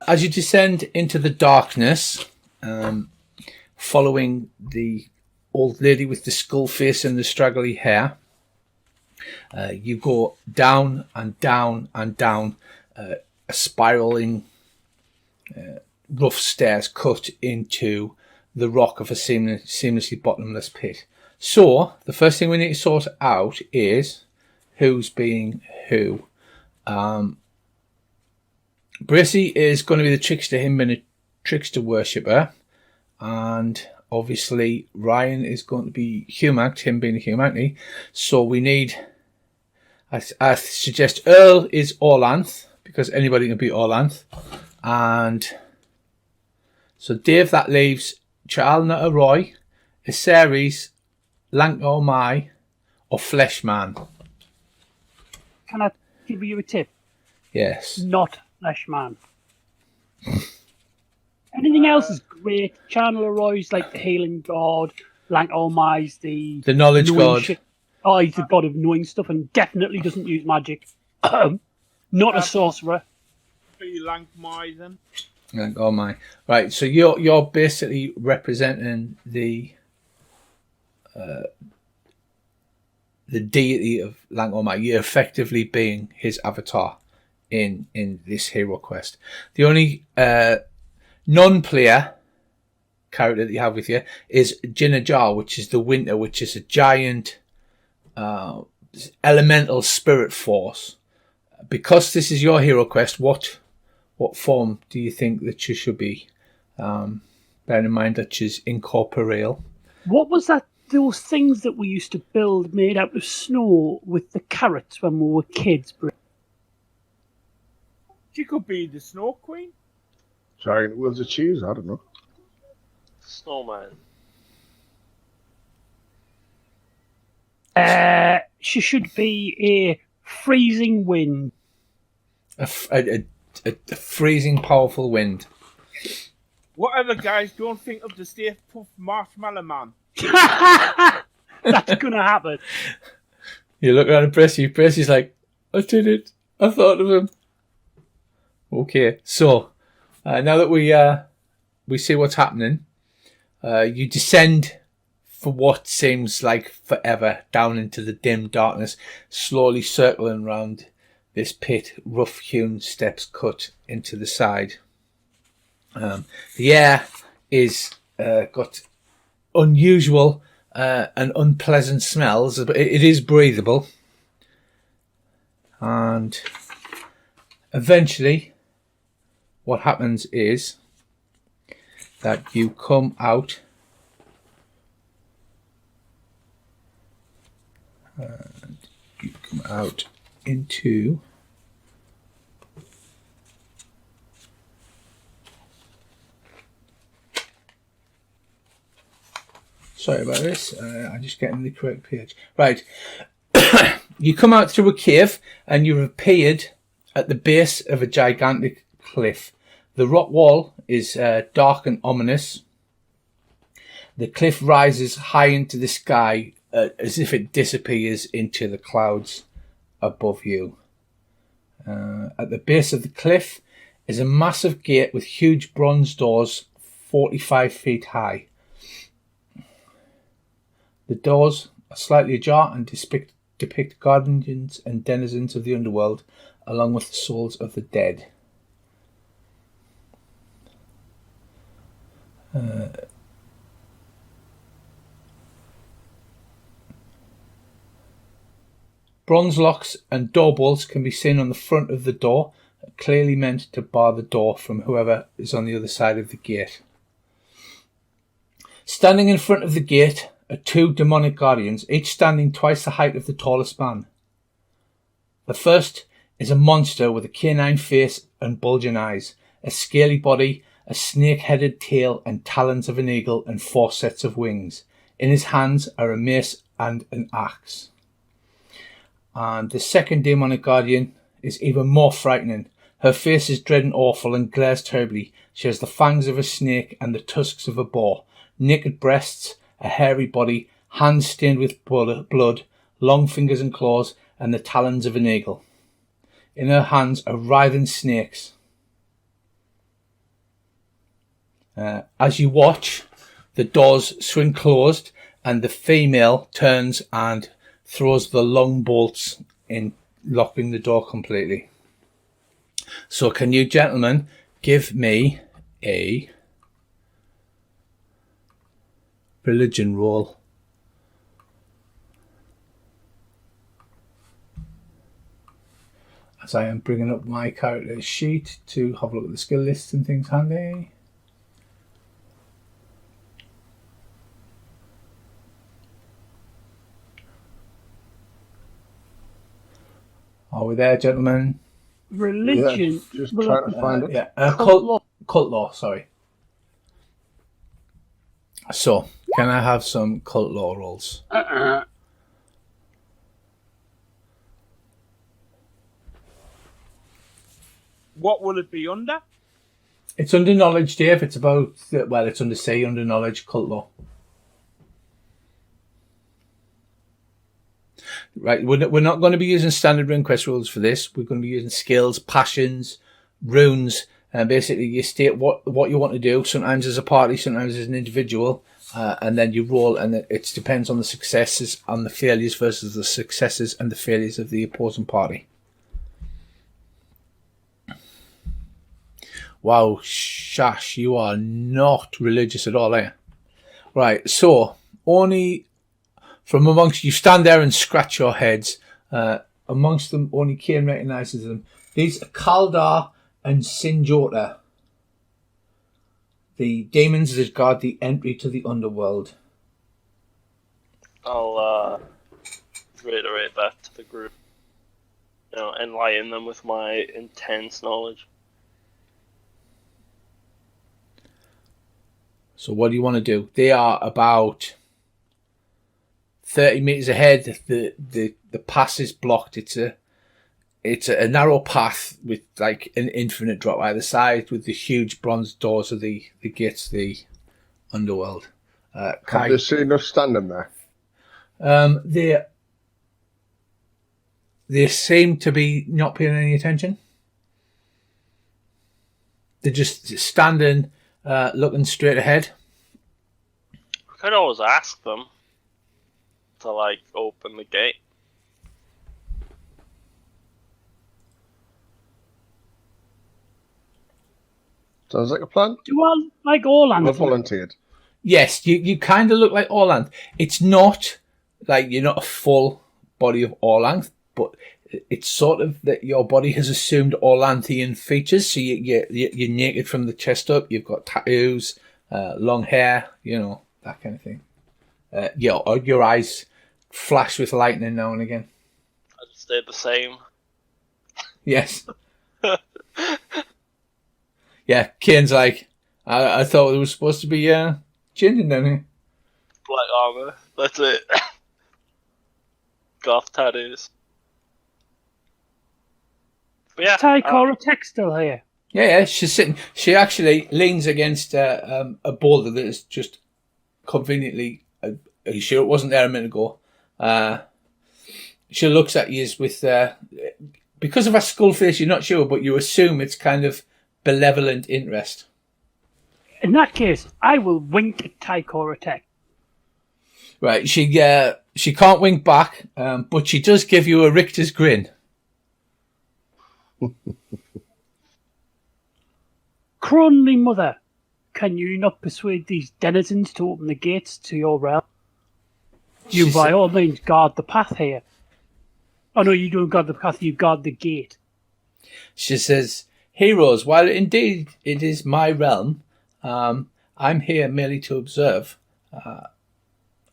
as you descend into the darkness, following the old lady with the skull face and the straggly hair, you go down and down and down a spiraling rough stairs cut into the rock of a seamlessly bottomless pit. So the first thing we need to sort out is who's being who. Bracy is going to be the trickster, him being a trickster worshipper, and obviously Ryan is going to be Humact, him being a humanity. So we need, I suggest Earl is Orlanth, because anybody can be Orlanth. And so Dave, that leaves Chalna Roy, Iseres, Lank Mai, or Fleshman. Can I give you a tip? Yes. Not Fleshman. Anything else is great. Chandler Roy's like the healing god. Lank Mai's the knowledge god. Oh, he's the god of knowing stuff and definitely doesn't use magic. Not a sorcerer. Be Lank Mai then. Lank Mai. Right, so you're basically representing the deity of Lank Mai. You're effectively being his avatar in this Heroquest. The only non-player character that you have with you is Jinnajar, which is the Winter, which is a giant elemental spirit force. Because this is your Heroquest, what form do you think that you should be? Bearing in mind that she's incorporeal. What was that? Those things that we used to build made out of snow with the carrots when we were kids. She could be the Snow Queen. Giant wheels of cheese, I don't know. Snowman. She should be a freezing wind. A freezing powerful wind. Whatever, guys, don't think of the Stay Puft Marshmallow Man. That's gonna happen. You look around at Bressy. Bressy's like, I did it. I thought of him. Okay, so now that we see what's happening, you descend for what seems like forever down into the dim darkness, slowly circling around this pit, rough-hewn steps cut into the side. The air is got unusual and unpleasant smells, but it is breathable. And eventually, what happens is that you come out and you come out into sorry about this, I'm just getting the correct page. Right. You come out through a cave and you've appeared at the base of a gigantic cliff. The rock wall is dark and ominous. The cliff rises high into the sky as if it disappears into the clouds above you. At the base of the cliff is a massive gate with huge bronze doors 45 feet high. The doors are slightly ajar and depict guardians and denizens of the underworld, along with the souls of the dead. Bronze locks and door bolts can be seen on the front of the door, clearly meant to bar the door from whoever is on the other side of the gate. Standing in front of the gate are two demonic guardians, each standing twice the height of the tallest man. The first is a monster with a canine face and bulging eyes, a scaly body, a snake-headed tail and talons of an eagle and 4 sets of wings. In his hands are a mace and an axe. And the second demonic guardian is even more frightening. Her face is dread and awful and glares terribly. She has the fangs of a snake and the tusks of a boar, naked breasts, a hairy body, hands stained with blood, long fingers and claws, and the talons of an eagle. In her hands are writhing snakes. As you watch, the doors swing closed and the female turns and throws the long bolts in, locking the door completely. So can you gentlemen give me a religion roll? As I am bringing up my character sheet to have a look at the skill lists and things handy. Are we there, gentlemen? Religion. Yeah, just trying to find it. Yeah, cult law, sorry. So, can I have some cult law rolls? What will it be under? It's under knowledge, Dave. It's about, well, it's under C, under knowledge, cult law. Right, we're not going to be using standard Runequest rules for this. We're going to be using skills, passions, runes, and basically you state what you want to do. Sometimes as a party, sometimes as an individual, and then you roll, and it depends on the successes and the failures versus the successes and the failures of the opposing party. Wow, Shash, you are not religious at all, are you? Right, so only from amongst you stand there and scratch your heads. Amongst them, only Khaine recognises them. These are Kaldar and Sinjota, the demons that guard the entry to the Underworld. I'll reiterate that to the group. You know, enlighten them with my intense knowledge. So what do you want to do? They are about 30 meters ahead. The pass is blocked. It's a narrow path with like an infinite drop either side, with the huge bronze doors of the gates, the Underworld. Have they seen us standing there? They seem to be not paying any attention. They're just standing, looking straight ahead. I could always ask them to, like, open the gate. Sounds like a plan. Do I like all I've animals? volunteered. Yes, you kind of look like Orlanth. It's not like you're not a full body of Orlanth, but it's sort of that your body has assumed Orlanthian features. So you're naked from the chest up. You've got tattoos, long hair, you know, that kind of thing. Your eyes flash with lightning now and again. I just stayed the same. Yes. Yeah, Khaine's like, I thought there was supposed to be changing down here. Black armor. That's it. Goth tattoos. But yeah. Ty Kora Tek still here. Yeah, she's sitting. She actually leans against a boulder that is just conveniently. Are you sure it wasn't there a minute ago? She looks at you with because of her skull face. You're not sure, but you assume it's kind of benevolent interest. In that case, I will wink at Ty Kora Tek. Right, she can't wink back, but she does give you a Richter's grin. Cronly mother, can you not persuade these denizens to open the gates to your realm? You by all means guard the path here. Oh no, you don't guard the path, you guard the gate. She says, "Heroes, while indeed it is my realm, I'm here merely to observe.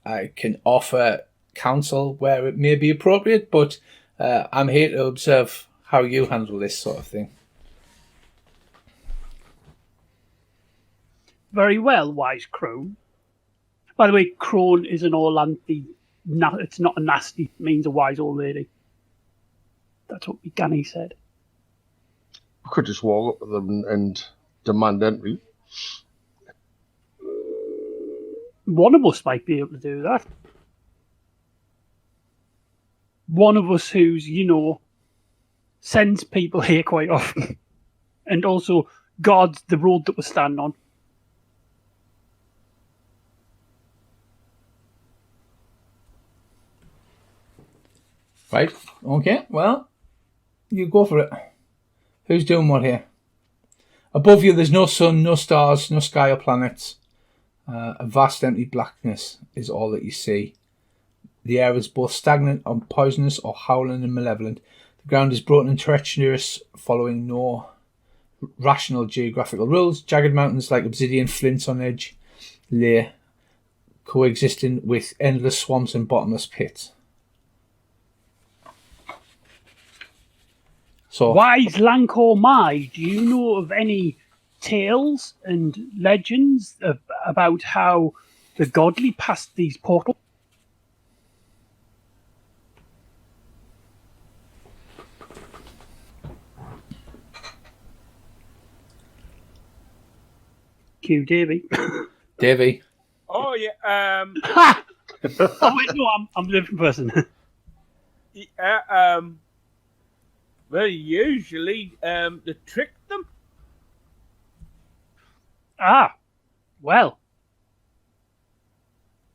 I can offer counsel where it may be appropriate, but I'm here to observe how you handle this sort of thing." Very well, wise crone. By the way, crone is an Orlanthi. It's not a nasty, it means a wise old lady. That's what Ganny said. I could just walk up to them and demand entry. One of us might be able to do that. One of us who's, sends people here quite often. And also guards the road that we're standing on. Right. Okay. Well, you go for it. Who's doing what here? Above you, there's no sun, no stars, no sky or planets. A vast empty blackness is all that you see. The air is both stagnant and poisonous or howling and malevolent. The ground is broken and treacherous, following no rational geographical rules. Jagged mountains like obsidian flints on edge lay coexisting with endless swamps and bottomless pits. So, Wise Lancor Mai, do you know of any tales and legends about how the godly passed these portals? Q Davy. Davey, Oh yeah. Ha! Oh wait, no, I'm a different person. Yeah. Well, usually they trick them. Ah, well,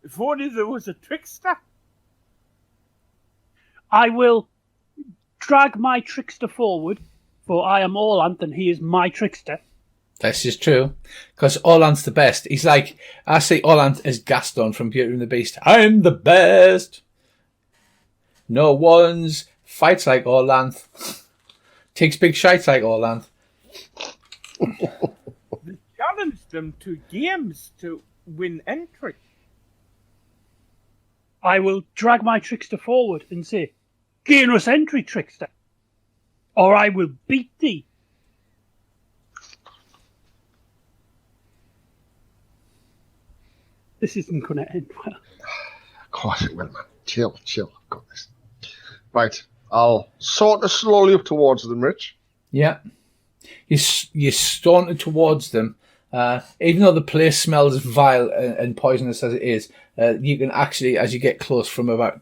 If only there was a trickster. I will drag my trickster forward, for I am Orlanth and he is my trickster. this is true. Because Orlanth's the best. He's like, I see Orlanth as Gaston from Beauty and the Beast. I'm the best. No one's fights like Orlanth. Takes big shites like Orlanth. They challenged them to games to win entry. I will drag my trickster forward and say, gain us entry, trickster, or I will beat thee. This isn't going to end well. Of course it will, man. Chill. I've got this. Right. I'll sort of slowly up towards them, Rich. Yeah. You saunter towards them. Even though the place smells vile and poisonous as it is, you can actually, as you get close from about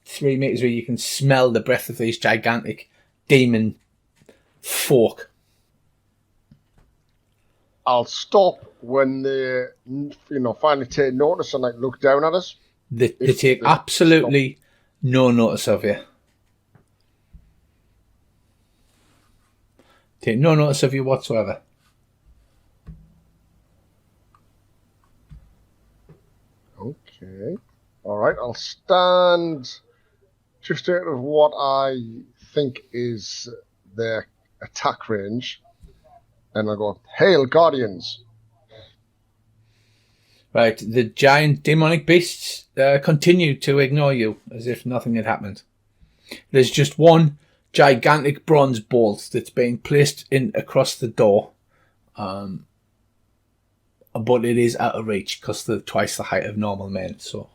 3 meters away, you can smell the breath of these gigantic demon folk. I'll stop when they, finally take notice and look down at us. They take absolutely no notice of you. Take no notice of you whatsoever. Okay. All right. I'll stand just out of what I think is their attack range, and I'll go, "Hail, Guardians!" Right, the giant demonic beasts continue to ignore you as if nothing had happened. There's just one gigantic bronze bolt that's being placed in across the door, but it is out of reach because they're twice the height of normal men. So,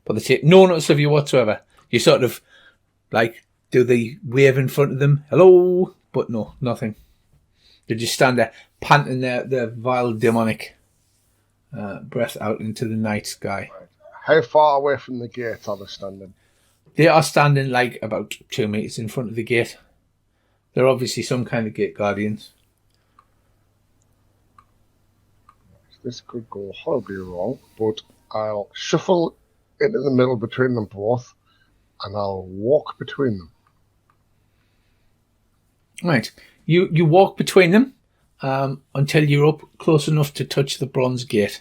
but they take no notice of you whatsoever. You sort of do the wave in front of them, hello, but no, nothing. They just stand there, panting their vile demonic breath out into the night sky. How far away from the gate are they standing? They are standing about 2 meters in front of the gate. They're obviously some kind of gate guardians. This could go horribly wrong, but I'll shuffle into the middle between them both, and I'll walk between them. Right. You walk between them until you're up close enough to touch the bronze gate.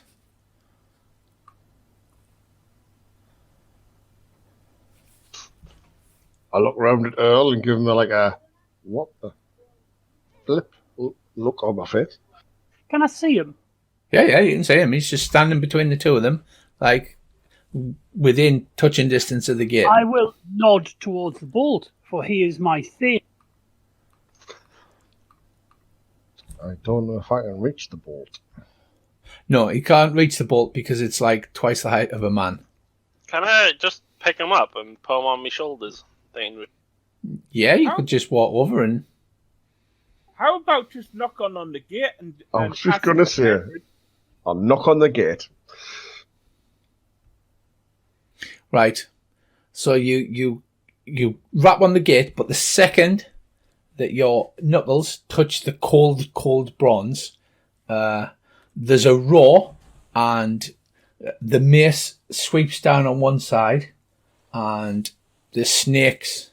I look round at Earl and give him a what the flip look on my face. Can I see him? Yeah, you can see him. He's just standing between the two of them, within touching distance of the gate. I will nod towards the bolt, for he is my thane. I don't know if I can reach the bolt. No, he can't reach the bolt because it's twice the height of a man. Can I just pick him up and put him on my shoulders? Yeah, you could just walk over and... How about just knock on the gate and... I was just going to say, I'll knock on the gate. Right. So you rap on the gate, but the second that your knuckles touch the cold bronze, there's a roar, and the mace sweeps down on one side, and the snakes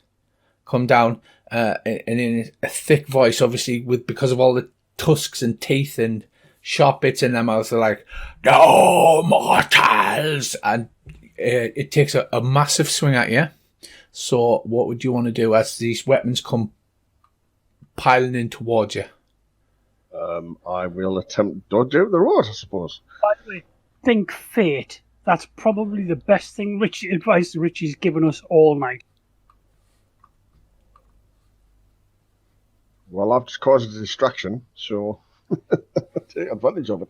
come down, and in a thick voice, obviously because of all the tusks and teeth and sharp bits in their mouths, they're like, "No mortals!" And it takes a massive swing at you. So what would you want to do as these weapons come piling in towards you? I will attempt to dodge out the road, I suppose. By the way, think fate. That's probably the best thing advice Richie's given us all night. Well, I've just caused a distraction, so take advantage of it.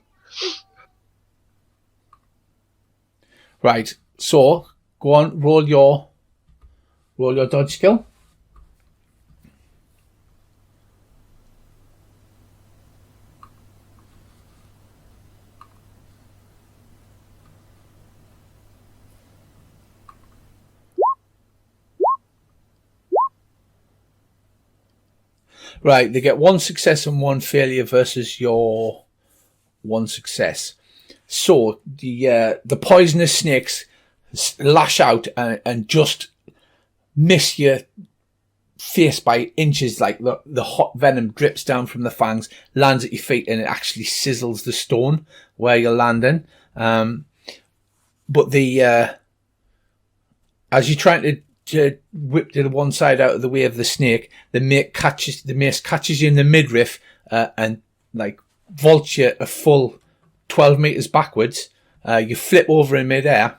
Right, so go on, roll your dodge skill. Right, they get 1 success and 1 failure versus your 1 success. So the poisonous snakes lash out and just miss your face by inches. Like the hot venom drips down from the fangs, lands at your feet, and it actually sizzles the stone where you're landing. But as you're trying to whip to the one side out of the way of the snake, the mace catches you in the midriff and like vaults you a full 12 meters backwards. You flip over in midair,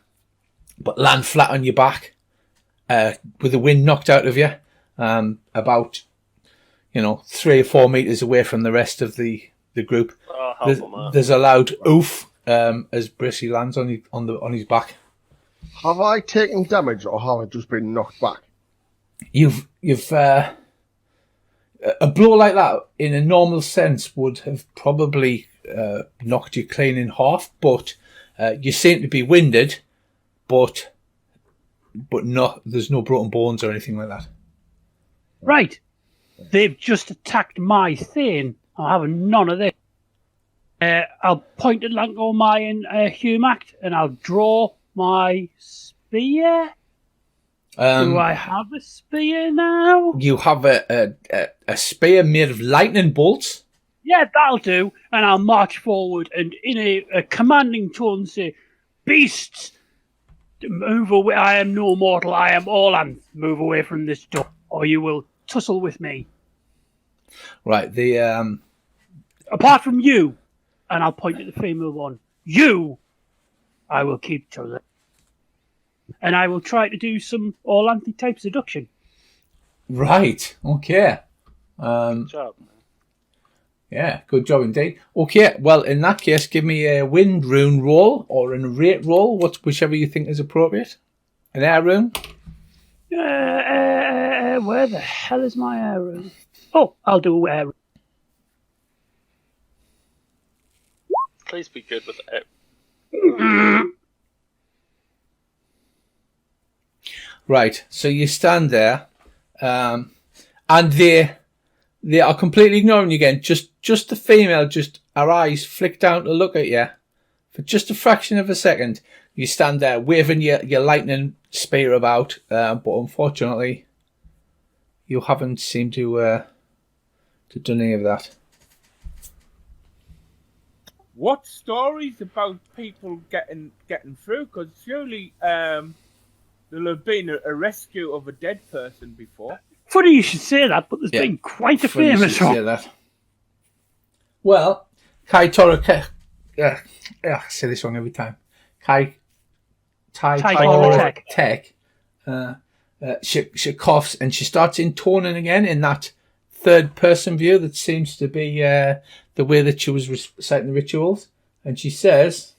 but land flat on your back with the wind knocked out of you, about 3 or 4 meters away from the rest of the group. There's a loud oof as Brissy lands on his back. Have I taken damage, or have I just been knocked back? You've a blow like that in a normal sense would have probably knocked you clean in half, but you seem to be winded, but not. There's no broken bones or anything like that. Right, they've just attacked my thing. I'm having none of this. I'll point at Lanko and Humac, and I'll draw my spear. Do I have a spear now? You have a spear made of lightning bolts. Yeah, that'll do. And I'll march forward and in a commanding tone say, "Beasts, move away. I am no mortal. I am all and move away from this door, or you will tussle with me." Right, apart from you, and I'll point at the female one. You, I will keep to them. And I will try to do some Orlanthe type seduction. Right, okay. Good job, man. Yeah, good job indeed. Okay, well, in that case, give me a wind rune roll or an rate roll, whichever you think is appropriate. An air rune? Where the hell is my air rune? Oh, I'll do air rune. Please be good with it. Right, so you stand there, and they are completely ignoring you again. Just the female, just her eyes flick down to look at you for just a fraction of a second. You stand there waving your lightning spear about, but unfortunately, you haven't seemed to done any of that. What stories about people getting through? Because surely there'll have been a rescue of a dead person before. Funny you should say that, but there's been quite a famous one. Well, Ty Kora Tek. I say this wrong every time. Ty Kora Tek. She coughs and she starts intoning again in that third person view that seems to be the way that she was reciting the rituals. And she says,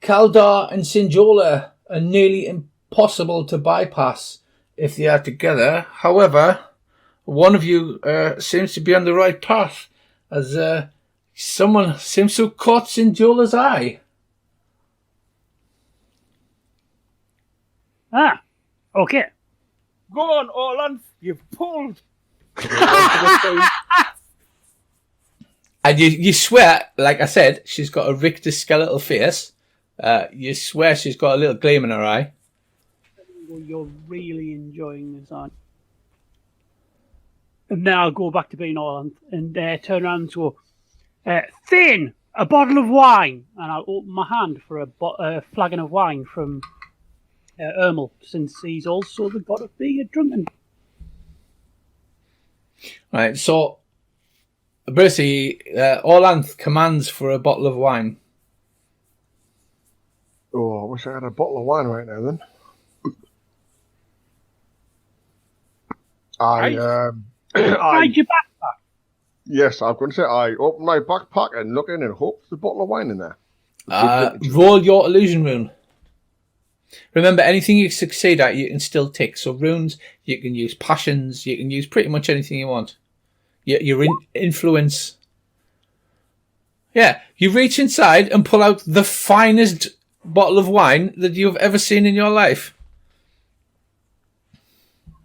Kaldar and Sinjola are nearly impossible to bypass if they are together. However, one of you seems to be on the right path, as someone seems to have caught Sinjola's eye. Ah, okay. Go on, Orlan, you've pulled. And you swear, like I said, she's got a Richter skeletal face. You swear she's got a little gleam in her eye. you're really enjoying this, aren't you? And now I'll go back to being Orlanth and turn around and go, Thane, a bottle of wine. And I'll open my hand for a flagon of wine from Ermel, since he's also the god of being a drunken. Right, so basically, Orlanth commands for a bottle of wine. Oh, I wish I had a bottle of wine right now then. Hide your backpack. Yes, I'm going to say I open my backpack and look in and hope there's a bottle of wine in there. Roll your illusion rune. Remember, anything you succeed at, you can still tick. So runes, you can use passions, you can use pretty much anything you want. Your influence. Yeah, you reach inside and pull out the finest bottle of wine that you've ever seen in your life.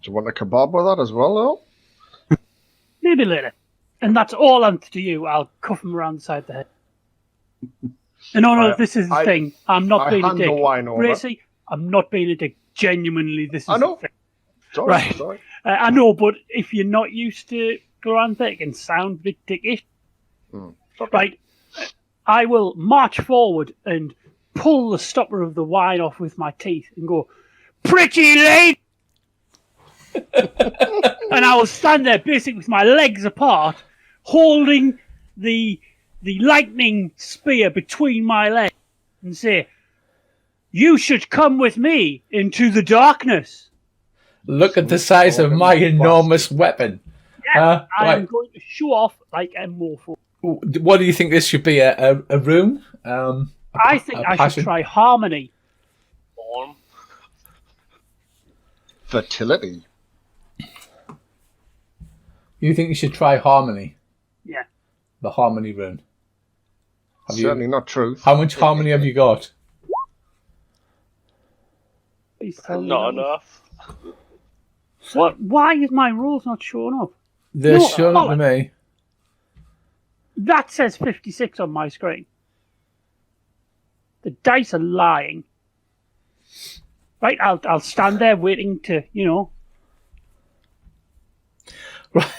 Do you want a kebab with that as well, though? Maybe later. And that's all to you. I'll cuff him around the side of the head. And this is the thing. I'm not being a dick. Gracie, I'm not being a dick. Genuinely, this is I know. the thing. Sorry, Right. sorry. I know, but if you're not used to glorantha, it can sound a bit dickish. Right. I will march forward and pull the stopper of the wine off with my teeth and go, "Pretty lady!" And I will stand there basically with my legs apart, holding the lightning spear between my legs and say, "You should come with me into the darkness." Look at the size of my enormous weapon. Yeah, I'm right. going to show off like a mofo. What do you think this should be? A rune? I think I should try harmony. Form. Fertility. You think you should try harmony? Yeah. The harmony rune. Certainly not truth. How much harmony have you got? Please tell me Not that. enough. What? Why is my rules not showing up? They're No, showing up to me. That says 56 on my screen. The dice are lying. Right, I'll stand there waiting to, Right.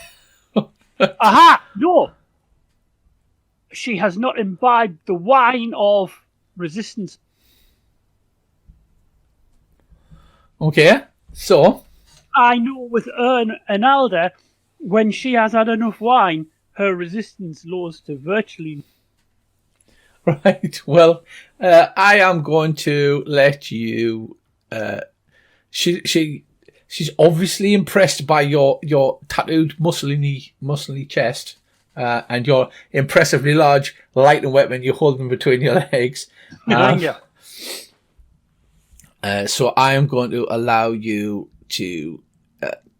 Aha! No! She has not imbibed the wine of resistance. Okay, so I know with an elder, when she has had enough wine, her resistance lowers to virtually. right. Well, I am going to let you. She's obviously impressed by your tattooed, muscly chest, and your impressively large lightning weapon you hold them between your legs. So I am going to allow you to.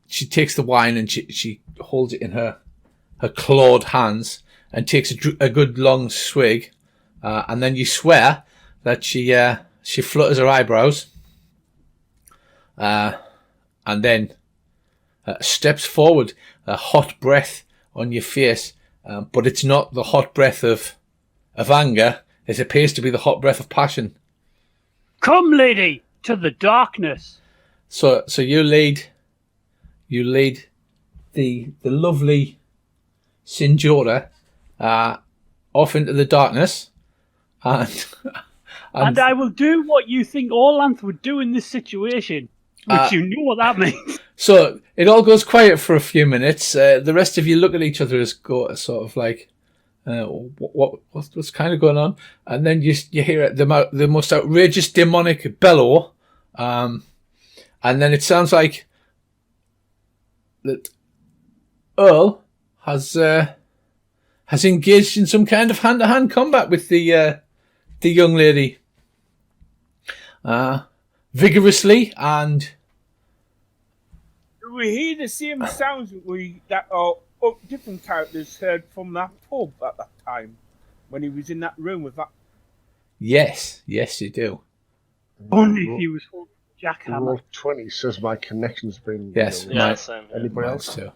She takes the wine and she holds it in her clawed hands and takes a good long swig, and then you swear that she flutters her eyebrows, and then steps forward, a hot breath on your face, but it's not the hot breath of anger. It appears to be the hot breath of passion. Come, lady, to the darkness. So you lead the lovely Sinjora off into the darkness, and I will do what you think Orlanth would do in this situation, which you know what that means. So it all goes quiet for a few minutes. The rest of you look at each other as go sort of like, what's kind of going on? And then you hear the most outrageous demonic bellow, and then it sounds like that Earl has engaged in some kind of hand-to-hand combat with the young lady, vigorously, and Do we hear the same sounds that different characters heard from that pub at that time when he was in that room with that? yes, you do. Only if he was holding the jackhammer. Roll 20 says my connection's been. Yes, Yeah, same. Anybody Mine else? too.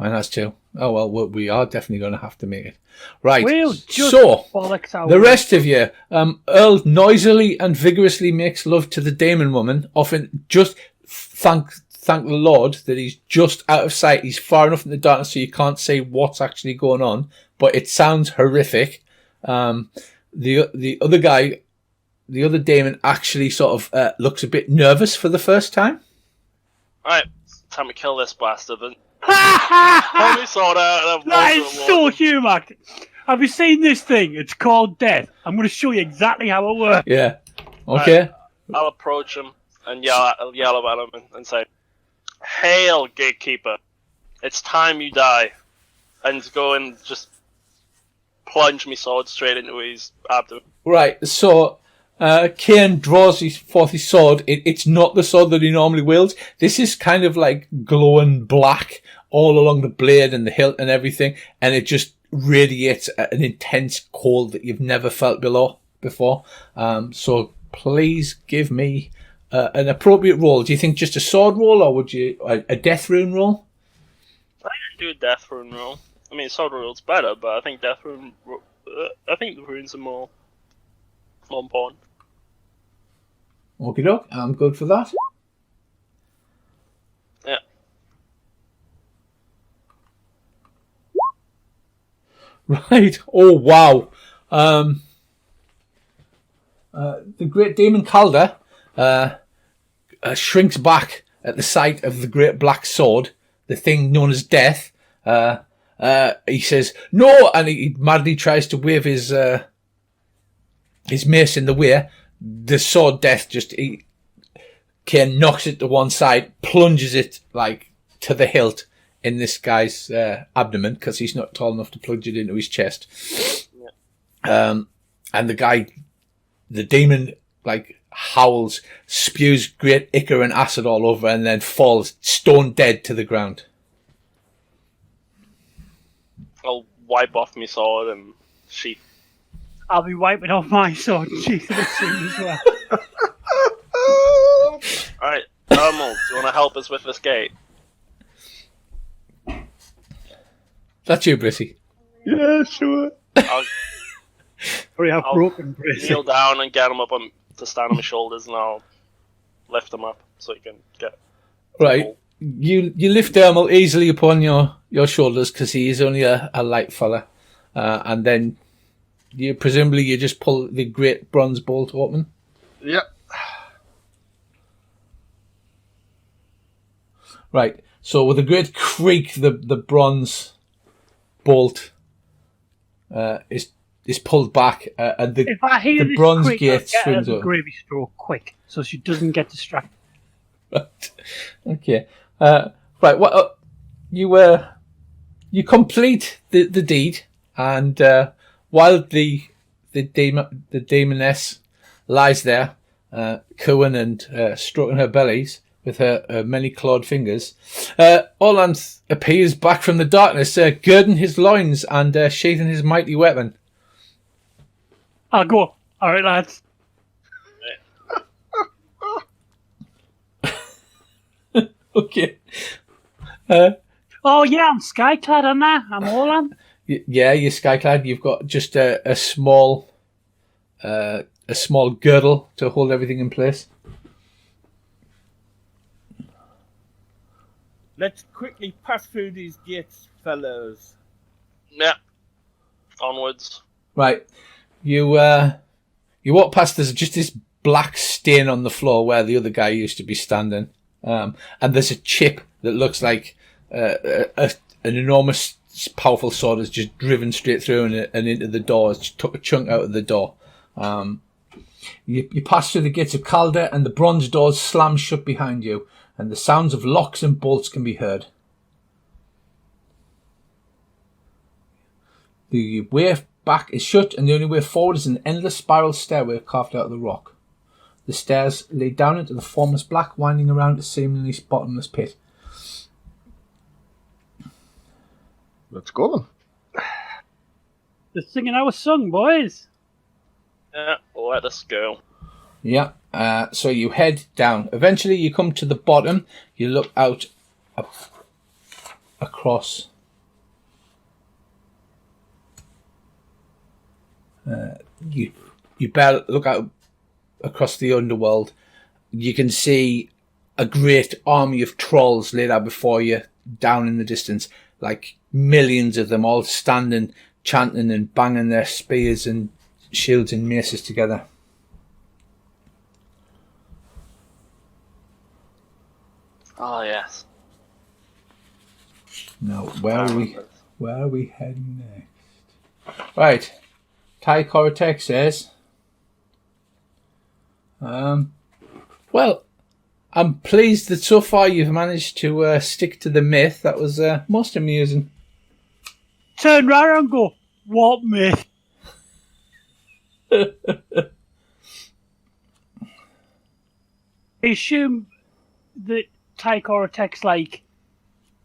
Mine has two. Oh, well, we are definitely going to have to make it. Right. We'll just So, bollocks our the way. rest of you, Earl noisily and vigorously makes love to the demon woman, often just thank the Lord that he's just out of sight. He's far enough in the darkness so you can't see what's actually going on, but it sounds horrific. The other guy, the other demon, actually sort of looks a bit nervous for the first time. Alright, time to kill this bastard. Then. Ha Holy sword out and That is so humour. Have you seen this thing? It's called death. I'm going to show you exactly how it works. Yeah. Okay. I'll approach him and yell at him and say, "Hail, gatekeeper! It's time you die!" And go and just plunge me sword straight into his abdomen. Right. So, Khaine draws forth his sword. It's not the sword that he normally wields. This is kind of like glowing black all along the blade and the hilt and everything, and it just radiates an intense cold that you've never felt before. So please give me an appropriate roll. Do you think just a sword roll, or would you a death rune roll? I can do a death rune roll. I mean, sword roll's better, but I think death rune. I think the runes are more important. Okie doke, I'm good for that. Yeah. Right. Oh wow. The great demon Calder shrinks back at the sight of the great black sword, the thing known as death. He says no, and he madly tries to wave his mace in the way. The sword death Khaine knocks it to one side, plunges it like to the hilt in this guy's abdomen because he's not tall enough to plunge it into his chest. Yeah. And the demon, like howls, spews great ichor and acid all over, and then falls stone dead to the ground. I'll wipe off my sword and sheath. I'll be wiping off my sword and sheathing it soon as well. Alright, Underworld, do you want to help us with this gate? That's you, Brissy. Yeah, sure. I'll Hurry up, I'll broken Briss. kneel down and get him up to stand on my shoulders, and I'll lift him up so he can get. Right. You lift Dermal easily upon your shoulders because he is only a light fella. And then you just pull the great bronze bolt open. Yep. Right. So with a great creak, the bronze bolt is pulled back, and If I hear the this bronze creak, gate I'll get her swings the over. gravy stroke quick so she doesn't get distracted. Right. Okay. Right. What you complete the deed, and while the demoness lies there, cooing and stroking her bellies with her many clawed fingers, Orlanth appears back from the darkness, girding his loins and sheathing his mighty weapon. I'll go. All right, lads. Okay. Oh yeah, I'm skyclad on that. I'm all on. Yeah, you're skyclad. You've got just a small girdle to hold everything in place. Let's quickly pass through these gates, fellows. Yeah. Onwards. Right. You walk past. There's just this black stain on the floor where the other guy used to be standing, and there's a chip that looks like an enormous, powerful sword has just driven straight through and into the door. It's took a chunk out of the door. You pass through the gates of Calder, and the bronze doors slam shut behind you, and the sounds of locks and bolts can be heard. The way back is shut, and the only way forward is an endless spiral stairway carved out of the rock. The stairs lead down into the formless black, winding around a seemingly bottomless pit. Let's go then. They're singing our song, boys. Yeah, let us go. Yeah, so you head down. Eventually you come to the bottom. You look out across You better look out across the underworld. You can see a great army of trolls laid out before you down in the distance, like millions of them all standing, chanting and banging their spears and shields and maces together. Oh, yes. Now, where are we heading next? Right. Ty Kora Tek says, well, I'm pleased that so far you've managed to stick to the myth. That was most amusing. Turn round and go, what myth? I assume that Ty Kora Tek's like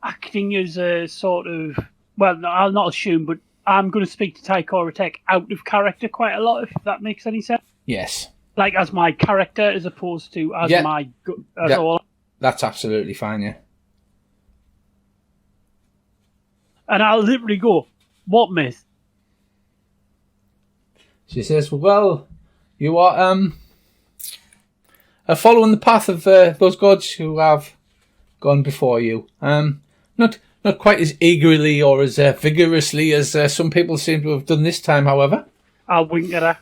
acting as a sort of, well, no, I'll not assume, but I'm going to speak to Ty Kora Tek out of character quite a lot, if that makes any sense. Yes. Like as my character as opposed to as my all. That's absolutely fine, yeah. And I'll literally go, what myth? She says, well, you are following the path of those gods who have gone before you. Not quite as eagerly or as vigorously as some people seem to have done this time, however. I'll wink at her.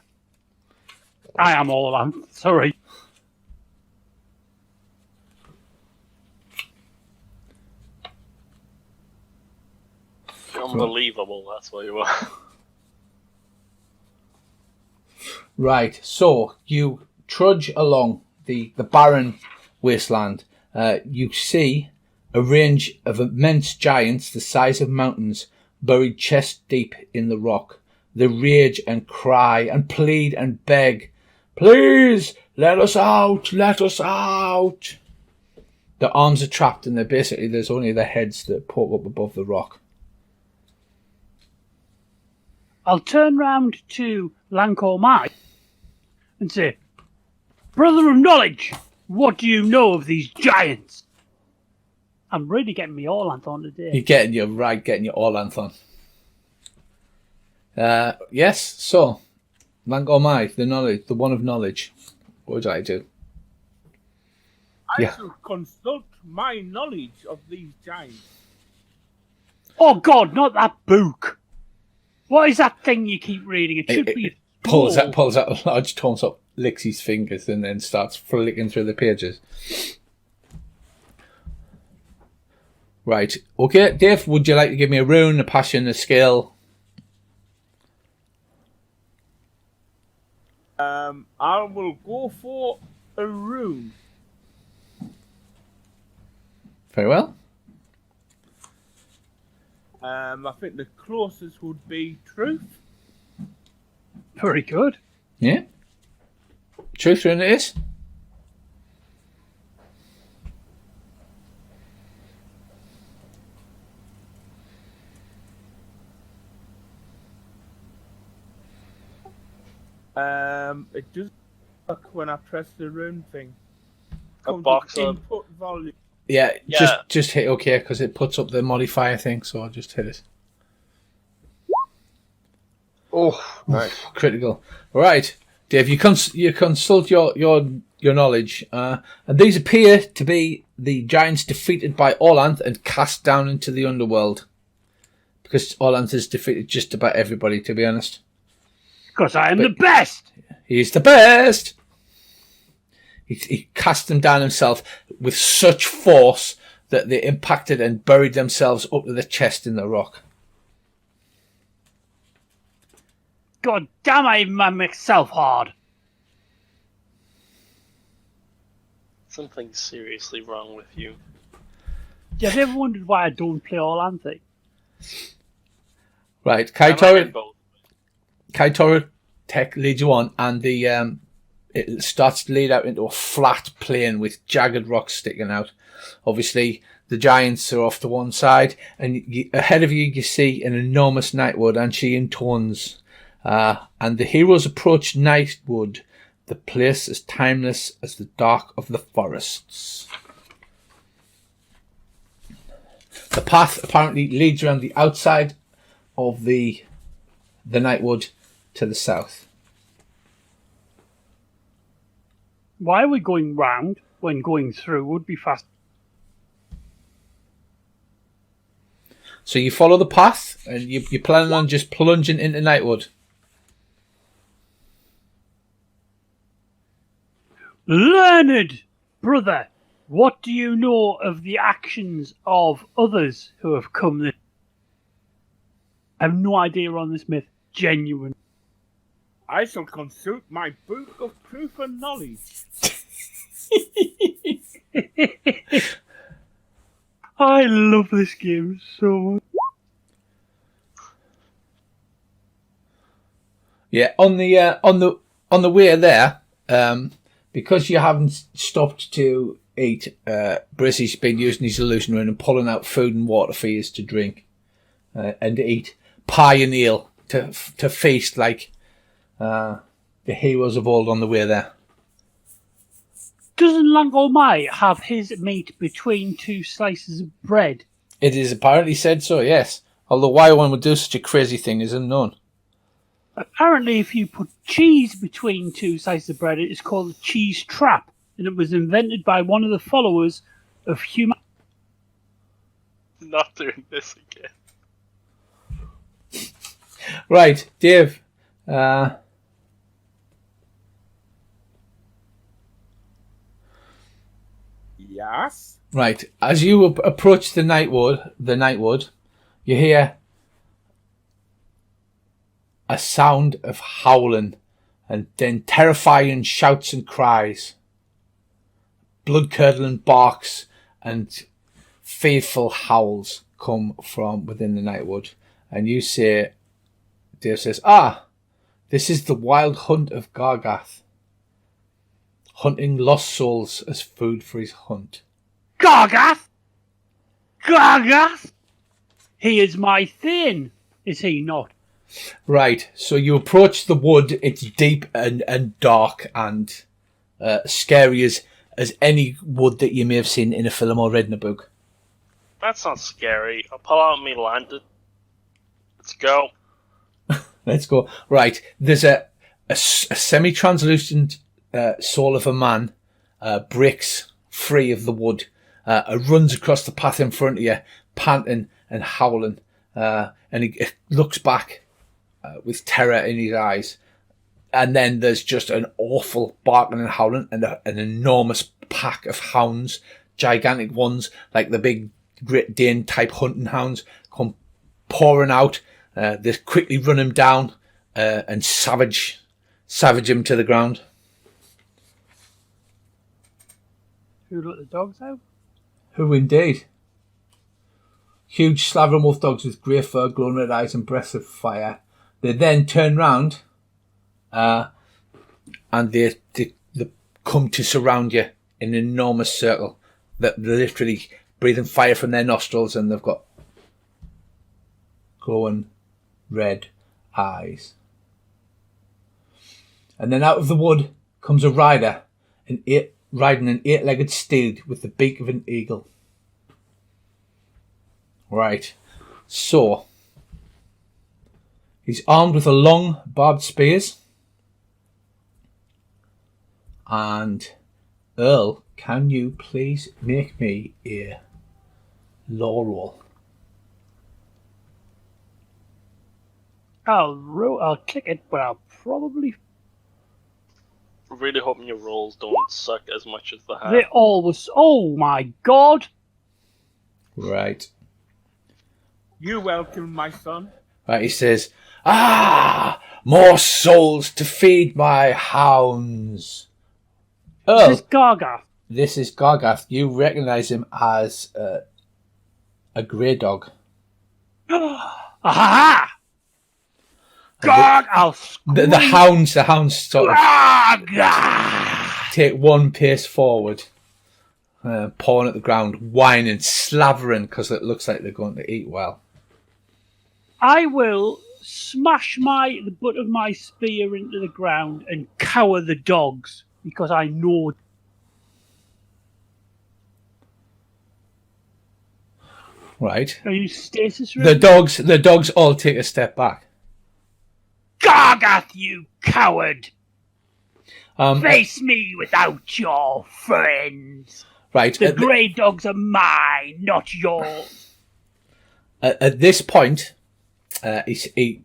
I am all around. Sorry. Unbelievable, that's what you are. Right, so you trudge along the barren wasteland. You see a range of immense giants the size of mountains buried chest deep in the rock. They rage and cry and plead and beg, please, let us out, let us out. Their arms are trapped and there's only their heads that poke up above the rock. I'll turn round to Lancor Mai and say, brother of knowledge, what do you know of these giants? I'm really getting me all on today. You're getting your all on. Yes, so Lancor Mai, the one of knowledge. What would I do? I shall consult my knowledge of these giants. Oh God, not that book. What is that thing you keep reading? It should be. Pulls out a large thumbs up, licks his fingers, and then starts flicking through the pages. Right. Okay, Dave, would you like to give me a rune, a passion, a skill? I will go for a rune. Very well. I think the closest would be truth. Very good. Yeah. Truth rune it is. It does work when I press the rune thing. A box of input volume. Yeah. Just hit OK because it puts up the modifier thing. So I'll just hit it. Oh, nice. Critical. All right, Dave. You consult your knowledge, and these appear to be the giants defeated by Orlanth and cast down into the underworld. Because Orlanth has defeated just about everybody, to be honest. Because I am the best. He's the best. He cast them down himself with such force that they impacted and buried themselves up to the chest in the rock. God damn, I even made myself hard. something's seriously wrong with you. Have you ever wondered why I don't play Orlanthe? Right, Kora Tek leads you on, and the it starts to lead out into a flat plain with jagged rocks sticking out. Obviously, the giants are off to one side, and ahead of you, you see an enormous Nightwood, and she intones. And the heroes approach Nightwood, the place as timeless as the dark of the forests. The path apparently leads around the outside of the Nightwood, to the south. Why are we going round when going through would be fast? So you follow the path, and you're planning on just plunging into Nightwood. Learned brother, what do you know of the actions of others who have come this? I have no idea on this myth. Genuine. I shall consult my book of proof and knowledge. I love this game so much. Yeah, on the way there, because you haven't stopped to eat, Brissy's been using his illusion rune and pulling out food and water for you to drink and to eat pie and ale to feast like the heroes of old on the way there. Doesn't Langomai have his meat between two slices of bread? It is apparently said so, yes. Although why one would do such a crazy thing is unknown. Apparently, if you put cheese between two slices of bread, it is called a cheese trap, and it was invented by one of the followers of human. Not doing this again. Right, Dave. Yes? Right, as you approach the Nightwood, you hear a sound of howling and then terrifying shouts and cries, blood-curdling barks and fearful howls come from within the Nightwood. And you say, Dave says, this is the wild hunt of Gargath, hunting lost souls as food for his hunt. Gargath! Gargath! He is my Thane, is he not? Right, so you approach the wood. It's deep and dark and scary as any wood that you may have seen in a film or read in a book. That's not scary. I'll pull out me lantern. Let's go. Let's go. Right, there's a semi-translucent soul of a man breaks free of the wood, runs across the path in front of you, panting and howling, and he looks back with terror in his eyes. And then there's just an awful barking and howling, and an enormous pack of hounds, gigantic ones, like the big Great Dane type hunting hounds, come pouring out. They quickly run him down and savage him to the ground. Who let the dogs out? Who indeed? Huge slavering wolf dogs with grey fur, glowing red eyes and breaths of fire. They then turn round and they come to surround you in an enormous circle. They're literally breathing fire from their nostrils, and they've got glowing red eyes. And then out of the wood comes a rider, riding an 8-legged steed with the beak of an eagle. Right, so he's armed with a long barbed spears. And Earl, can you please make me a lore roll? I'll click it, but I'll probably. Really hoping your rolls don't suck as much as the have. They always. Oh my god! Right. You're welcome, my son. Right, he says, more souls to feed my hounds. Earl, This is Gargath. this is Gargath. You recognise him as a grey dog. Aha! Garg! I'll scream. The hounds sort of Gargath! take one pace forward, pawing at the ground, whining, slavering because it looks like they're going to eat well. I will smash the butt of my spear into the ground and cower the dogs because I know. Right. Are you stasis? The dogs all take a step back. Gargath! Morgoth, you coward! Face me without your friends. Right. The grey dogs are mine, not yours. At this point, he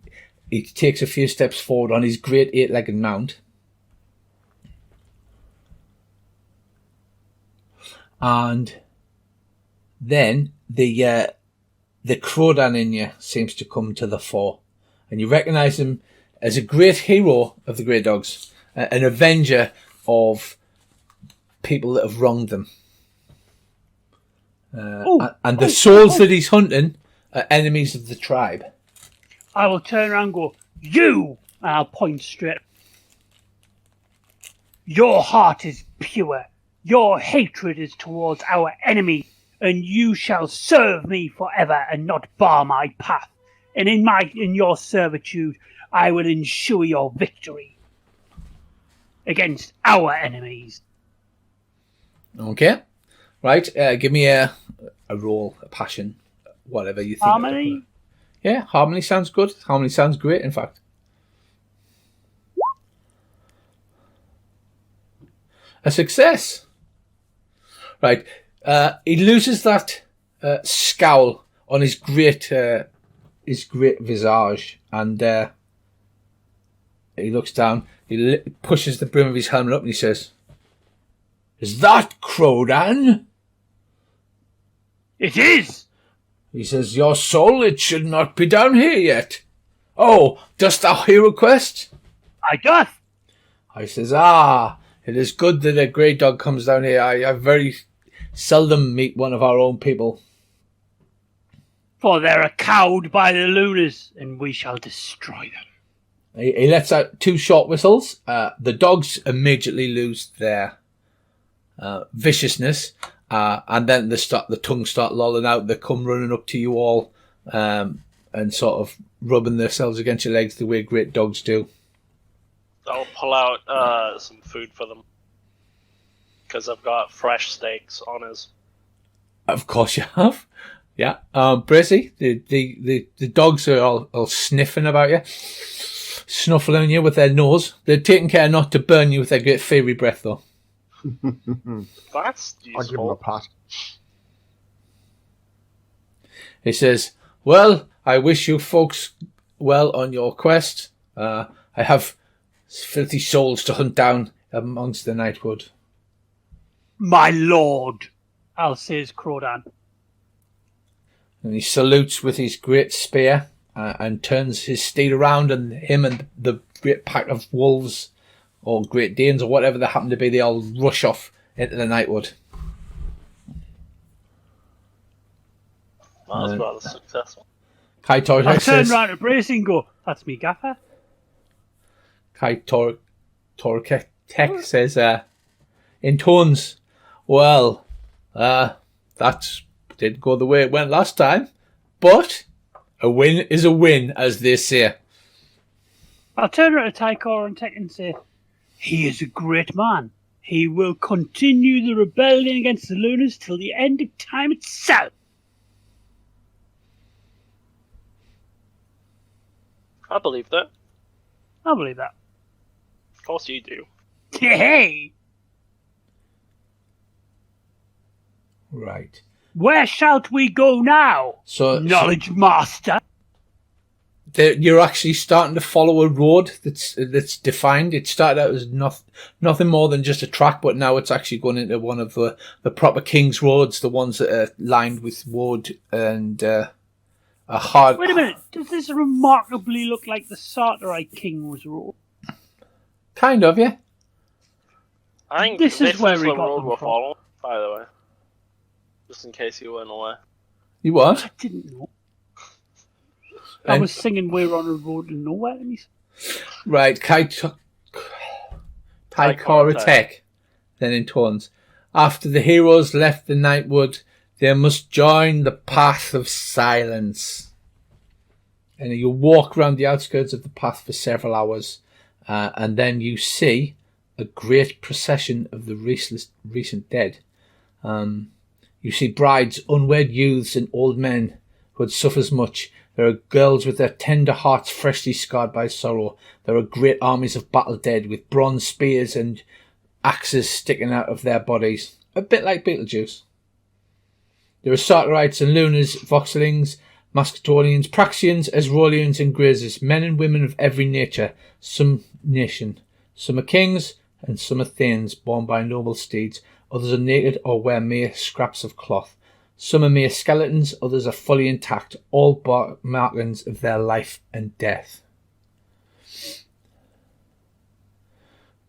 takes a few steps forward on his great 8-legged mount. And then the Krodan in you seems to come to the fore. And you recognise him as a great hero of the Grey Dogs, an avenger of people that have wronged them. And the souls that he's hunting are enemies of the tribe. I will turn around and go, you! And I'll point straight. Your heart is pure. Your hatred is towards our enemy, and you shall serve me forever and not bar my path. And in your servitude, I will ensure your victory against our enemies. Okay. Right, give me a roll, a passion, whatever you think. Harmony? Yeah, harmony sounds good. Harmony sounds great, in fact. A success. Right. He loses that scowl on his great visage, and he looks down. He pushes the brim of his helmet up, and he says, "Is that Krodan?" It is. He says, "Your soul, it should not be down here yet. Oh, dost thou Heroquest?" I doth. I says, it is good that a grey dog comes down here. I very seldom meet one of our own people. For they're cowed by the Lunars, and we shall destroy them. He lets out 2 short whistles. The dogs immediately lose their viciousness, and then the tongues start lolling out. They come running up to you all and sort of rubbing themselves against your legs the way great dogs do. I'll pull out some food for them, because I've got fresh steaks on us. Of course you have. Yeah. Bracy, the dogs are all sniffing about you, snuffling you with their nose. They're taking care not to burn you with their great fiery breath, though. That's useful. I'll give him a pat. He says, "Well, I wish you folks well on your quest. I have filthy souls to hunt down amongst the nightwood." My lord, I'll say as Krodan. And he salutes with his great spear and turns his steed around, and him and the great pack of wolves or Great Danes or whatever they happen to be, they all rush off into the nightwood. That was rather successful. Ty Kora I'll Tek turn says, round to Bracy and go, that's me gaffer. Ty Kora Tek says, in tones, "Well, that didn't go the way it went last time, but a win is a win, as they say." I'll turn around to Ty Kora Tek and say, he is a great man. He will continue the rebellion against the Lunars till the end of time itself. I believe that. I believe that. Of course you do. Hey! Right. Where shalt we go now, knowledge master? You're actually starting to follow a road that's defined. It started out as nothing more than just a track, but now it's actually going into one of the proper King's roads, the ones that are lined with wood and a hard... Wait a minute, does this remarkably look like the Sartorite King's road? Kind of, yeah. I think this is where the we got road them we're from. following, by the way. Just in case you weren't aware. You what? I didn't know. I was singing We're on a Road to Nowhere. Right, Ty Kora Tek, then in tones. After the heroes left the nightwood, they must join the path of silence. And you walk around the outskirts of the path for several hours, and then you see a great procession of the recent dead. You see brides, unwed youths, and old men who had suffered much. There are girls with their tender hearts freshly scarred by sorrow. There are great armies of battle dead with bronze spears and axes sticking out of their bodies, a bit like Beetlejuice. There are Sartorites and Lunars, Voxelings, Mascatonians, Praxians, Ezrolians and Grazers, men and women of every nature, some nation. Some are kings, and some are thanes, born by noble steeds. Others are naked or wear mere scraps of cloth. Some are mere skeletons, others are fully intact, all markings of their life and death.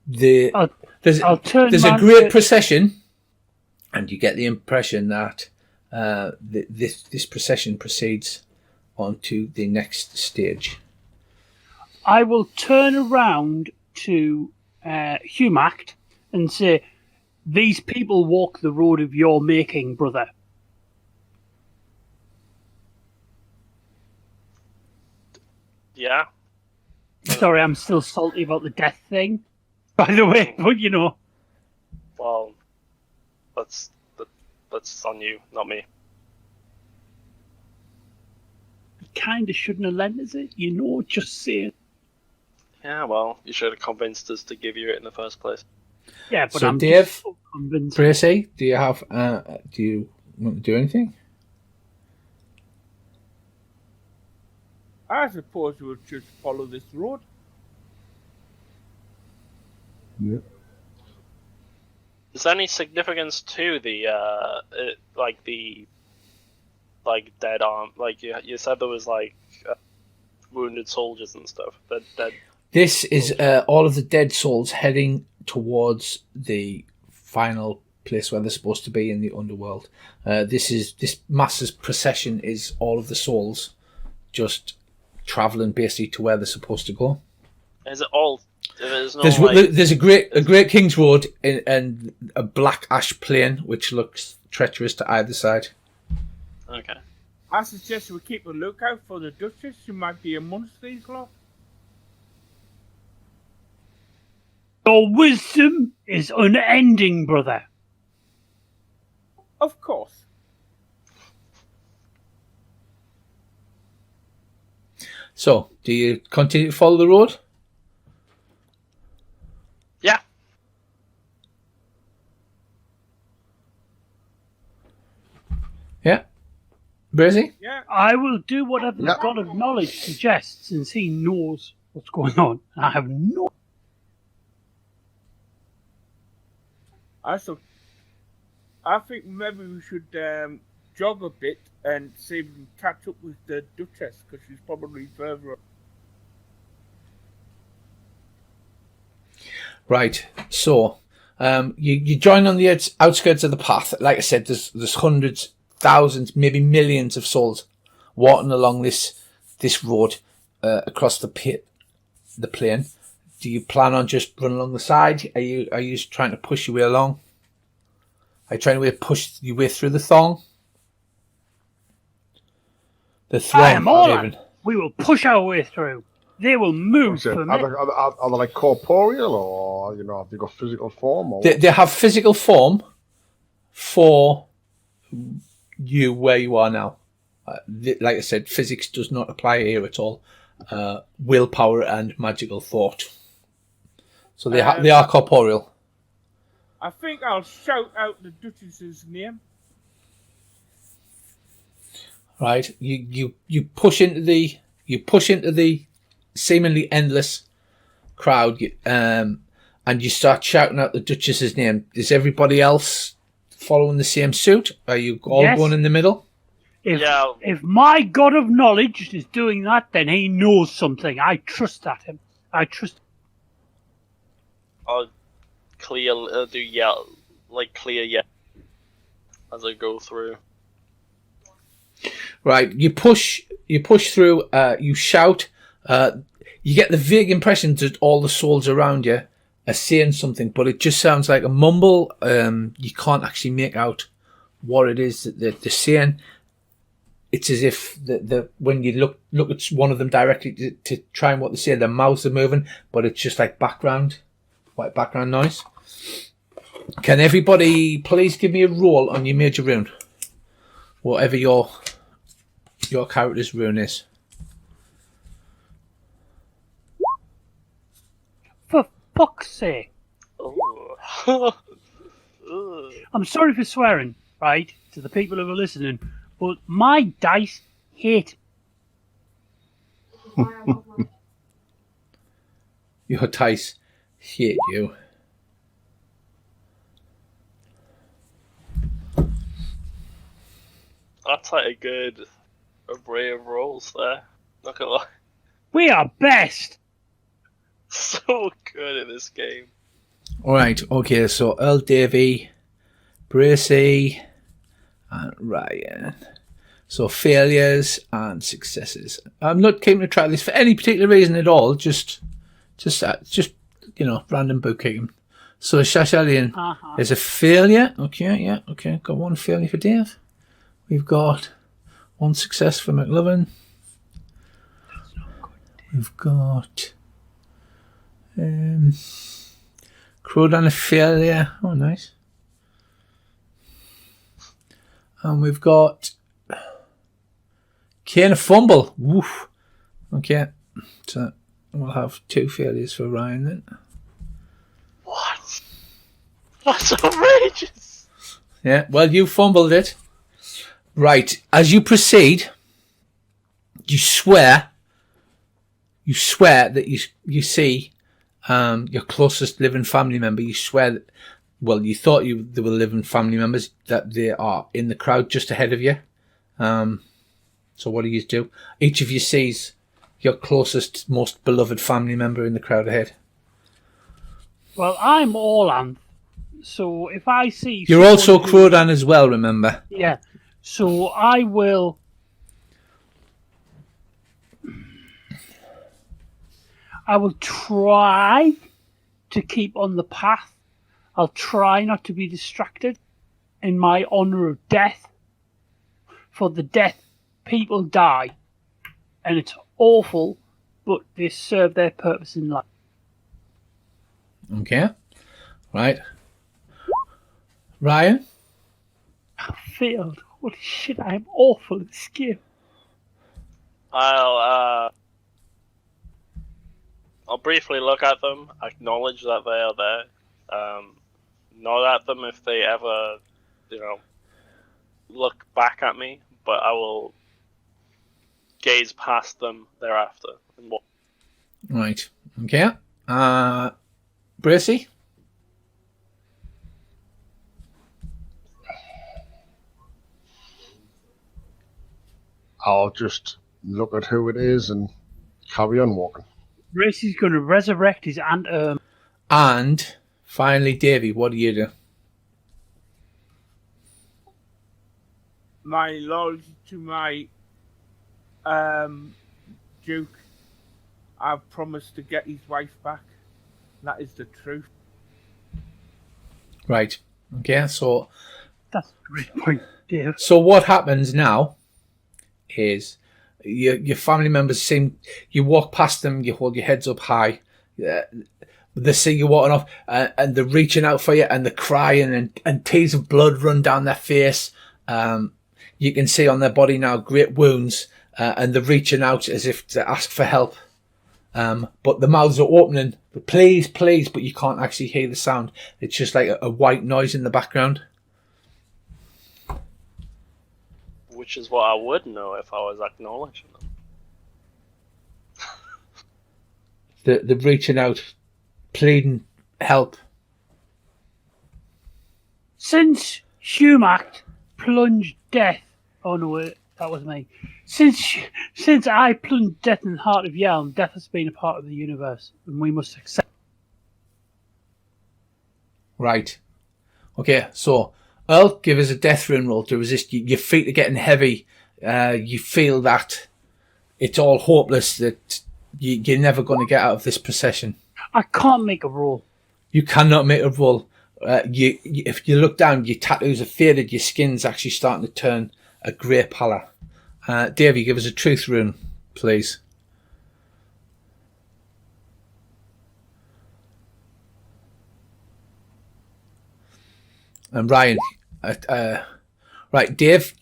There's a great procession, and you get the impression that this procession proceeds on to the next stage. I will turn around to Humact and say, these people walk the road of your making, brother. Yeah. Sorry, I'm still salty about the death thing, by the way, but you know. Well, that's on you, not me. Kind of shouldn't have lent us it, you know, just saying. Yeah, well, you should have convinced us to give you it in the first place. Yeah, but So I'm Dave, just so convinced. Bracy, do you want to do anything? I suppose we'll just follow this road. Yeah. Is there any significance to the dead arm? Like you said, there was wounded soldiers and stuff. Dead. This is all of the dead souls heading towards the final place where they're supposed to be in the underworld. This mass's procession is all of the souls just traveling basically to where they're supposed to go. Is it all? There's a great King's Road and a black ash plain which looks treacherous to either side. Okay. I suggest we keep a lookout for the Duchess. She might be amongst these lot. Your wisdom is unending, brother. Of course. So, do you continue to follow the road? Yeah. Yeah. Brazy? Yeah. I will do whatever the God of Knowledge suggests, since he knows what's going on. I have no... I think maybe we should jog a bit and see if we can catch up with the Duchess, because she's probably further up. Right. So, you join on the outskirts of the path. Like I said, there's hundreds, thousands, maybe millions of souls walking along this road across the plain. Do you plan on just running along the side? Are you trying to push your way along? Are you trying to push your way through the thong? The throng, I am all Raven. We will push our way through. They will move for me. Are they like corporeal, or have they got physical form? Or They have physical form for you where you are now. Like I said, physics does not apply here at all. Willpower and magical thought. So they are corporeal. I think I'll shout out the Duchess's name. Right, you push into the seemingly endless crowd, and you start shouting out the Duchess's name. Is everybody else following the same suit? Are you all going in the middle? If my God of Knowledge is doing that, then he knows something. I trust that him. I trust. I'll clear as I go through. Right, you push through. You shout. You get the vague impression that all the souls around you are saying something, but it just sounds like a mumble. You can't actually make out what it is that they're saying. It's as if when you look at one of them directly to try and what they say, their mouths are moving, but it's just like white background noise. Can everybody please give me a roll on your major rune? Whatever your character's rune is. fuck's sake. Oh. Ugh. I'm sorry for swearing, right, to the people who are listening, but my dice hate Your dice hate you. That's like a good array of rolls there. Not gonna lie. We are best. So good at this game. Alright, okay, so Earl Davy, Bracy, and Ryan. So failures and successes. I'm not keeping a track of this for any particular reason at all, just you know, random bookkeeping. So Shasellion is a failure. Okay, yeah, okay. Got one failure for Dave. We've got one success for Mclovin. We've got Krodan a failure. Oh, nice. And we've got Khaine a fumble. Woof. Okay, so we'll have 2 failures for Ryan then. What? That's outrageous. Yeah, well, you fumbled it. Right, as you proceed, you swear that you see your closest living family member. You swear that, well, you thought they were living family members, that they are in the crowd just ahead of you. So what do you do? Each of you sees your closest, most beloved family member in the crowd ahead. Well, I'm Orland, so if I see... You're also Krodan as well, remember? Yeah, so I will... try to keep on the path. I'll try not to be distracted in my honour of death. For the death, people die. And it's awful, but they serve their purpose in life. Okay. Right. Ryan? I failed. Holy shit, I'm awful at this game. I'll briefly look at them, acknowledge that they are there, nod at them if they ever, look back at me, but I will gaze past them thereafter. And walk. Right. Okay. Bracy? I'll just look at who it is and carry on walking. Racy's going to resurrect his aunt. And finally, Davey, what do you do? My loyalty to my Duke, I've promised to get his wife back. That is the truth. Right. Okay, so... That's a great point, Dave. So what happens now is your family members seem... You walk past them, you hold your heads up high. They see you walking off, and they're reaching out for you, and they're crying, and tears of blood run down their face. You can see on their body now great wounds, and they're reaching out as if to ask for help. But the mouths are opening. But please, but you can't actually hear the sound. It's just like a white noise in the background. Which is what I would know if I was acknowledging them. They're reaching out, pleading help. Since Humac plunged death... Oh no, wait, that was me. Since I plunged death in the heart of Yelm, death has been a part of the universe, and we must accept. Right. Okay, so Earl, give us a death rune roll to resist. Your feet are getting heavy. You feel that it's all hopeless, that you're never going to get out of this procession. I can't make a roll. You cannot make a roll. If you look down, your tattoos are faded. Your skin's actually starting to turn a grey pallor. Davey, give us a truth rune, please. And Ryan, right, Dave,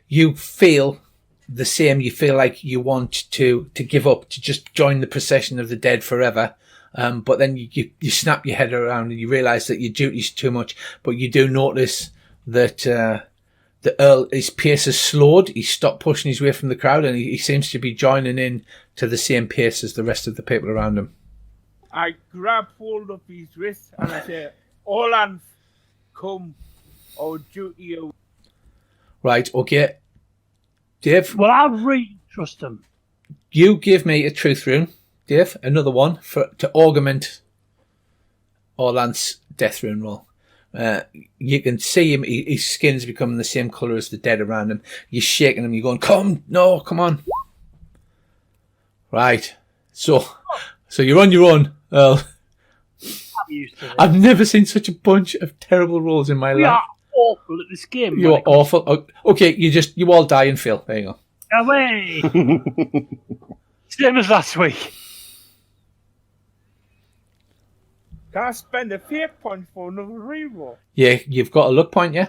you feel the same. You feel like you want to give up, to just join the procession of the dead forever. but then you snap your head around and you realise that your duty's too much. But you do notice that the Earl, his pace has slowed. He stopped pushing his way from the crowd, and he seems to be joining in to the same pace as the rest of the people around him. I grab hold of his wrist and I say, "All hands, come, our duty." Right, okay. Dave? Well, I really trust him. You give me a truth rune, Dave, another one to augment Orlan's death rune roll. You can see him, his skin's becoming the same colour as the dead around him. You're shaking him, you're going, come on. Right, so you're on your own, Earl. I'm used to this. I've never seen such a bunch of terrible rolls in my We life. are awful at this game. You're awful. Okay, you all die and fail. There you go. Away! Same as last week. Can I spend a fate point for another reroll? Yeah, you've got a luck point, yeah?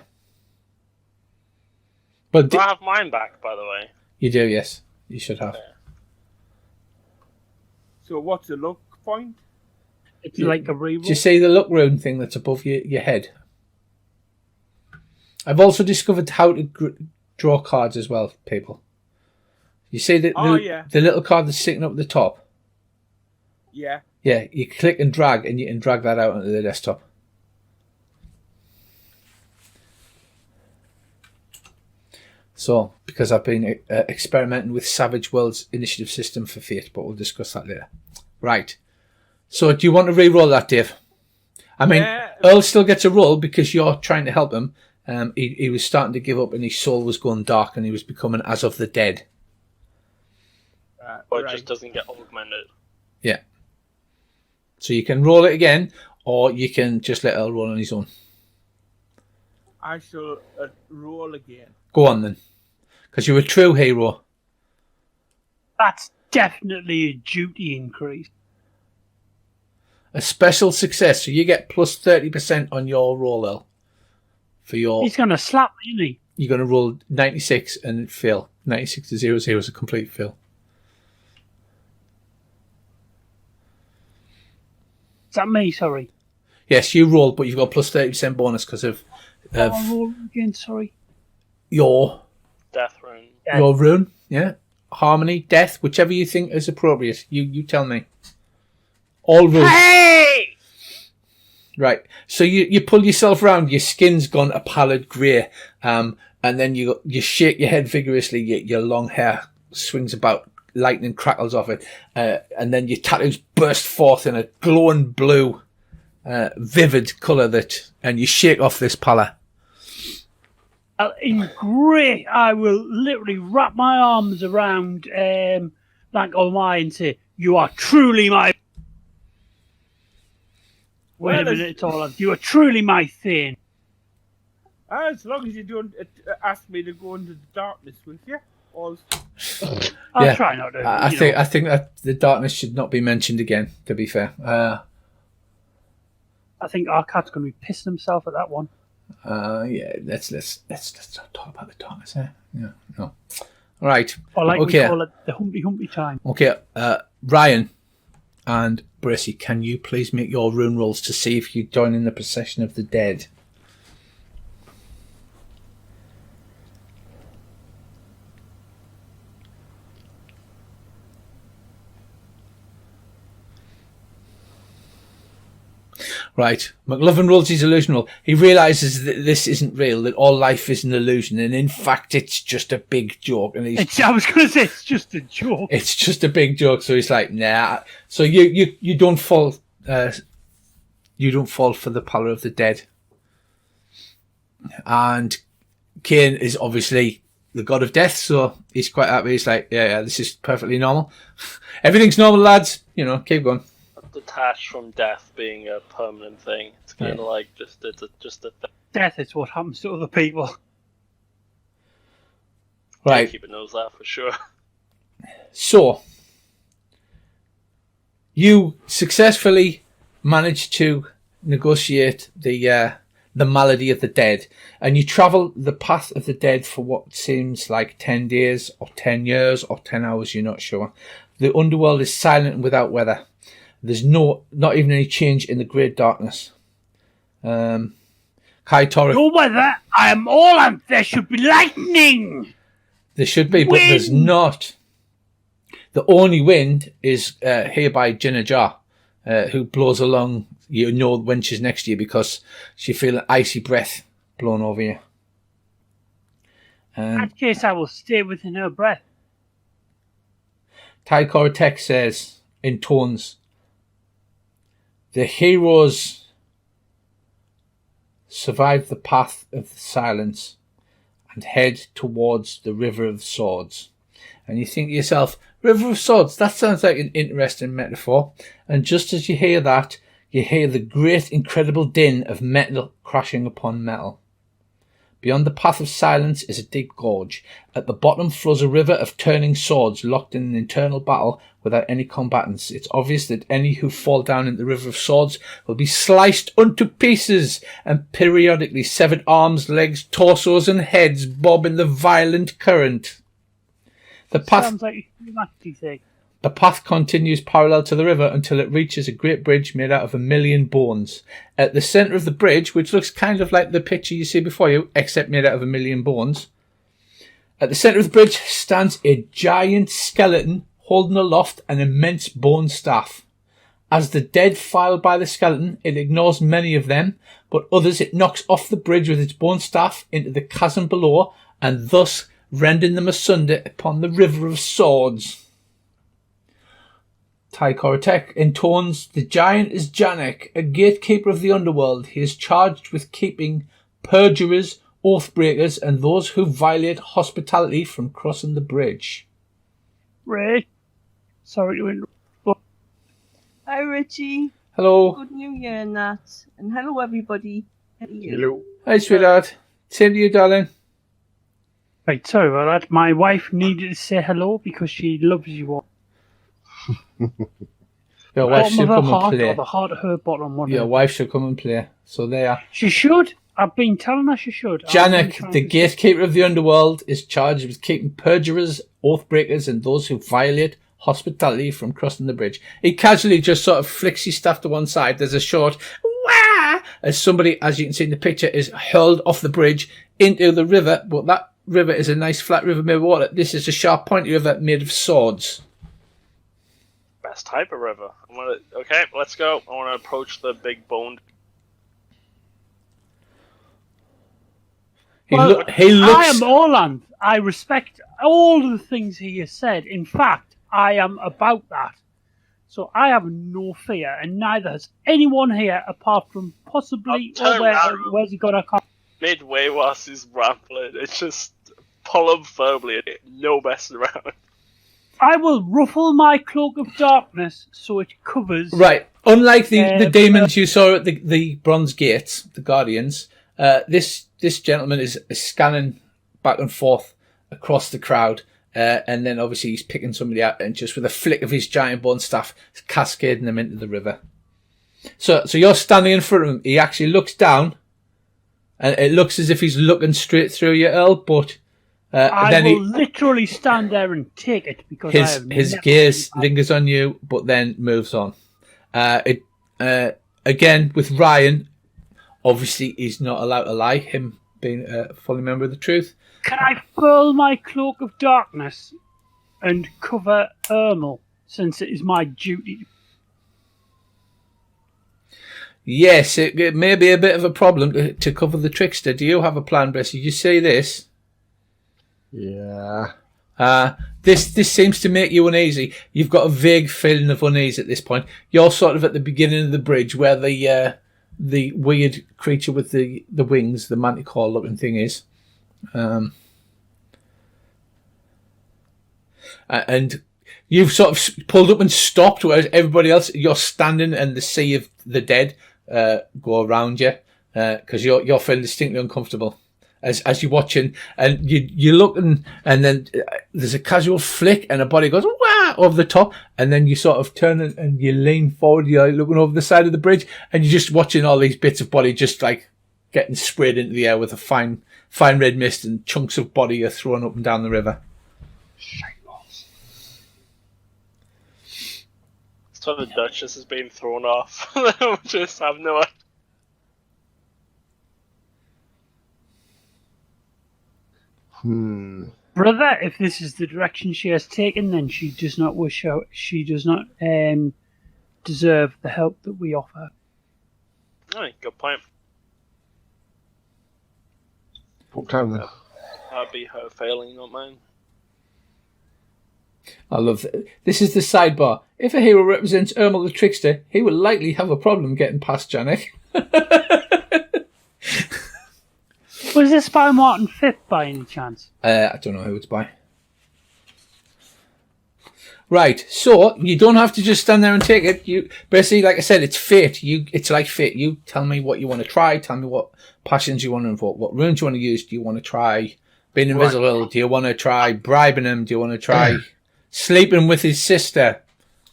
But Do I have mine back, by the way? you do, yes. You should have. So what's the luck point? It's like a reroll. Do you see the luck rune thing that's above your head? I've also discovered how to draw cards as well, people. You see the little card that's sitting up at the top? Yeah. Yeah, you click and drag, and you can drag that out onto the desktop. So, because I've been experimenting with Savage World's initiative system for Fate, but we'll discuss that later. Right. So, do you want to re-roll that, Dave? I mean, Earl still gets a roll because you're trying to help him. He was starting to give up, and his soul was going dark, and he was becoming as of the dead. Or it just doesn't get augmented. Yeah. So you can roll it again, or you can just let Earl roll on his own. I shall roll again. Go on then. Because you're a true hero. That's definitely a duty increase. A special success, so you get plus 30% on your roll, Earl. For your... He's going to slap me, isn't he? You're going to roll 96 and fail. 96 to 0 is a complete fail. Is that me? Sorry. Yes, you rolled, but you've got plus 30% bonus because of I'll roll again, sorry. your Death rune. your rune, yeah? Harmony, death, whichever you think is appropriate. You tell me. All rules. Hey! Right. So you pull yourself round, your skin's gone a pallid grey, and then you shake your head vigorously, your long hair swings about, lightning crackles off it, and then your tattoos burst forth in a glowing blue, vivid colour and you shake off this pallor. In great, I will literally wrap my arms around like Omai and say, "You are truly my." Wait a minute, it's all. You are truly my thing. As long as you don't ask me to go into the darkness with you. I'll try not to. I think that the darkness should not be mentioned again. To be fair, I think our cat's going to be pissing himself at that one. yeah. Let's not talk about the darkness. Yeah, no. All right. Or like okay. we call it, the humpy time. Okay, Ryan and Bracy, can you please make your rune rolls to see if you join in the procession of the dead? Right, Mclovin rolls his illusion roll. He realises that this isn't real, that all life is an illusion, and in fact it's just a big joke. And I was going to say, it's just a joke. It's just a big joke, so he's like, nah. So you don't fall for the pallor of the dead. And Khaine is obviously the god of death, so he's quite happy. He's like, yeah, this is perfectly normal. Everything's normal, lads. Keep going. Detached from death being a permanent thing. It's kind of like just a thing. Death is what happens to other people. Right. Keeper knows that for sure. So, you successfully managed to negotiate the malady of the dead, and you travel the path of the dead for what seems like 10 days or 10 years or 10 hours, you're not sure. The underworld is silent and without weather. There's not even any change in the great darkness. Khaine Tek. No weather. I am all and there should be lightning. There should be, but there's not. The only wind is here by Jinnajar, who blows along. You know when she's next to you because she feel an icy breath blown over you. In that case, I will stay within her breath. Ty Kora Tek says in tones, the heroes survive the path of the silence and head towards the River of Swords. And you think to yourself, River of Swords, that sounds like an interesting metaphor. And just as you hear that, you hear the great, incredible din of metal crashing upon metal. Beyond the path of silence is a deep gorge. At the bottom flows a river of turning swords locked in an internal battle without any combatants. It's obvious that any who fall down in the River of Swords will be sliced unto pieces, and periodically severed arms, legs, torsos and heads bob in the violent current. The path... Sounds like a humanity thing. The path continues parallel to the river until it reaches a great bridge made out of 1,000,000 bones. At the centre of the bridge, which looks kind of like the picture you see before you, except made out of 1,000,000 bones, at the centre of the bridge stands a giant skeleton holding aloft an immense bone staff. As the dead file by the skeleton, it ignores many of them, but others it knocks off the bridge with its bone staff into the chasm below, and thus rending them asunder upon the River of Swords. Ty Kora Tek intones, the giant is Janek, a gatekeeper of the underworld. He is charged with keeping perjurers, oathbreakers, and those who violate hospitality from crossing the bridge. Ray, sorry to interrupt. Hi Richie. Hello. Good New Year, Nat. And hello everybody. Hello. Hi, sweetheart. Same to you, darling. Right, sorry about that. My wife needed to say hello because she loves you all. Your wife should come and Or play. the heart of her bottom one. Your wife should come and play. So there. She should. I've been telling her she should. Janek, the gatekeeper of the underworld, is charged with keeping perjurers, oathbreakers, and those who violate hospitality from crossing the bridge. He casually just sort of flicks his staff to one side. There's a short wah as somebody, as you can see in the picture, is hurled off the bridge into the river. But that river is a nice flat river made of water. This is a sharp pointy river made of swords. Best type of river. Okay, let's go. I want to approach the big boned. He Well, looks. I am Orland. I respect all the things he has said. In fact, I am about that. So I have no fear, and neither has anyone here, apart from possibly where's he got a car. Midway whilst he's rambling, it's just pull him firmly and no messing around. I will ruffle my cloak of darkness so it covers. Right. Unlike the demons you saw at the Bronze Gates, the Guardians, this gentleman is scanning back and forth across the crowd, and then obviously he's picking somebody out and just with a flick of his giant bone staff, cascading them into the river. So you're standing in front of him. He actually looks down, and it looks as if he's looking straight through you, Earl, but... I will literally stand there and take it because his gaze lingers on you, but then moves on. Again with Ryan, obviously he's not allowed to lie. Him being a fully member of the truth. Can I furl my cloak of darkness and cover Ermal, since it is my duty? Yes, it may be a bit of a problem to cover the trickster. Do you have a plan, Bessie? You say this. Yeah. This seems to make you uneasy. You've got a vague feeling of unease at this point. You're sort of at the beginning of the bridge where the weird creature with the wings, the manticore looking thing is. And you've sort of pulled up and stopped, whereas everybody else, you're standing and the sea of the dead go around you because you're feeling distinctly uncomfortable. As you're watching, and you're looking, and then there's a casual flick, and a body goes wah over the top, and then you sort of turn and you lean forward, you're looking over the side of the bridge, and you're just watching all these bits of body just like getting sprayed into the air with a fine red mist, and chunks of body are thrown up and down the river. So the Duchess is being thrown off. Just have no idea. Brother, if this is the direction she has taken, then she does not deserve the help that we offer. Alright, good point. Put down then. That'd be her failing, not mine. I love that. This is the sidebar. If a hero represents Ermal the Trickster, he will likely have a problem getting past Janek. Was this by Martin Phipp by any chance? I don't know who it's by. Right, so you don't have to just stand there and take it. You basically, like I said, it's fate. It's like fate. You tell me what you want to try. Tell me what passions you want to invoke. What runes you want to use. Do you want to try being invisible? Right. Do you want to try bribing him? Do you want to try sleeping with his sister?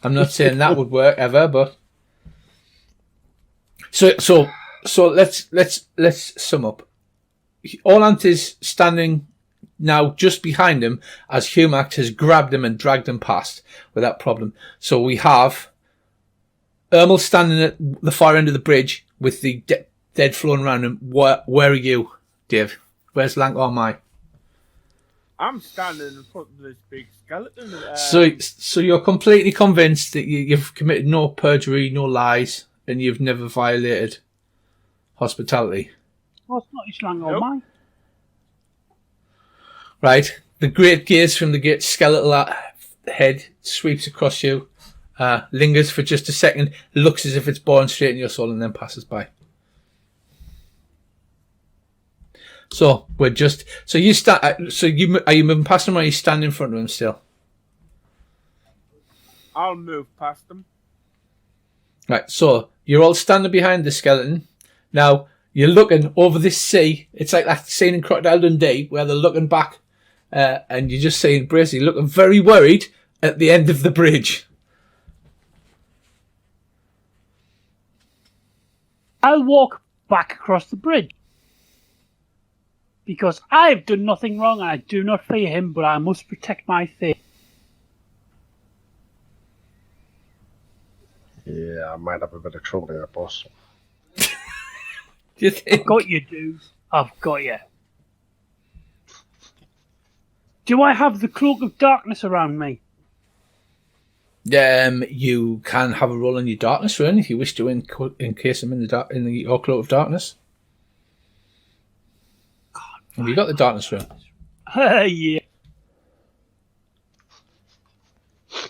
I'm not saying that would work ever, but so let's sum up. Orlant is standing now just behind him as Humact has grabbed him and dragged him past without problem. So we have Ermal standing at the far end of the bridge with the dead flowing around him. Where are you, Dave? Where's Lank or Mai? I'm standing in front of this big skeleton. So you're completely convinced that you've committed no perjury, no lies, and you've never violated hospitality? Well, it's not Islang or mine. Right. The great gaze from the skeletal head sweeps across you, lingers for just a second, looks as if it's boring straight in your soul, and then passes by. So we're just. So you start. So are you moving past him, or are you standing in front of him still? I'll move past them. Right. So you're all standing behind the skeleton. Now you're looking over this sea. It's like that scene in Crocodile Dundee where they're looking back, and you're just seeing Bracy looking very worried at the end of the bridge. I'll walk back across the bridge. Because I have done nothing wrong and I do not fear him, but I must protect my faith. Yeah, I might have a bit of trouble here, boss. Do you think? I've got you, dude. I've got you. Do I have the cloak of darkness around me? You can have a roll on your darkness rune if you wish to encase him in your cloak of darkness. Have you got the darkness rune? Yeah.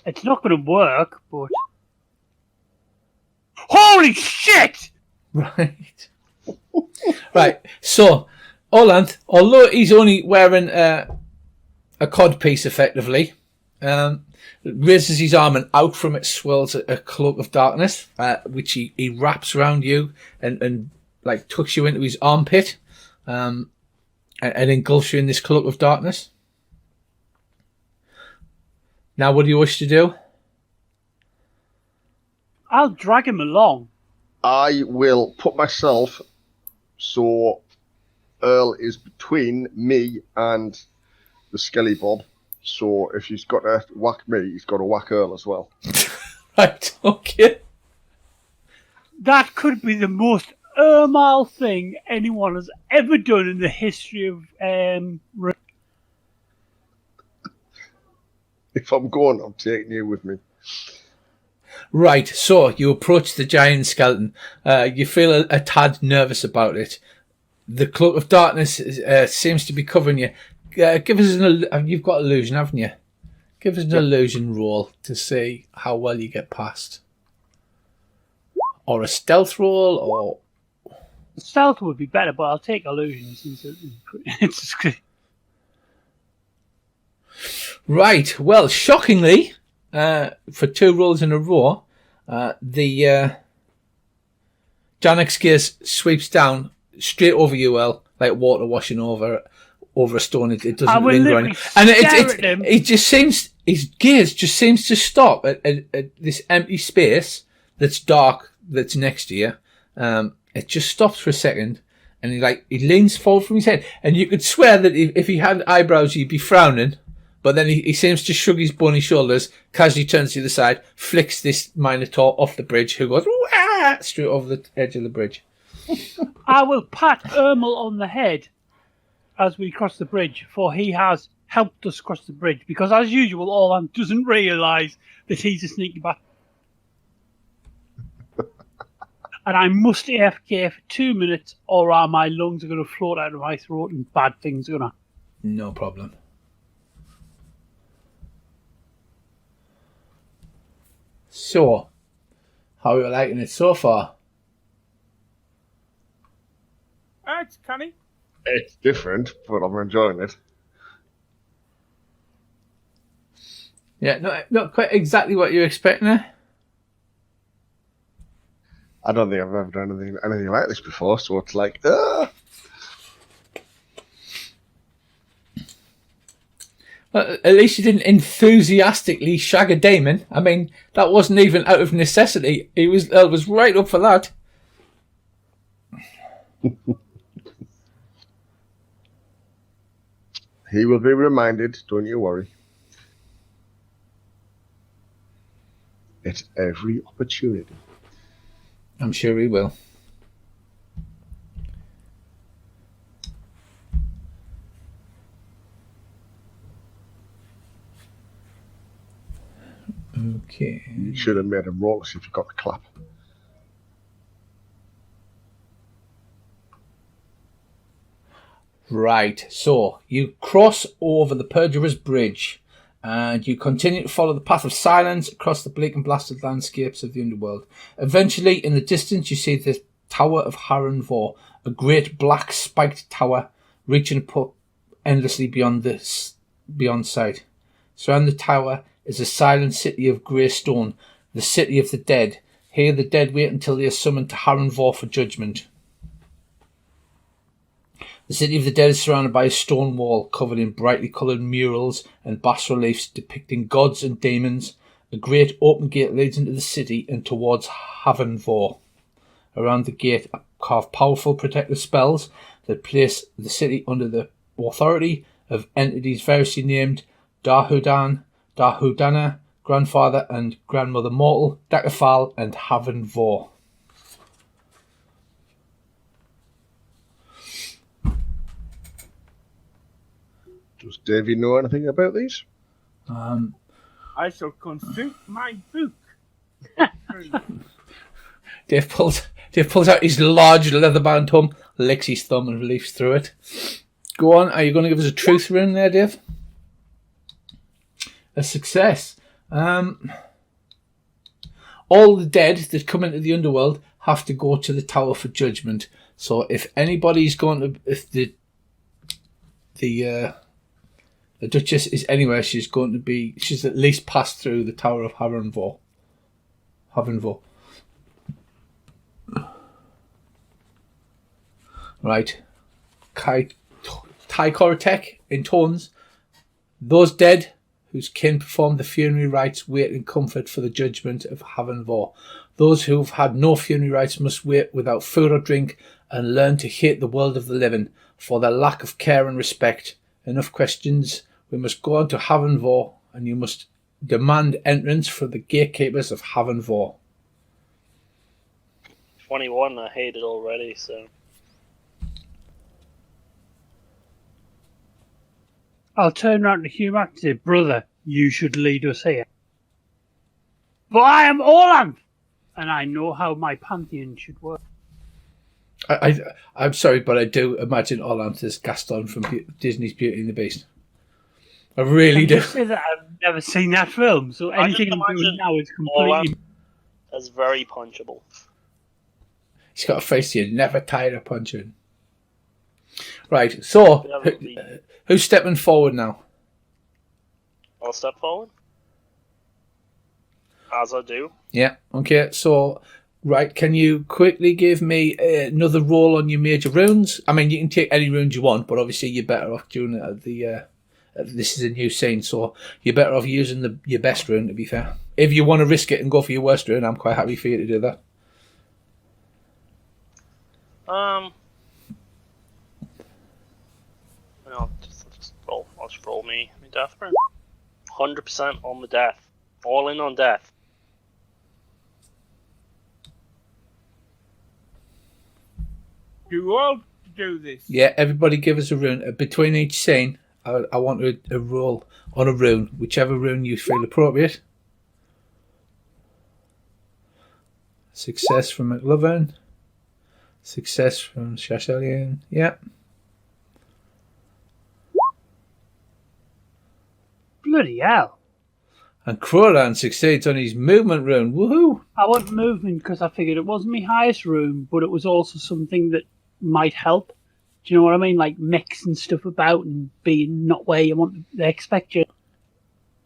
It's not going to work, but... Holy shit! Right. Right. So, Orlant, although he's only wearing a codpiece, effectively, raises his arm and out from it swirls a cloak of darkness, which he wraps around you and like tucks you into his armpit. And engulfs you in this cloak of darkness. Now, what do you wish to do? I'll drag him along. I will put myself so Earl is between me and the Skelly Bob. So if he's got to whack me, he's got to whack Earl as well. Right, okay. That could be the most Ermal thing anyone has ever done in the history of If I'm going, I'm taking you with me. Right, so you approach the giant skeleton. You feel a tad nervous about it. The cloak of darkness seems to be covering you. Give us you've got illusion, haven't you? Give us an illusion roll to see how well you get past. Or a stealth roll, or... Stealth would be better, but I'll take illusion since it's Right. Well, shockingly, for 2 rolls in a row, the Janek's gaze sweeps down straight over you, Earl, like water washing over a stone. It doesn't linger on it, and it just seems his gaze just seems to stop at this empty space that's dark that's next to you. It just stops for a second, and he leans forward from his head, and you could swear that if he had eyebrows, he'd be frowning, But then he seems to shrug his bony shoulders, casually turns to the other side, flicks this Minotaur off the bridge, who goes Wah! Straight over the edge of the bridge. I will pat Ermel on the head as we cross the bridge, for he has helped us cross the bridge. Because as usual, Orlan doesn't realise that he's a sneaky bastard. And I must AFK for 2 minutes, or my lungs are going to float out of my throat and bad things are going to happen. No problem. So, how are you liking it so far? It's canny. It's different, but I'm enjoying it. Yeah, not quite exactly what you're expecting. I don't think I've ever done anything like this before, so it's like, Well, at least you didn't enthusiastically shag a daemon. I mean, that wasn't even out of necessity. He was right up for that. He will be reminded, don't you worry. At every opportunity. I'm sure he will. Okay. You should have made him roll to see if you got the clap. Right, so you cross over the Perjurers Bridge and you continue to follow the path of silence across the bleak and blasted landscapes of the Underworld. Eventually, in the distance, you see the Tower of Haranvor, a great black spiked tower reaching up endlessly beyond sight. Surrounding the tower is a silent city of grey stone, the city of the dead. Here the dead wait until they are summoned to Haranvor for judgment. The city of the dead is surrounded by a stone wall covered in brightly coloured murals and bas-reliefs depicting gods and demons. A great open gate leads into the city and towards Haranvor. Around the gate are carved powerful protective spells that place the city under the authority of entities variously named Darhudan, Darhudana, Grandfather and Grandmother Mortal, Dakafal and Haranvor. Does Davey know anything about these? I shall consult my book. Dave pulls out his large leather-bound thumb, licks his thumb and leaps through it. Go on, are you going to give us a truth rune there, Dave? A success. All the dead that come into the Underworld have to go to the Tower for Judgment. So if anybody's going to... If the Duchess is anywhere, she's at least passed through the Tower of Haranvor. Right. Ty Kora Tek in tones. Those dead whose kin performed the funerary rites wait in comfort for the judgment of Haranvor. Those who have had no funerary rites must wait without food or drink and learn to hate the world of the living for their lack of care and respect. Enough questions. We must go on to Haranvor, and you must demand entrance for the gatekeepers of Haranvor. 21, I hate it already, so... I'll turn round to Humac and say, brother, you should lead us here. For I am Orlan, and I know how my pantheon should work. I'm sorry, but I do imagine Orlanth as Gaston from Disney's Beauty and the Beast. I really do. Say that I've never seen that film, so anything I'm doing now is completely... That's very punchable. He's got a face you're never tired of punching. Right, so, who's stepping forward now? I'll step forward. As I do. Yeah, okay, so, right, can you quickly give me another roll on your major runes? I mean, you can take any runes you want, but obviously you're better off doing it at the... this is a new scene, so you're better off using your best rune, to be fair. If you want to risk it and go for your worst rune, I'm quite happy for you to do that. I'll just roll me death rune. 100% on the death. All in on death. Do you all do this? Yeah, everybody give us a rune. Between each scene, I want a roll on a rune, whichever rune you feel appropriate. Success from Mclovin. Success from Shasellion. Yeah. Bloody hell. And Krodan succeeds on his movement rune. Woohoo! I want movement because I figured it wasn't my highest rune, but it was also something that might help. Do you know what I mean? Like mixing stuff about and being not where you want they expect you.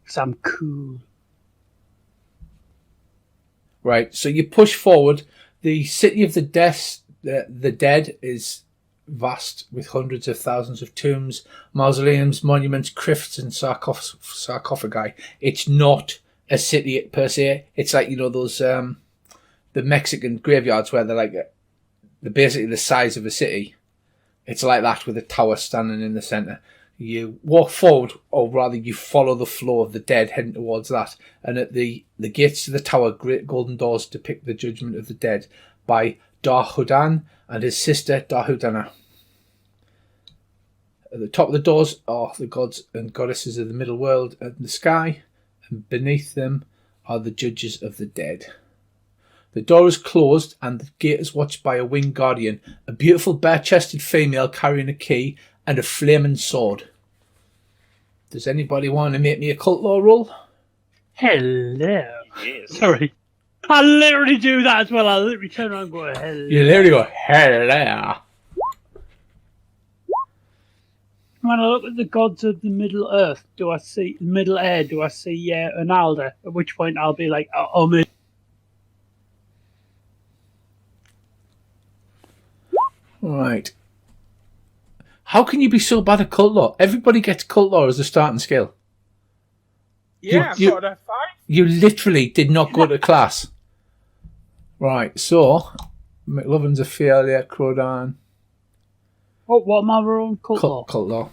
Because I'm cool. Right, so you push forward. The city of the dead is vast, with hundreds of thousands of tombs, mausoleums, monuments, crypts, and sarcophagi. It's not a city per se. It's like, you know, those the Mexican graveyards where they're basically the size of a city. It's like that, with a tower standing in the centre. You walk forward, or rather you follow the flow of the dead heading towards that, and at the gates to the tower, great golden doors depict the judgment of the dead by Krodan and his sister Darhudana. At the top of the doors are the gods and goddesses of the middle world and the sky, and beneath them are the judges of the dead. The door is closed and the gate is watched by a winged guardian, a beautiful bare-chested female carrying a key and a flaming sword. Does anybody want to make me a cult law roll? Hello. Yes. Sorry. I literally do that as well. I literally turn around and go, hello. You literally go, hello. When I look at the gods of the Middle Earth, do I see Middle Air? Do I see an Alder? At which point I'll be like, oh, me. Right. How can you be so bad at cult law? Everybody gets cult law as a starting skill. Yeah, You- I've got a 5. You literally did not go to class. Right, so Mclovin's a failure, Krodan. What am I wrong? Cult law. Cult law.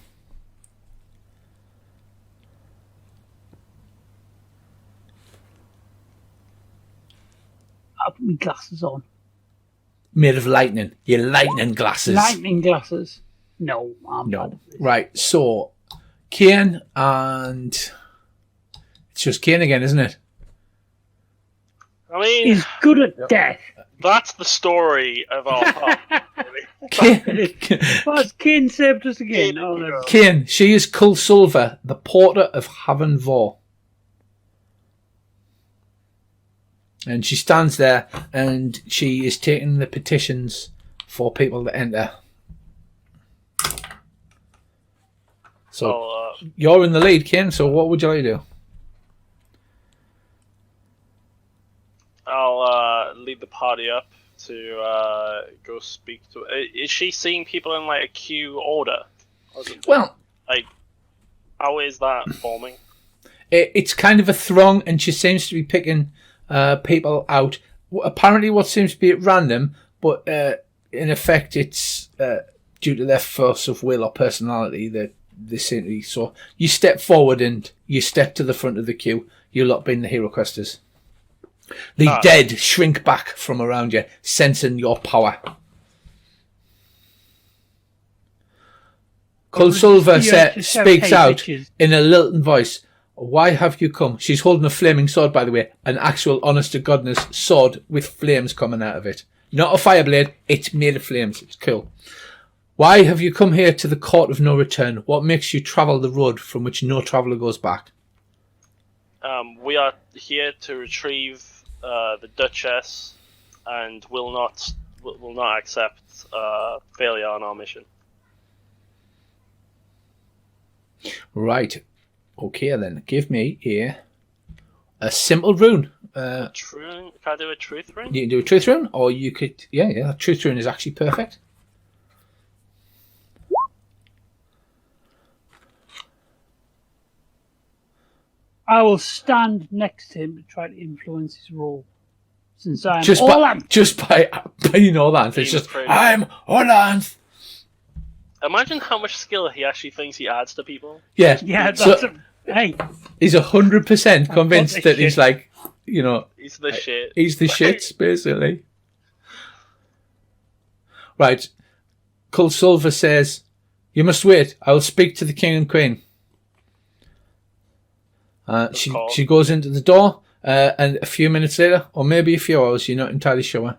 I'll put my glasses on. Made of lightning. Your lightning glasses. Lightning glasses. No, I'm No. bad at this. Right, so Khaine and... It's just Khaine again, isn't it? I mean, He's good at death. that's the story of our part. Really. What's Khaine saved us again? Oh, no. Khaine, she is Kulsulva, the porter of Haven Vor. And she stands there and she is taking the petitions for people to enter. So you're in the lead, Khaine, so what would you like to do? I'll lead the party up to go speak to. Is she seeing people in like a queue order? Well, like, how is that forming? it's kind of a throng, and she seems to be picking people out. Apparently, what seems to be at random, but in effect, it's due to their force of will or personality that they seem to be. So you step forward and you step to the front of the queue. You lot being the Heroquesters. The dead shrink back from around you, sensing your power. Kulsulva speaks out in a lilting voice. Why have you come? She's holding a flaming sword, by the way. An actual, honest-to-goodness sword with flames coming out of it. Not a fire blade, it's made of flames. It's cool. Why have you come here to the court of no return? What makes you travel the road from which no traveller goes back? We are here to retrieve the Duchess, and will not accept failure on our mission. Right. Okay then. Give me a simple rune. Can I do a truth rune? You can do a truth rune, or you could... Yeah, truth rune is actually perfect. I will stand next to him to try to influence his role. Since I'm Just by you know that. It's just, I'm Orlanth. Imagine how much skill he actually thinks he adds to people. Yeah. Yeah, So, Hey, He's 100% convinced the that he's shit. like, you know, He's the shit. he's the shits, basically. Right. Silver says, "You must wait. I will speak to the king and queen." She goes into the door, and a few minutes later, or maybe a few hours, you're not entirely sure,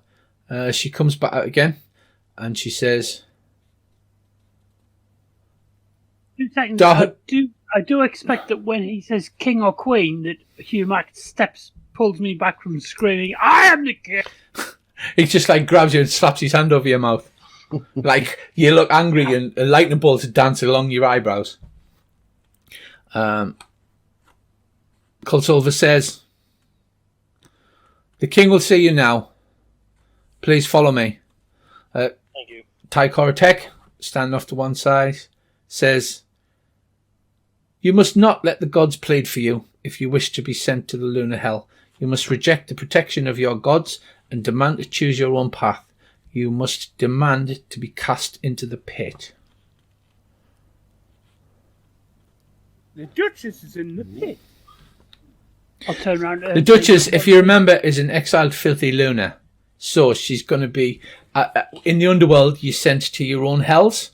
she comes back out again, and she says, 2 seconds. Dar- I do expect that when he says king or queen, that Hugh Mac pulls me back from screaming, "I am the king!" he just like grabs you and slaps his hand over your mouth. Like you look angry and a lightning bolt is dancing along your eyebrows. Silver says, "The king will see you now. Please follow me." Thank you. Ty Kora Tek, standing off to one side, says, "You must not let the gods plead for you if you wish to be sent to the lunar hell. You must reject the protection of your gods and demand to choose your own path. You must demand to be cast into the pit." The Duchess is in the pit. I'll turn around. The Duchess, if you remember, is an exiled filthy lunar. So she's going to be... in the Underworld, you're sent to your own hells.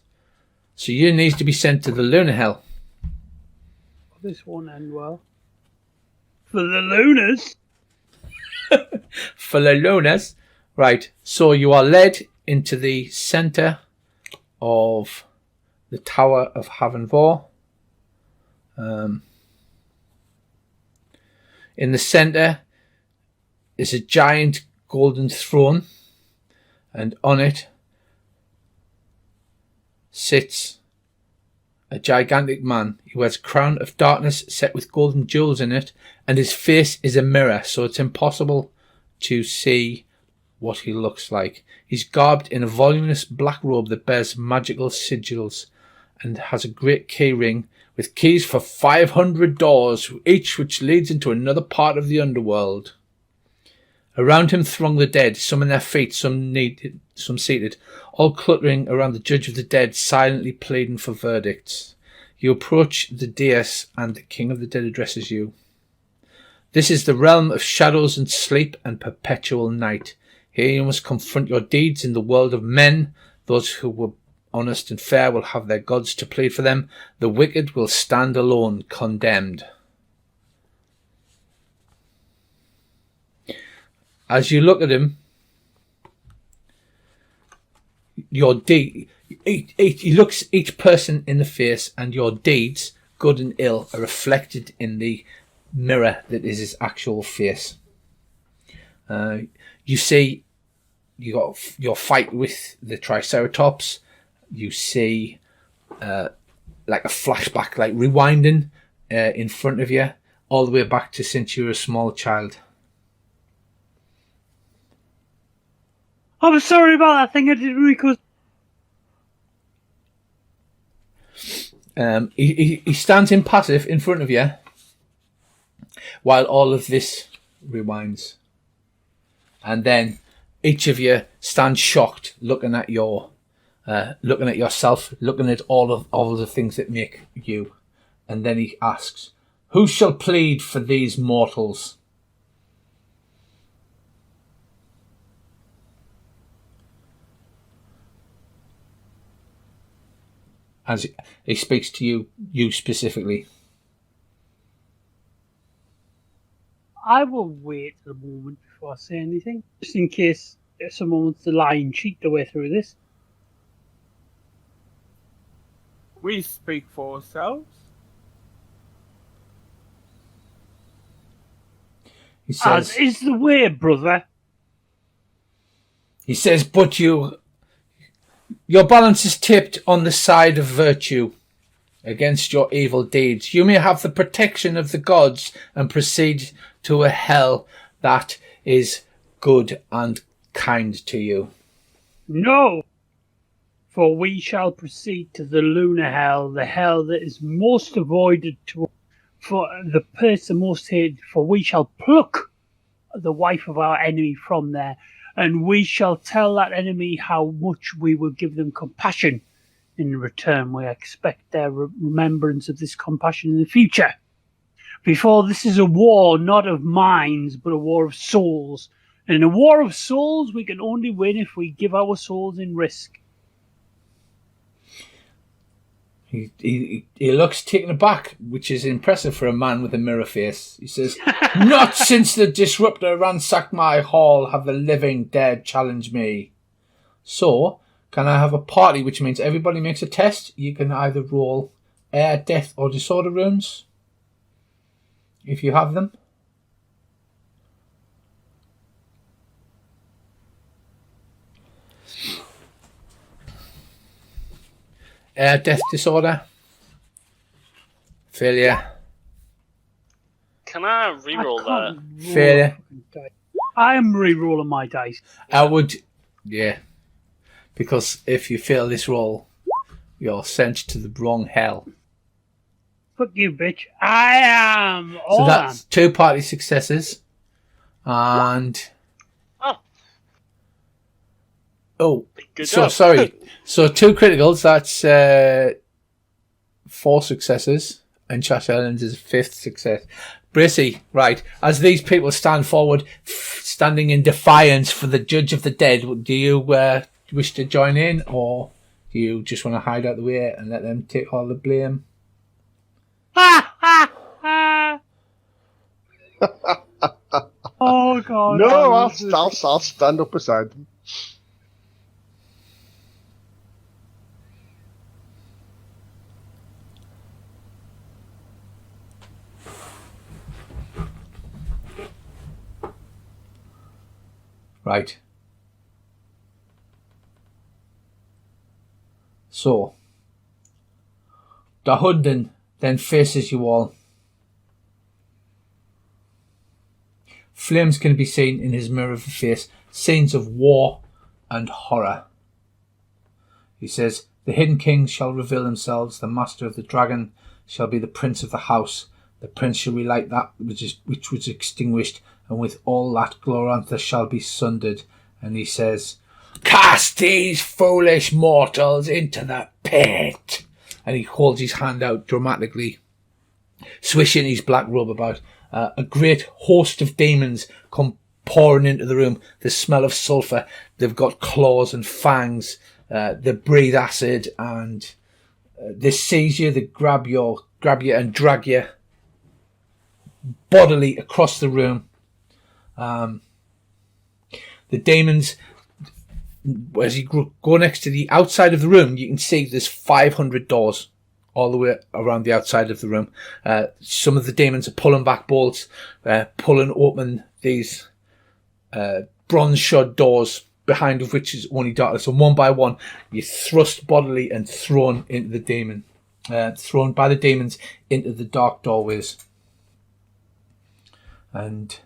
So you need to be sent to the lunar hell. This won't end well. For the Lunars. For the lunars. Right, so you are led into the centre of the Tower of Havenvor. In the centre is a giant golden throne, and on it sits a gigantic man. He wears a crown of darkness set with golden jewels in it, and his face is a mirror, so it's impossible to see what he looks like. He's garbed in a voluminous black robe that bears magical sigils and has a great key ring with keys for 500 doors, each which leads into another part of the underworld. Around him throng the dead, some on their feet, some seated, all cluttering around the judge of the dead, silently pleading for verdicts. You approach the dais, and the king of the dead addresses you. "This is the realm of shadows and sleep and perpetual night. Here you must confront your deeds in the world of men. Those who were honest and fair will have their gods to plead for them. The wicked will stand alone, condemned." As you look at him, he looks each person in the face, and your deeds, good and ill, are reflected in the mirror that is his actual face. You see, you got your fight with the Triceratops. You see, like a flashback, like rewinding in front of you, all the way back to since you were a small child. I'm sorry about that thing I did, Rico. He stands impassive in front of you while all of this rewinds, and then each of you stands shocked, looking at yourself, looking at all of the things that make you, and then he asks, "Who shall plead for these mortals?" As he speaks to you specifically. I will wait a moment before I say anything, just in case someone wants to lie and cheat their way through this. We speak for ourselves. He says, As is the way, brother. He says, "But your balance is tipped on the side of virtue against your evil deeds. You may have the protection of the gods and proceed to a hell that is good and kind to you." No, for we shall proceed to the lunar hell, the hell that is most avoided for the person most hated, for we shall pluck the wife of our enemy from there, and we shall tell that enemy how much we will give them compassion. In return, we expect their remembrance of this compassion in the future. Before, this is a war not of minds, but a war of souls. And in a war of souls, we can only win if we give our souls in risk. He looks taken aback, which is impressive for a man with a mirror face. He says, "Not since the disruptor ransacked my hall have the living dead challenged me. So, can I have a party, which means everybody makes a test? You can either roll air, death, or disorder runes, if you have them." Death, disorder. Failure. Can I reroll that? Failure. I am re-rolling my dice. I would, yeah. Because if you fail this roll, you're sent to the wrong hell. Fuck you, bitch. I am. So that's 2 party successes. And... Oh, Good so job. sorry. So 2 criticals, that's 4 successes. And Shasellion's is 5th success. Bracey, right, as these people stand forward, standing in defiance for the judge of the dead, do you wish to join in, or do you just want to hide out the way and let them take all the blame? Ha ha ha! Oh god. No, I'll stand up beside them. Right. So, Dahunden then faces you all. Flames can be seen in his mirror of the face, scenes of war and horror. He says, "The hidden kings shall reveal themselves, the master of the dragon shall be the prince of the house. The prince shall relight that which was extinguished, and with all that glorantha shall be sundered." And he says, "Cast these foolish mortals into the pit." And he holds his hand out dramatically, swishing his black robe about. A great host of demons come pouring into the room. The smell of sulphur. They've got claws and fangs. They breathe acid, and they seize you. They grab you and drag you bodily across the room. The demons, as you go next to the outside of the room, you can see there's 500 doors all the way around the outside of the room. Some of the demons are pulling back bolts, pulling open these bronze shod doors, behind of which is only darkness. And one by one, you're thrust bodily and thrown into the demon, thrown by the demons into the dark doorways. And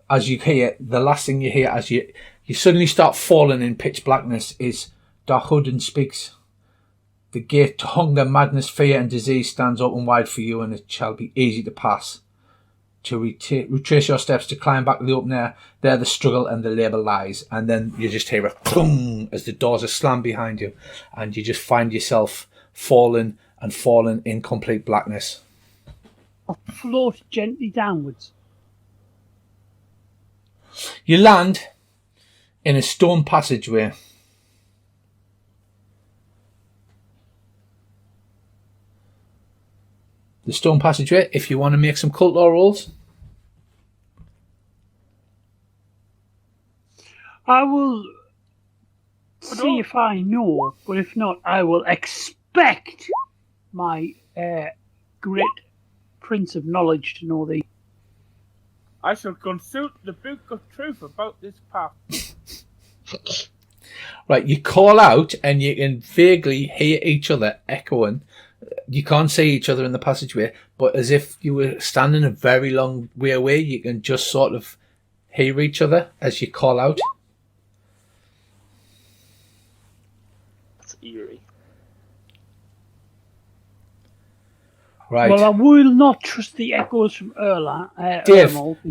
as you hear, the last thing you hear as you suddenly start falling in pitch blackness is Dahunden speaks. "The gate to hunger, madness, fear and disease stands open wide for you, and it shall be easy to pass. To retrace your steps, to climb back to the open air, there the struggle and the labour lies." And then you just hear a boom as the doors are slammed behind you, and you just find yourself falling and falling in complete blackness. I'll float gently downwards. You land in a stone passageway. The stone passageway, if you want to make some cult lore rolls. I will see if I know, but if not, I will expect my great prince of knowledge to know the... I shall consult the book of truth about this path. Right, you call out and you can vaguely hear each other echoing. You can't see each other in the passageway, but as if you were standing a very long way away, you can just sort of hear each other as you call out. That's eerie. Right. Well, I will not trust the echoes from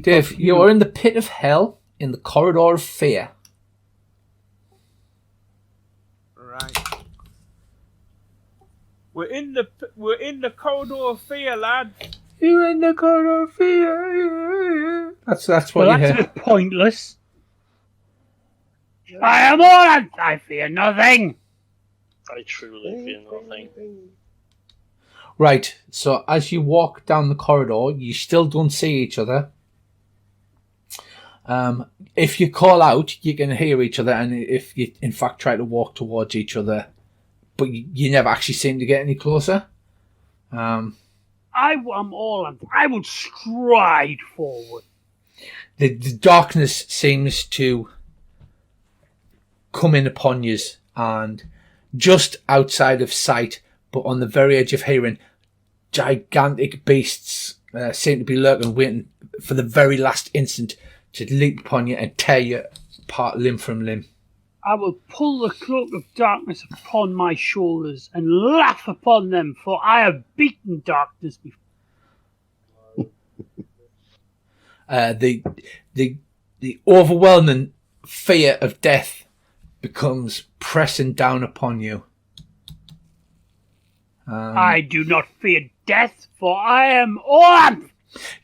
Dave, you are in the pit of hell, in the corridor of fear. Right. We're in the corridor of fear, lads. You're in the corner of fear. That's what Well, you that's a hear. bit pointless. I am all. I fear nothing. I truly fear nothing. Right, so as you walk down the corridor, you still don't see each other. If you call out, you can hear each other, and if you, in fact, try to walk towards each other, but you never actually seem to get any closer. I am all. I will stride forward. The darkness seems to come in upon you, and just outside of sight, but on the very edge of hearing, gigantic beasts seem to be lurking, waiting for the very last instant to leap upon you and tear you apart limb from limb. I will pull the cloak of darkness upon my shoulders and laugh upon them, for I have beaten darkness before. The overwhelming fear of death becomes pressing down upon you. I do not fear death, for I am Orlanth.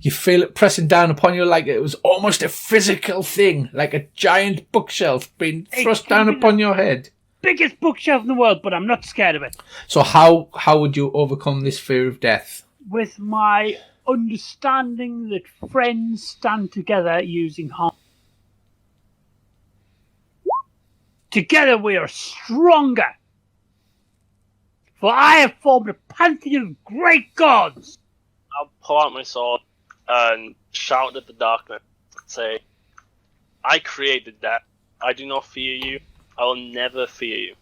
You feel it pressing down upon you like it was almost a physical thing, like a giant bookshelf being thrust down upon your head. Biggest bookshelf in the world, but I'm not scared of it. So how would you overcome this fear of death? With my understanding that friends stand together using harm. Together we are stronger. For I have formed a pantheon of great gods. I'll pull out my sword and shout at the darkness. Say, I created that. I do not fear you. I will never fear you.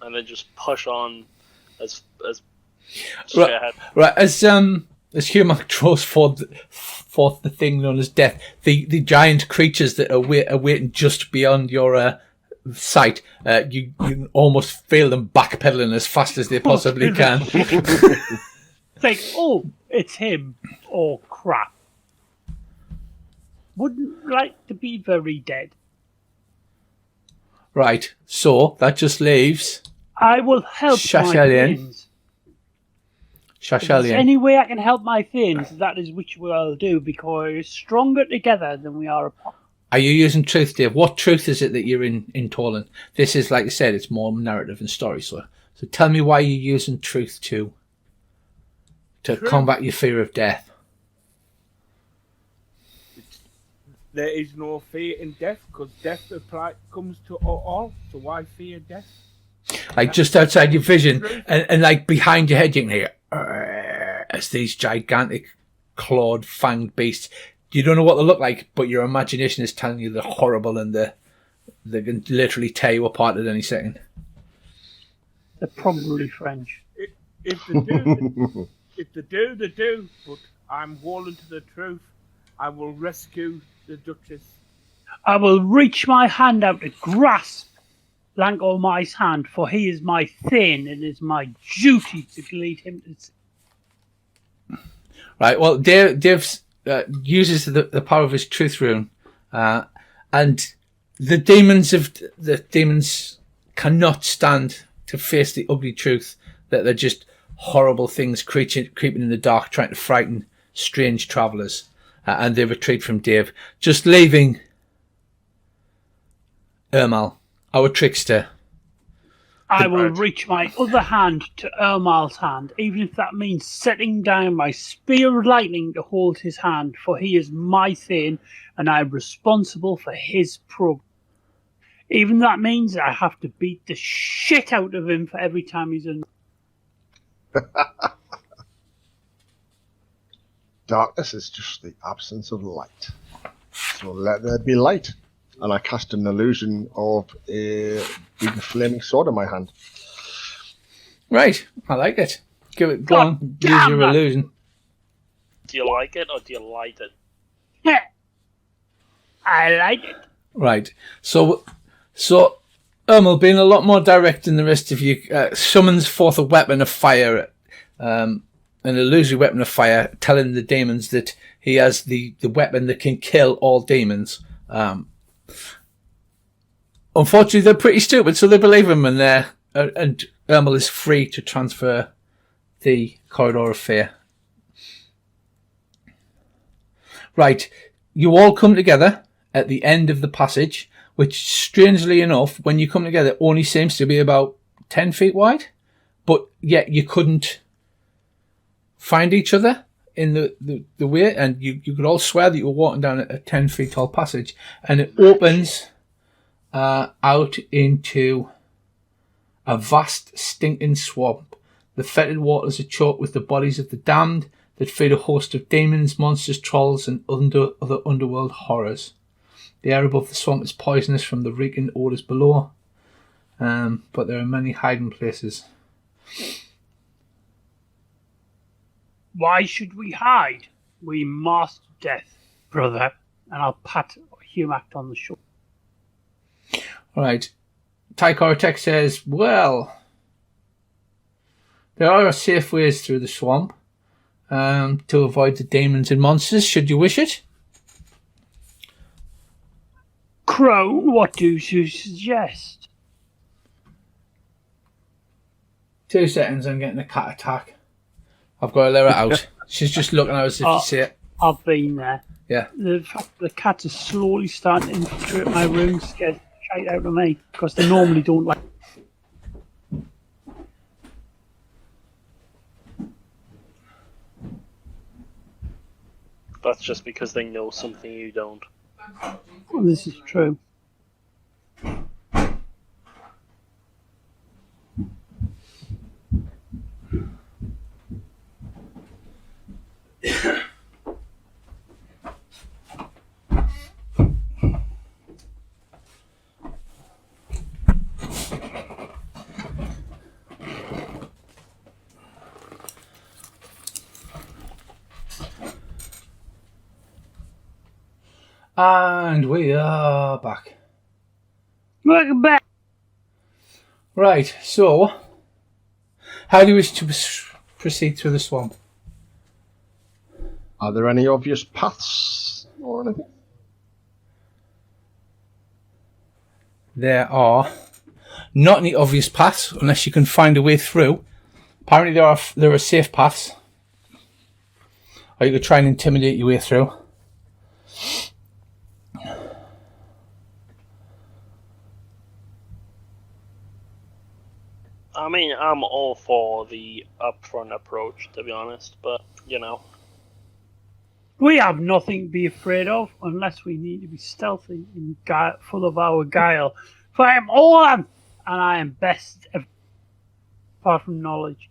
And then just push on as straight ahead. Right, as Humac draws forth the thing known as death, the giant creatures that are waiting just beyond your sight, you can almost feel them backpedaling as fast as they possibly can. Think, oh, it's him. Oh, crap. Wouldn't like to be very dead. Right, so that just leaves I will help my Shasellion. friends. If there's Shasellion. any way I can help my friends, that is which I'll do, because we're stronger together than we are apart. Are you using truth, Dave? What truth is it that you're in Tolan? This is, like I said, it's more narrative and story. So tell me why you're using truth to combat your fear of death. There is no fear in death, because death comes to all, so why fear death? Like just outside your vision, and like behind your head, you can hear as these gigantic clawed, fanged beasts. You don't know what they look like, but your imagination is telling you they're horrible and they can literally tear you apart at any second. They're probably French. If they do, they do. But I'm holding to the truth. I will rescue the Duchess. I will reach my hand out to grasp Lankormai's hand, for he is my Thane, and it is my duty to lead him to... Right, well, Dave's uses the power of his truth rune, and the demons cannot stand to face the ugly truth that they're just horrible things creeping in the dark, trying to frighten strange travellers, and they retreat from Dave, just leaving Ermal, our trickster. I will reach my other hand to Ermal's hand, even if that means setting down my spear of lightning to hold his hand, for he is my Thane, and I am responsible for his progress. Even that means I have to beat the shit out of him for every time he's in. Darkness is just the absence of light. So let there be light. And I cast an illusion of a big flaming sword in my hand. Right, I like it. Go on, use your illusion. Do you like it or do you light it? I like it. Right, so Ermal, being a lot more direct than the rest of you, summons forth a weapon of fire, an illusory weapon of fire, telling the demons that he has the weapon that can kill all demons. Unfortunately, they're pretty stupid, so they believe him, and Ermal is free to transfer the corridor of fear. Right, you all come together at the end of the passage, which, strangely enough, when you come together, only seems to be about 10 feet wide, but yet you couldn't find each other in the way, and you could all swear that you were walking down a 10 feet tall passage, and it opens out into a vast stinking swamp. The fetid waters are choked with the bodies of the damned that feed a host of demons, monsters, trolls, and other underworld horrors. The air above the swamp is poisonous from the reeking odours below, but there are many hiding places. Why should we hide? We master death, brother. And I'll pat Humac on the shoulder. All right. Ty Kora Tek says, well, there are safe ways through the swamp to avoid the demons and monsters, should you wish it. Crone, what do you suggest? 2 seconds, I'm getting a cat attack. I've got to let her out. She's just looking at us if you see it. I've been there. Yeah. The fact the cats are slowly starting to infiltrate my room scares the shite out of me, because they normally don't like. That's just because they know something you don't. Well, this is true. And we are back. Welcome back. Right, so how do you wish to proceed through the swamp? Are there any obvious paths or anything? There are not any obvious paths unless you can find a way through. Apparently there are safe paths. Or you could try and intimidate your way through. I mean, I'm all for the upfront approach, to be honest, but, you know. We have nothing to be afraid of unless we need to be stealthy and full of our guile. For I am Orlan, and I am best apart from knowledge.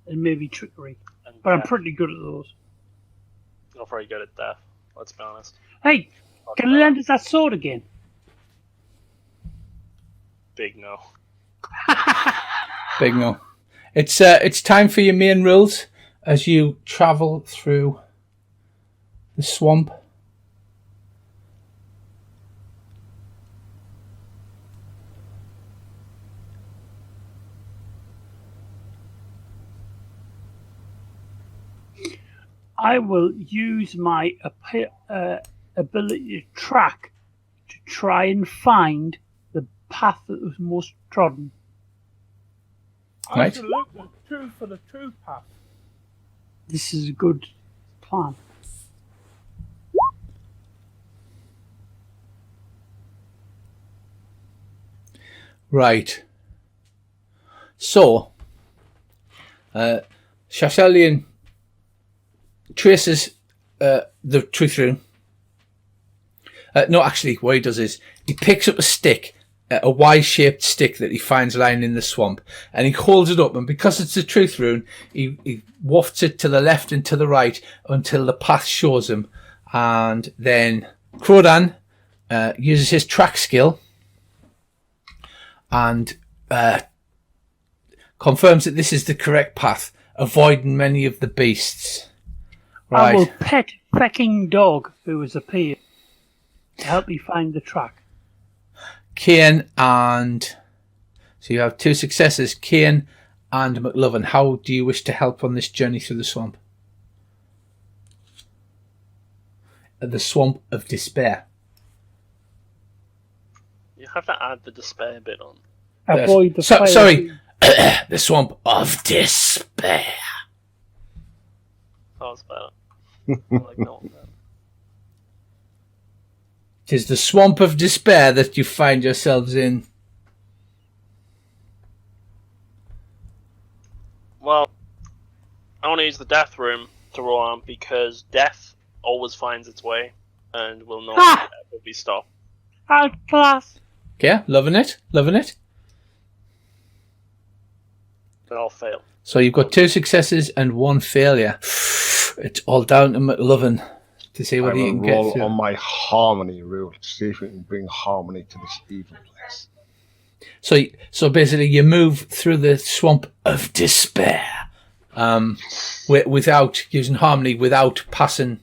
And maybe trickery. And But I'm death. pretty good at those. Not very good at death, let's be honest. Hey, can you lend us that sword again? Big no. Big no. It's time for your main rules as you travel through the swamp. I will use my ability to track to try and find the path that was most trodden. I Right. should look for the true path. This is a good plan. Right. So, Shasellion traces the truth rune. No, actually, what he does is he picks up a stick, a Y-shaped stick that he finds lying in the swamp, and he holds it up, and because it's the truth rune, he wafts it to the left and to the right until the path shows him, and then Krodan uses his track skill and confirms that this is the correct path, avoiding many of the beasts. Right. I will pet fecking dog who has appeared to help me find the track. Khaine and... So you have 2 successes, Khaine and Mclovin. How do you wish to help on this journey through the swamp? The swamp of despair. You have to add the despair bit on. Avoid the fire. Sorry, the swamp of despair. That was better. I'll ignore that. 'Tis the swamp of despair that you find yourselves in. Well, I want to use the death room to roll on because death always finds its way and will not ever be stopped. Outclass. Yeah, loving it, loving it. Then I'll fail. So you've got 2 successes and 1 failure. It's all down to Mclovin to see I what he will can get roll through. on my harmony rule to see if we can bring harmony to this evil place. So basically, you move through the swamp of despair, without using harmony, without passing,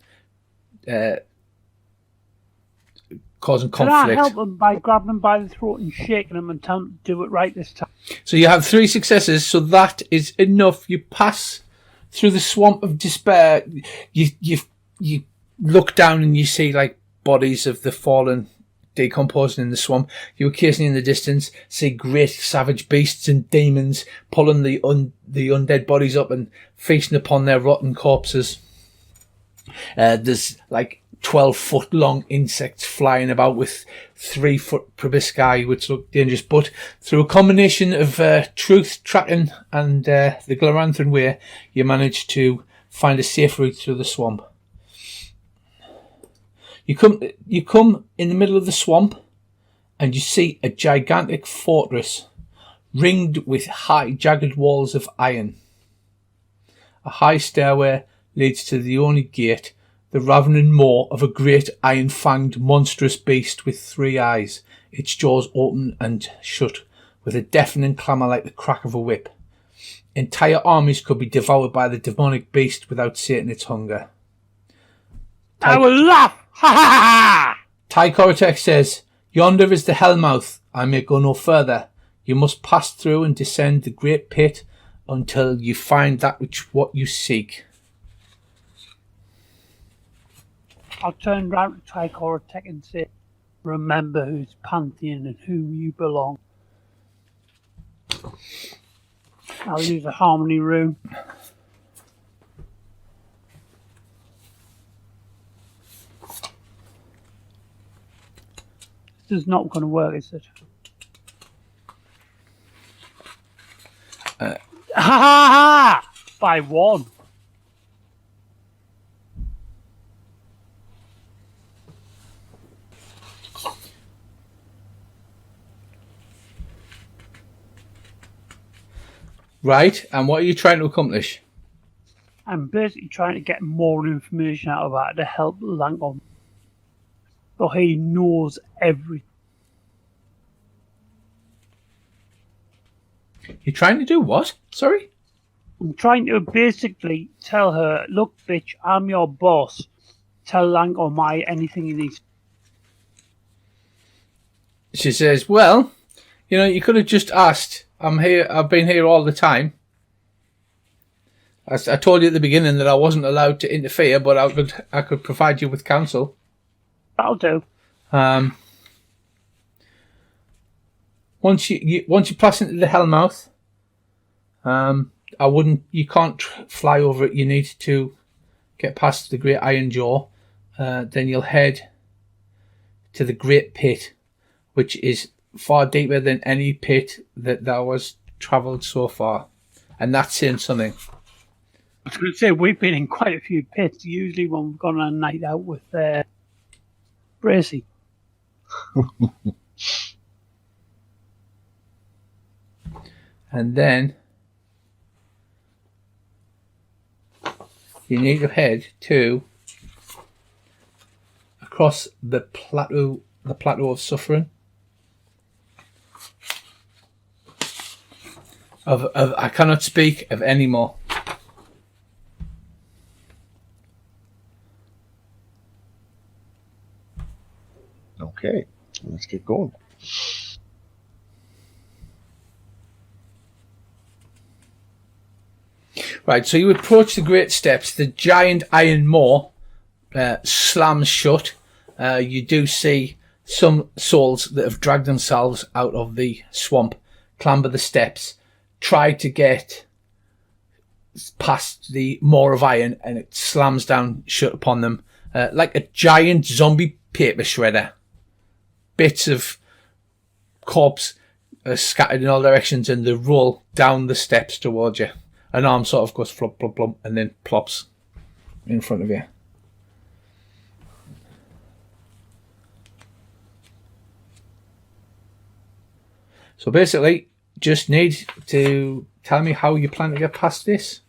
causing Can conflict. I help him by grabbing him by the throat and shaking him and telling him to do it right this time? So you have 3 successes. So that is enough. You pass through the swamp of despair. You look down and you see like bodies of the fallen decomposing in the swamp. You occasionally in the distance see great savage beasts and demons pulling the undead bodies up and feasting upon their rotten corpses. There's like 12-foot long insects flying about with 3-foot proboscis, which look dangerous, but through a combination of truth tracking and the glorantha way, you manage to find a safe route through the swamp. You come in the middle of the swamp and you see a gigantic fortress ringed with high jagged walls of iron. A high stairway leads to the only gate, the ravening maw of a great iron-fanged monstrous beast with 3 eyes, its jaws open and shut, with a deafening clamour like the crack of a whip. Entire armies could be devoured by the demonic beast without sating its hunger. I will laugh! Ha ha ha! Ty Kora Tek says, "Yonder is the Hellmouth. I may go no further. You must pass through and descend the great pit until you find that what you seek." I'll turn round to Ty Kora Tek and say, "Remember whose pantheon and whom you belong." I'll use a harmony rune. This is not going to work, is it? Ha ha ha! By 1. Right, and what are you trying to accomplish? I'm basically trying to get more information out of that to help Langdon. But he knows everything. You're trying to do what? Sorry? I'm trying to basically tell her, "Look, bitch, I'm your boss. Tell Langdon anything he needs." She says, "Well, you could have just asked. I'm here. I've been here all the time. I told you at the beginning that I wasn't allowed to interfere, but I could provide you with counsel." That'll do. Once you pass into the Hellmouth, you can't fly over it. You need to get past the Great Iron Jaw. Then you'll head to the Great Pit, which is far deeper than any pit that was travelled so far. And that's saying something. I was going to say, we've been in quite a few pits, usually when we've gone on a night out with Bracy. And then you need to head across the plateau of suffering. I cannot speak of any more. Okay, let's get going. Right, so you approach the great steps. The giant iron maw slams shut. You do see some souls that have dragged themselves out of the swamp, clamber the steps, try to get past the Maw of Iron, and it slams down shut upon them like a giant zombie paper shredder. Bits of corpse are scattered in all directions, and they roll down the steps towards you. An arm sort of goes flop, flop, flop, and then plops in front of you. So basically, just need to tell me how you plan to get past this.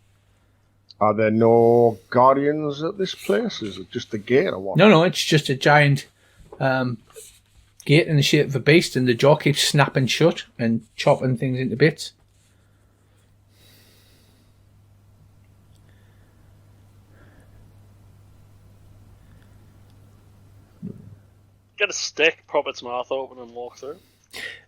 Are there no guardians at this place? Is it just the gate or what? No, it's just a giant gate in the shape of a beast, and the jaw keeps snapping shut and chopping things into bits. Get a stick, prop its mouth open, and walk through.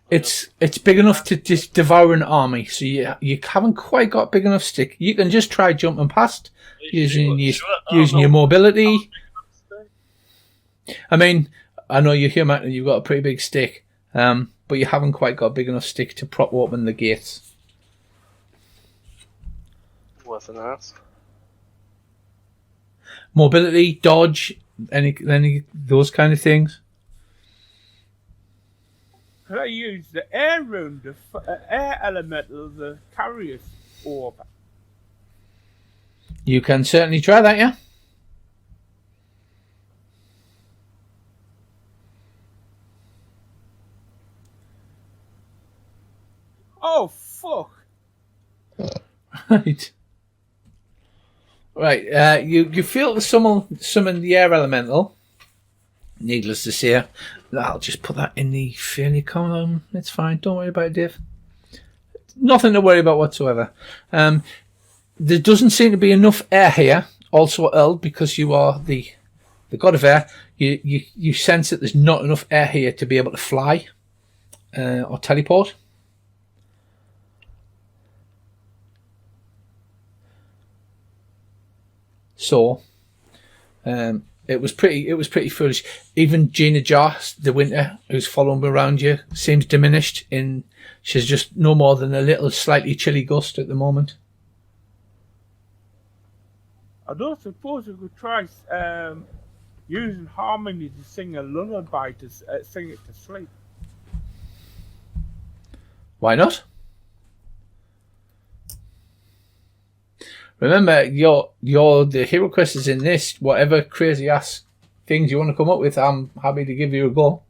It's big enough to just devour an army, so you haven't quite got a big enough stick. You can just try jumping past using your mobility. I mean, I know you're human and you've got a pretty big stick, but you haven't quite got a big enough stick to prop open the gates. Worth an ask. Mobility, dodge, any those kind of things. Could I use the air rune, the air elemental, the carrier's orb? You can certainly try that, yeah? Oh, fuck. Right. Right, you feel to summon the air elemental. Needless to say, I'll just put that in the failure column. It's fine, don't worry about it, Dave. Nothing to worry about whatsoever. There doesn't seem to be enough air here. Also, Earl, because you are the god of air, you sense that there's not enough air here to be able to fly or teleport. So, it was pretty foolish. Even Gina Jar, the winter, who's following around you, seems diminished. She's just no more than a little slightly chilly gust at the moment. I don't suppose we could try using harmony to sing a lullaby to sing it to sleep. Why not? Remember, the Heroquest is in this. Whatever crazy ass things you want to come up with, I'm happy to give you a go.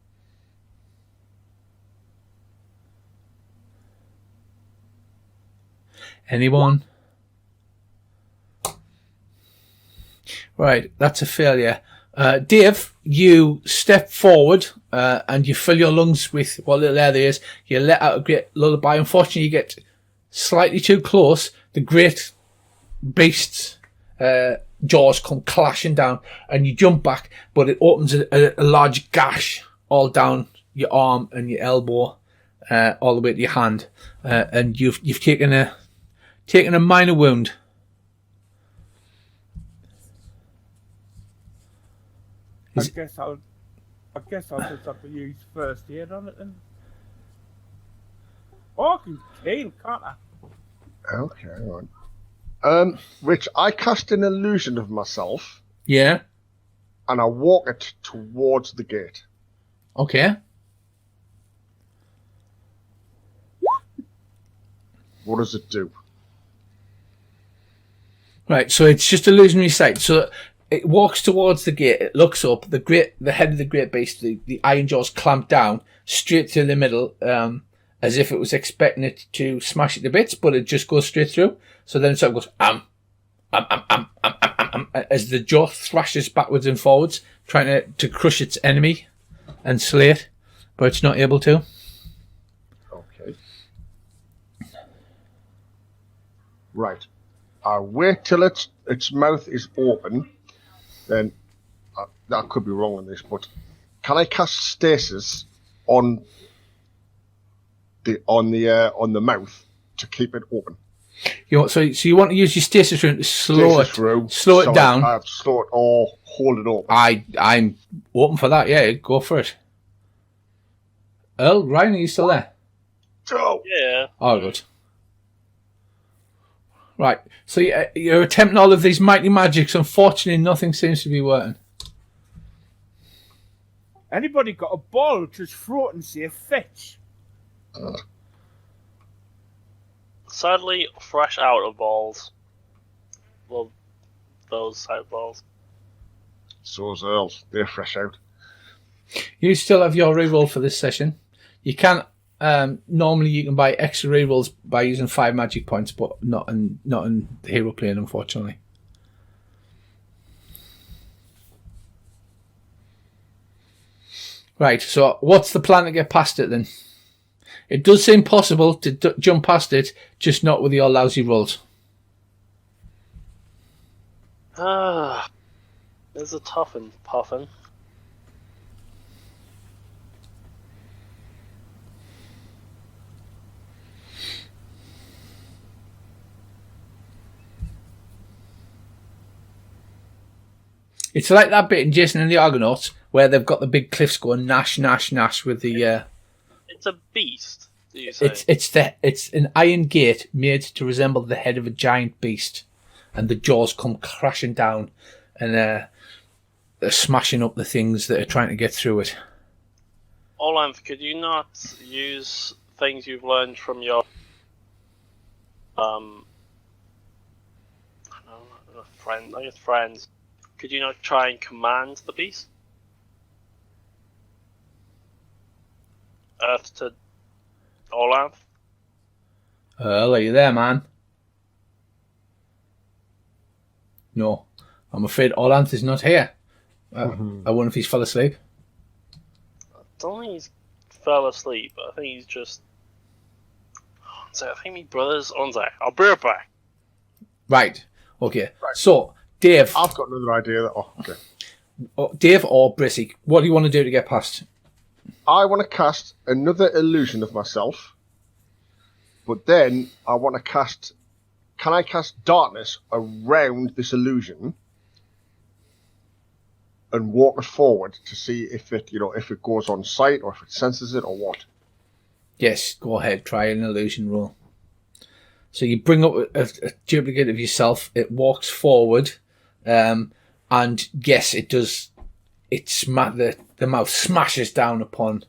Anyone? Right, that's a failure. Dave, you step forward and you fill your lungs with what little air there is. You let out a great lullaby. Unfortunately, you get slightly too close. The great beast's jaws come clashing down, and you jump back, but it opens a large gash all down your arm and your elbow, all the way to your hand, and you've taken a minor wound. I guess I'll just have to use first aid on it then. Oh, I can heal, can't I? Okay, right. Rich, I cast an illusion of myself. Yeah. And I walk it towards the gate. Okay. What does it do? Right, so it's just illusionary sight. So it walks towards the gate, it looks up, the head of the great beast, the iron jaws clamp down straight through the middle, as if it was expecting it to smash it to bits, but it just goes straight through. So then it sort of goes, as the jaw thrashes backwards and forwards, trying to crush its enemy and slay it, but it's not able to. Okay. Right. I wait till its mouth is open. Then I could be wrong on this, but can I cast stasis on the mouth to keep it open? So you want to use your stasis rune to slow it down. I have to slow it or hold it open. I'm open for that. Yeah, go for it. Earl, Ryan, are you still there? Oh. Yeah. Oh, good. Right. So you're attempting all of these mighty magics. Unfortunately, nothing seems to be working. Anybody got a ball? Just throw it and see a fetch. Sadly, fresh out of balls. Well, those type of balls. So's Earls. They're fresh out. You still have your reroll for this session. You can normally you can buy extra rerolls by using 5 magic points, but not in the hero plane, unfortunately. Right. So what's the plan to get past it then? It does seem possible to jump past it, just not with your lousy rolls. There's a toughen, puffin. It's like that bit in Jason and the Argonauts where they've got the big cliffs going nash, nash, nash with the. It's a beast. Do you say? It's an iron gate made to resemble the head of a giant beast, and the jaws come crashing down, and they're smashing up the things that are trying to get through it. Orlanth, could you not use things you've learned from your friends? Could you not try and command the beast? Earth to Orlanth? Earl, are you there, man? No. I'm afraid Orlanth is not here. I wonder if he's fell asleep. I don't think he's fell asleep. I think he's just... So I think my brother's on there. I'll be right back. Right. Okay. So, Dave. I've got another idea. Okay. Dave or Brissy, what do you want to do to get past? I want to cast another illusion of myself, but then I want to cast... Can I cast darkness around this illusion and walk it forward to see if it, if it goes on sight or if it senses it or what? Yes, go ahead. Try an illusion roll. So you bring up a duplicate of yourself. It walks forward, and yes, it does. The mouth smashes down upon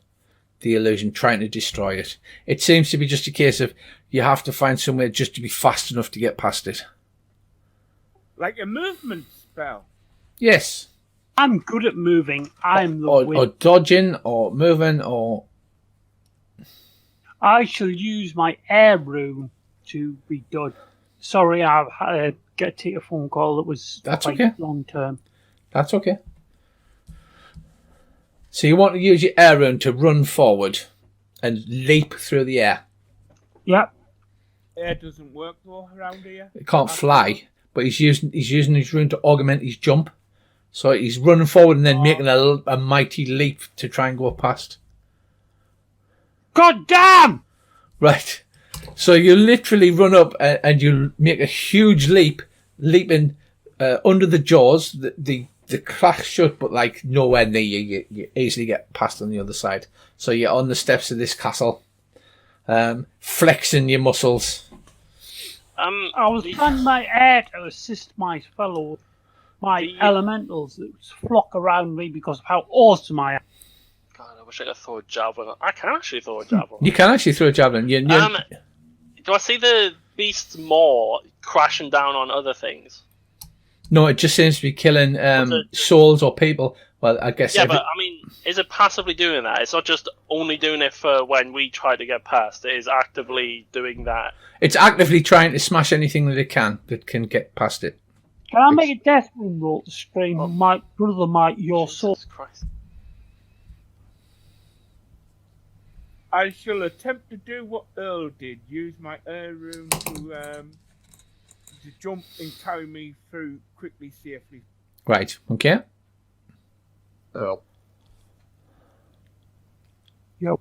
the illusion, trying to destroy it. It seems to be just a case of you have to find somewhere just to be fast enough to get past it. Like a movement spell. Yes. I'm good at moving. I'm the or dodging, or moving, or... I shall use my air rune to be done. Sorry, I've had to take a phone call that was okay. Long term. That's okay. So you want to use your air rune to run forward and leap through the air. Yep. Air doesn't work though around here. It can't fly, but he's using his rune to augment his jump. So he's running forward and then making a mighty leap to try and go past. God damn! Right. So you literally run up and you make a huge leap, leaping under the jaws. The crack shut, but like nowhere near you. You easily get past on the other side. So you're on the steps of this castle, flexing your muscles. I was planning my air to assist my fellow, elementals that flock around me because of how awesome I am. God, I wish I could throw a javelin. I can actually throw a javelin. You can actually throw a javelin. Do I see the beasts more crashing down on other things? No, it just seems to be killing souls or people. Well, I guess... Yeah, but I mean, is it passively doing that? It's not just only doing it for when we try to get past. It is actively doing that. It's actively trying to smash anything that can get past it. Can I make a death rune roll to strain my brother, your soul? Jesus Christ. I shall attempt to do what Earl did. Use my air rune to jump and carry me through quickly, safely. Right, okay. Earl. Yo.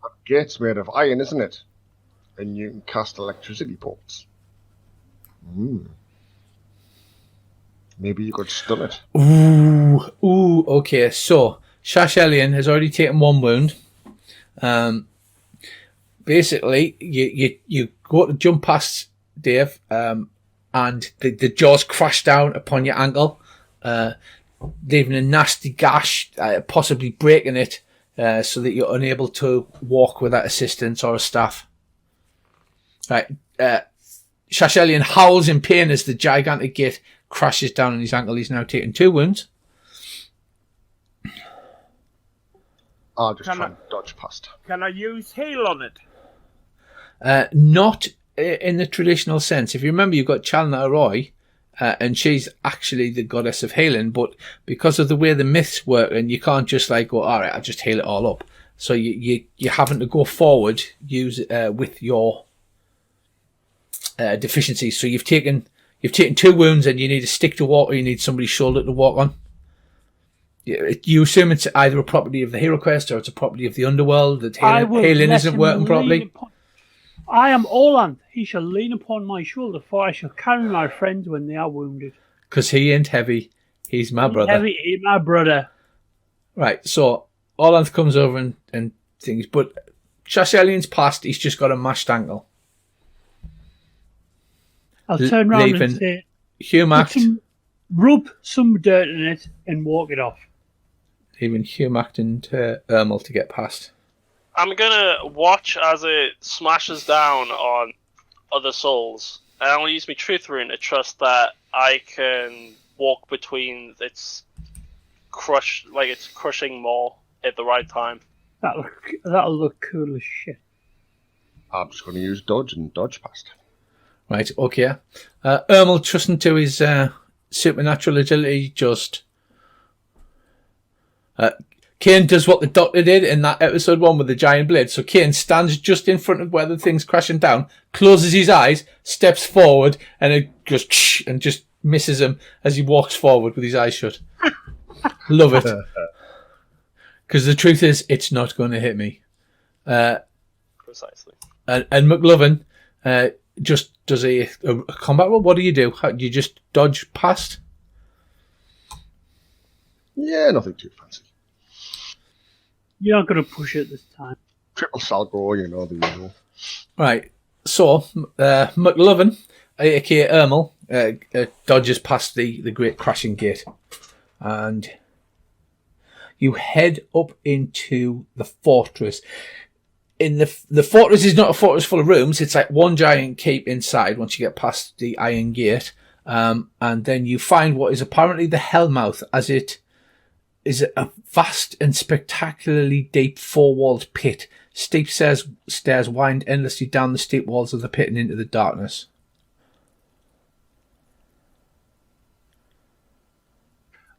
That gate's made of iron, isn't it? And you can cast electricity bolts. Maybe you could stun it. Ooh, okay. So, Shasellion has already taken 1 wound. Basically, you go to jump past Dave, and the jaws crash down upon your ankle, leaving a nasty gash, possibly breaking it, so that you're unable to walk without assistance or a staff. Right, Shasellion howls in pain as the gigantic gate crashes down on his ankle. He's now taken 2 wounds. I'll just try and dodge past. Can I use heal on it? Not in the traditional sense. If you remember, you've got Chalna Roy, and she's actually the goddess of healing, but because of the way the myths work, and you can't just like go, all right, I'll just heal it all up. So you're having to go forward, use with your deficiencies. So you've taken 2 wounds, and you need a stick to walk, or you need somebody's shoulder to walk on. You assume it's either a property of the Heroquest or it's a property of the Underworld, that healing isn't working properly. I am Orland. He shall lean upon my shoulder, for I shall carry my friends when they are wounded. Because he ain't heavy. He's my brother. Heavy, he's my brother. Right, so Orland comes over and things, but Shasellion's passed, he's just got a mashed ankle. I'll turn around and say, rub some dirt in it and walk it off. Leaving Humact and Ermel to get past. I'm gonna watch as it smashes down on other souls, and I'll use my truth rune to trust that I can walk between its it's crushing more at the right time. That'll look cool as shit. I'm just going to use dodge and dodge past. Right, okay. Ermel, trusting to his supernatural agility, just... Khaine does what the Doctor did in that episode 1 with the giant blade. So Khaine stands just in front of where the thing's crashing down, closes his eyes, steps forward, and it goes and just misses him as he walks forward with his eyes shut. Love it. Because the truth is, it's not going to hit me. Precisely. And Mclovin just does a combat roll. What do? Do you just dodge past? Yeah, nothing too fancy. You're not going to push it this time. Triple salvo, you know, the usual. Right. So, Mclovin, aka Ermel, dodges past the great crashing gate. And you head up into the fortress. The fortress is not a fortress full of rooms. It's like one giant keep inside once you get past the iron gate. And then you find what is apparently the Hellmouth, as it is a vast and spectacularly deep 4-walled pit. Steep stairs wind endlessly down the steep walls of the pit and into the darkness.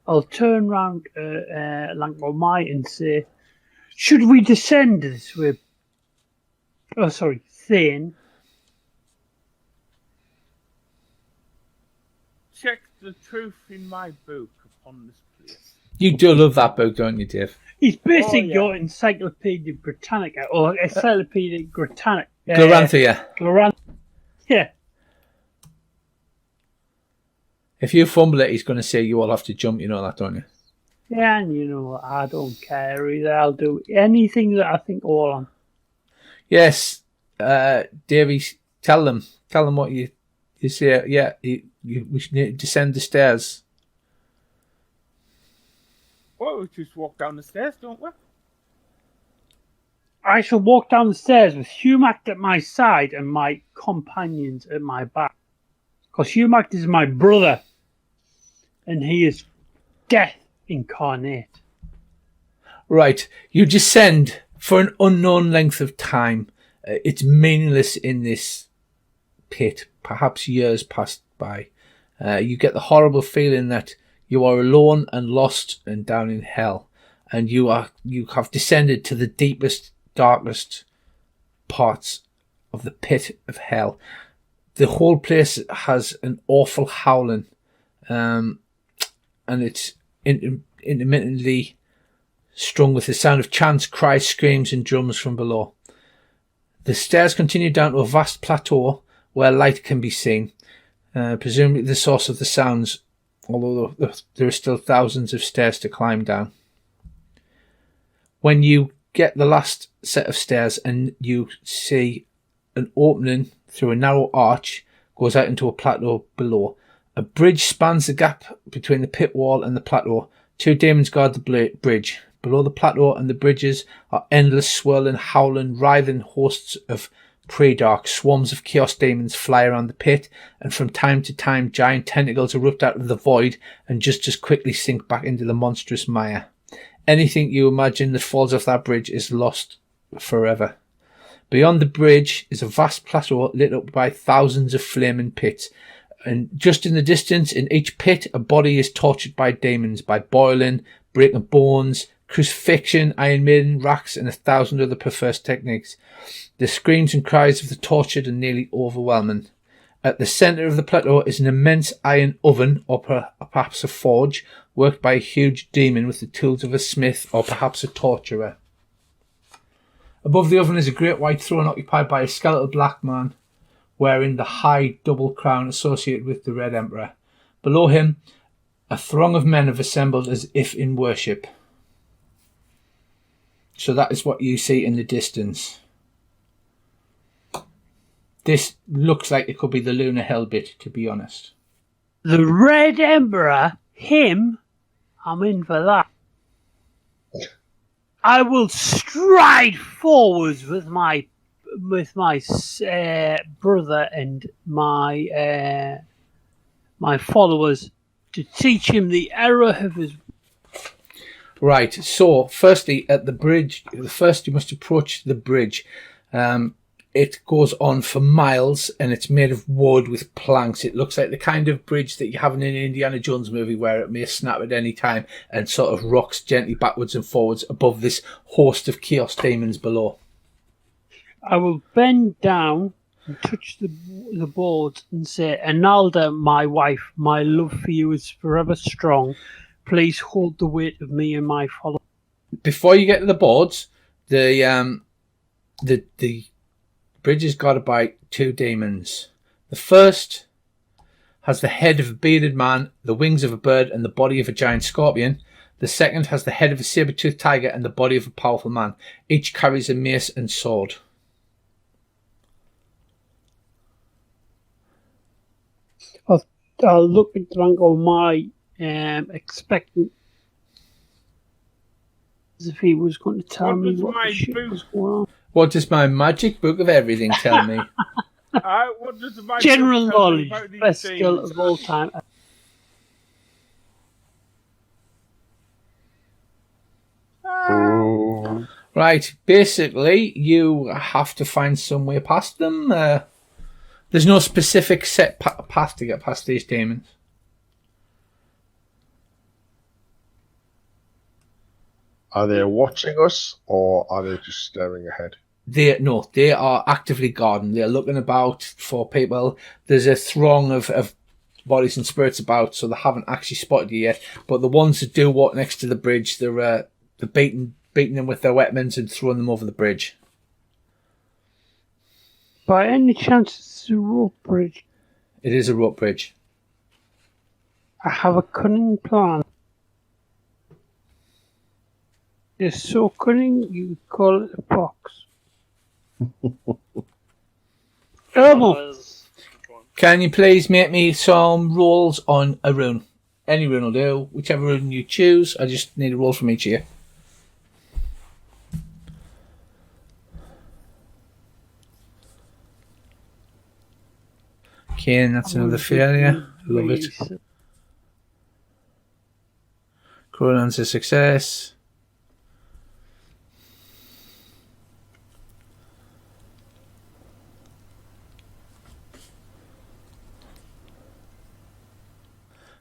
I'll turn round Langmai and say, should we descend this way? Oh, sorry, Thane. Check the truth in my book upon this place. You do love that book, don't you, Dave? He's basically your Encyclopedia Britannica, or Encyclopedia Britannica. Glorantha, yeah. Glorantha. Yeah. If you fumble it, he's going to say you all have to jump, you know that, don't you? Yeah, and you know what, I don't care either. I'll do anything that I think all on. Yes, Davey, tell them what you say. Yeah, we should need to descend the stairs. Well, we just walk down the stairs, don't we? I shall walk down the stairs with Humact at my side and my companions at my back. Because Humact is my brother, and he is death incarnate. Right, you descend for an unknown length of time. It's meaningless in this pit. Perhaps years passed by. You get the horrible feeling that you are alone and lost and down in hell, and you have descended to the deepest, darkest parts of the pit of hell. The whole place has an awful howling, and it's intermittently strung with the sound of chants, cries, screams, and drums from below. The stairs continue down to a vast plateau where light can be seen, presumably the source of the sounds, although there are still thousands of stairs to climb down. When you get the last set of stairs and you see an opening through a narrow arch goes out into a plateau below. A bridge spans the gap between the pit wall and the plateau. 2 demons guard the bridge. Below the plateau and the bridges are endless, swirling, howling, writhing hosts of prey-dark. Swarms of chaos demons fly around the pit, and from time to time giant tentacles erupt out of the void and just as quickly sink back into the monstrous mire. Anything you imagine that falls off that bridge is lost forever. Beyond the bridge is a vast plateau lit up by thousands of flaming pits. And just in the distance, in each pit, a body is tortured by demons, by boiling, breaking bones, crucifixion, Iron Maiden, racks, and 1,000 other perverse techniques. The screams and cries of the tortured are nearly overwhelming. At the centre of the plateau is an immense iron oven, or perhaps a forge, worked by a huge demon with the tools of a smith, or perhaps a torturer. Above the oven is a great white throne occupied by a skeletal black man, wearing the high double crown associated with the Red Emperor. Below him, a throng of men have assembled as if in worship. So that is what you see in the distance. This looks like it could be the Lunar Hell bit, to be honest. The Red Emperor? Him? I'm in for that. I will stride forwards with my brother and my followers to teach him the error of his. Right. So, firstly, at the bridge, first you must approach the bridge. It goes on for miles, and it's made of wood with planks. It looks like the kind of bridge that you have in an Indiana Jones movie where it may snap at any time and sort of rocks gently backwards and forwards above this host of chaos demons below. I will bend down and touch the boards and say, Analda, my wife, my love for you is forever strong. Please hold the weight of me and my followers. Before you get to the boards, the bridge is guarded by 2 demons. The first has the head of a bearded man, the wings of a bird, and the body of a giant scorpion. The second has the head of a saber-toothed tiger and the body of a powerful man. Each carries a mace and sword. I'll look at Drango, my expectant, as if he was going to tell me what the shit was going on. What does my magic book of everything tell me? What does the General book tell me knowledge, about these best things? skill of all time. Right, basically, you have to find some way past them. There's no specific set path to get past these demons. Are they watching us, or are they just staring ahead? They are actively guarding. They're looking about for people. There's a throng of bodies and spirits about, so they haven't actually spotted you yet. But the ones that do walk next to the bridge, they're beating them with their weapons and throwing them over the bridge. By any chance, it's a rope bridge. It is a rope bridge. I have a cunning plan. It's so cunning, you would call it a fox. Elmo! Can you please make me some rolls on a rune? Any rune will do. Whichever rune you choose. I just need a roll from each of you. Khaine, that's another failure. Love it. Krodan's a success.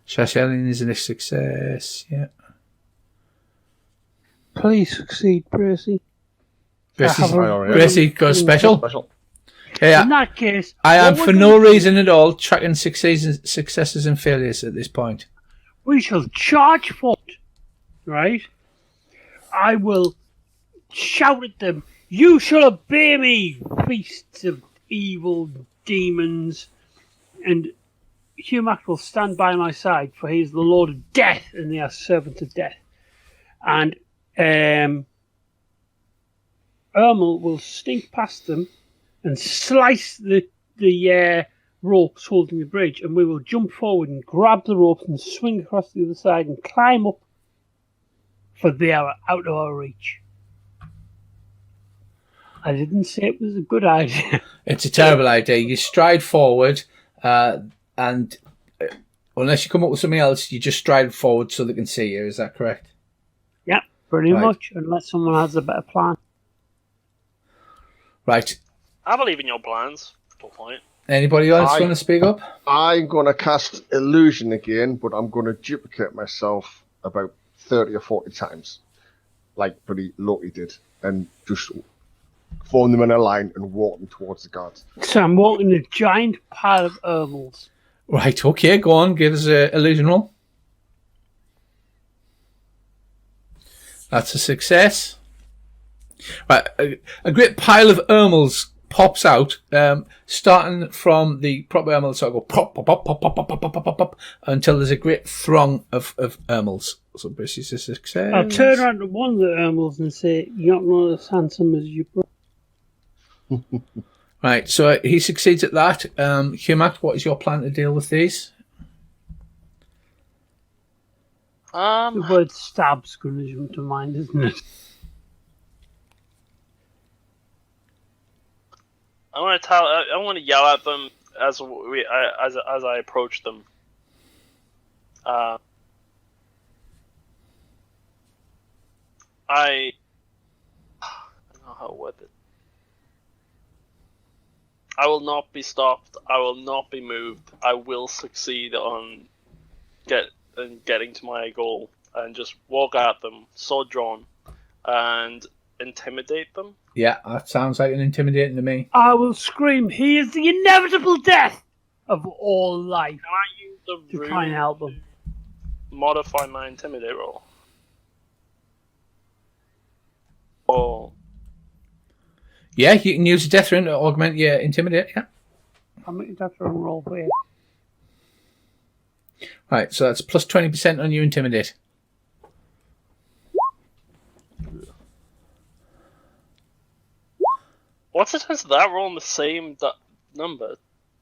Shasellion is a success, yeah. Please succeed, Percy. Percy goes special. Yeah, in that case, I am for no reason at all tracking successes and failures at this point. We shall charge forth, right? I will shout at them, you shall obey me, beasts of evil demons. And Humac will stand by my side, for he is the Lord of Death, and they are servants of death. And Ermel will stink past them and slice the ropes holding the bridge, and we will jump forward and grab the ropes and swing across the other side and climb up, for they are out of our reach. I didn't say it was a good idea. It's a terrible idea. You stride forward, and unless you come up with something else, you just stride forward so they can see you. Is that correct? Yeah, pretty Right. much, unless someone has a better plan. Right. I believe in your plans. Full point. Anybody else want to speak up? I'm going to cast Illusion again, but I'm going to duplicate myself about 30 or 40 times, like Buddy Loki did, and just form them in a line and walk them towards the guards. So I'm walking a giant pile of herbals. Right, okay, go on, give us an illusion roll. That's a success. Right, a great pile of Ermals pops out, starting from the proper Ermals, so I go pop, pop, pop, pop, pop, pop, pop, pop, pop, pop, until there's a great throng of Ermals. So this is a success. I'll turn around to one of the herbals and say, "You're not as handsome as your brother." Right, so he succeeds at that. Humac, what is your plan to deal with these? The word "stab's" going to jump to mind, isn't it? I want to yell at them as I approach them. I don't know how to word it. I will not be stopped. I will not be moved. I will succeed on getting to my goal, and just walk at them, sword drawn, and intimidate them. Yeah, that sounds like an intimidating to me. I will scream, "He is the inevitable death of all life!" Can I use the to rune try and help them. modify my intimidate roll? Oh, Yeah, you can use a death rune to augment your intimidate, yeah. I'll make that for a roll for you. Right, so that's plus 20% on your intimidate. what's the chance of that rolling the same number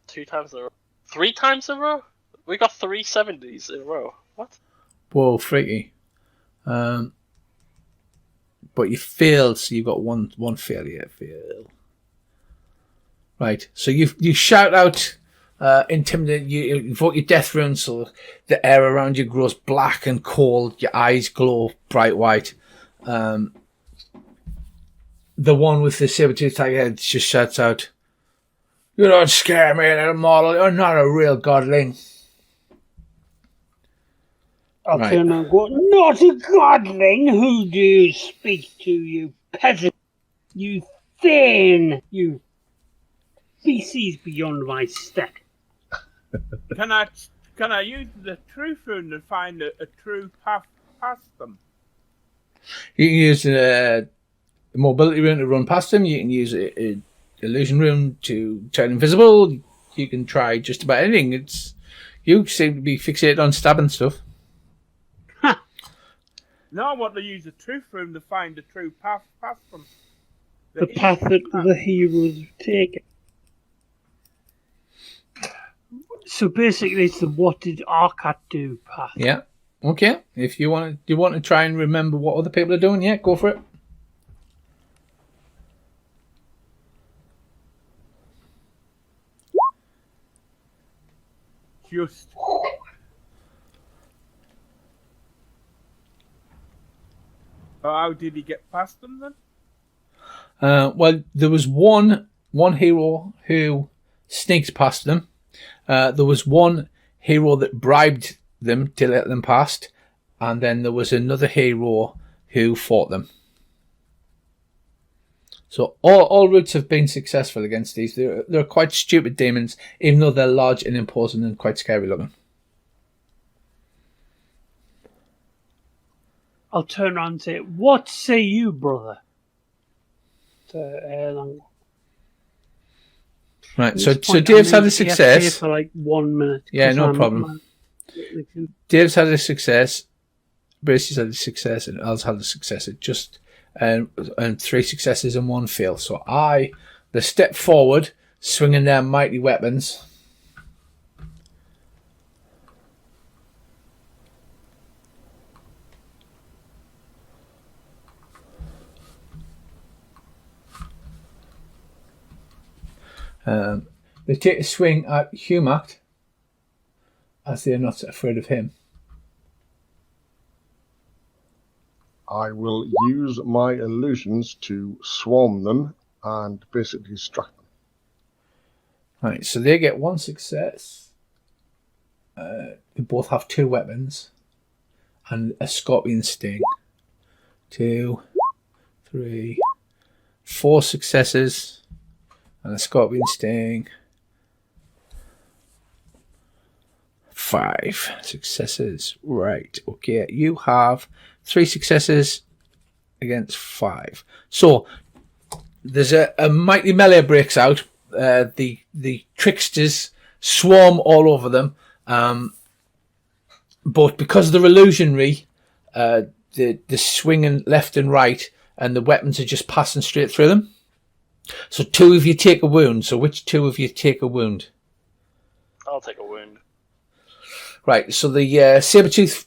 2 times in a row? 3 times in a row? We got 3 70s in a row. What? Whoa, freaky. But you failed, so you've got one failure. Fail. Right, so you shout out, intimidate, you invoke your death rune, so the air around you grows black and cold, your eyes glow bright white. The one with the saber-toothed tiger head just shouts out, "You don't scare me, little mortal, you're not a real godling." I'll Right. turn around and go, "Not a godling! Who do you speak to, you peasant? You thin! You species beyond my step." Can I use the truth rune to find a true path past them? You can use a mobility rune to run past them. You can use a illusion rune to turn invisible. You can try just about anything. You seem to be fixated on stabbing stuff. No, I want to use the truth rune to find the true path past them. The path that the heroes have taken. So basically, it's the "what did Arcat do" path. Yeah. Okay. If you want to try and remember what other people are doing, yeah, go for it. Just. How did he get past them then? Well, there was one hero who sneaked past them. There was one hero that bribed them to let them past, and then there was another hero who fought them. So all routes have been successful against these. They're quite stupid demons, even though they're large and imposing and quite scary looking. I'll turn around and say, "What say you, brother?" To Erlang. Right, At so this point, Dave's I'm had a in success. TFK for like 1 minute. Yeah, 'cause no I'm- problem. Dave's had a success, Bracey's had a success, and Al's had a success. It just and 3 successes and 1 fail. So the step forward, swinging their mighty weapons. They take a swing at Humac, as they're not afraid of him. I will use my illusions to swarm them and basically distract them. Right, so they get 1 success. They both have 2 weapons and a scorpion sting. 2, 3, 4 successes and a scorpion sting. 5 successes. Right, okay. You have 3 successes against 5. So there's a mighty melee breaks out. The tricksters swarm all over them. But because they're illusionary, the swinging left and right, and the weapons are just passing straight through them. So 2 of you take a wound. So which 2 of you take a wound? I'll take a wound. Right, so the saber-toothed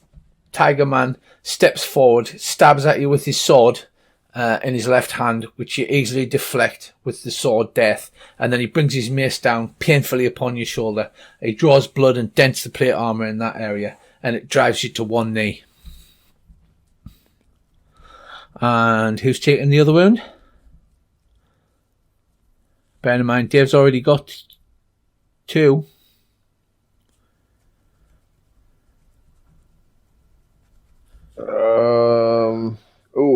tiger man steps forward, stabs at you with his sword in his left hand, which you easily deflect with the sword death, and then he brings his mace down painfully upon your shoulder. He draws blood and dents the plate armour in that area, and it drives you to 1 knee. And who's taking the other wound? Bear in mind, Dave's already got 2.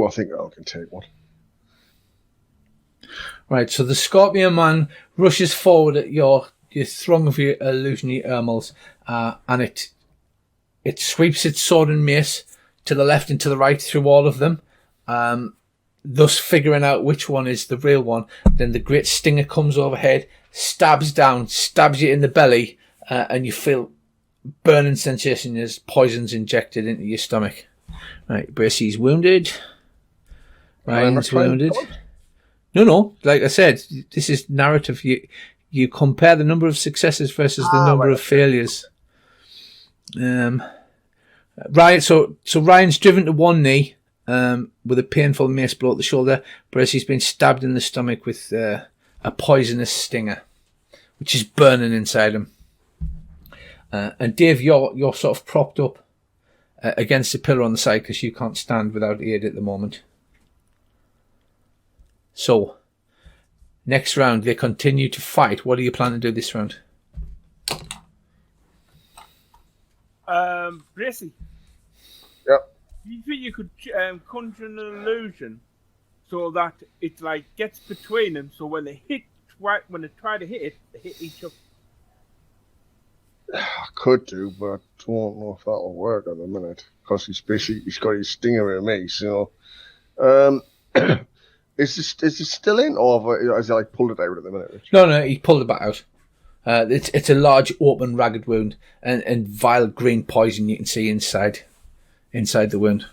I think I can take 1. Right, so the Scorpion Man rushes forward at your throng of your illusionary Ermals, and it sweeps its sword and mace to the left and to the right through all of them, thus figuring out which one is the real one. Then the great stinger comes overhead, stabs down, stabs you in the belly, and you feel burning sensation as poison's injected into your stomach. Right, Bracey's wounded. Ryan's wounded. No, like I said, this is narrative. You compare the number of successes versus the number of failures. Ryan, so Ryan's driven to 1 knee with a painful mace blow at the shoulder. Bracey's been stabbed in the stomach with a poisonous stinger, which is burning inside him. And Dave, you're sort of propped up against the pillar on the side because you can't stand without aid at the moment. So, next round, they continue to fight. What do you plan to do this round? Bracy. Yep. Do you think you could conjure an illusion so that it like gets between them, so when they try to hit it, they hit each other? I could do, but I don't know if that'll work at the minute because he's got his stinger in me. So, is it still in, or has he like pulled it out at the minute? Rich? No, he pulled it back out. It's a large, open, ragged wound, and vile green poison you can see inside the wound.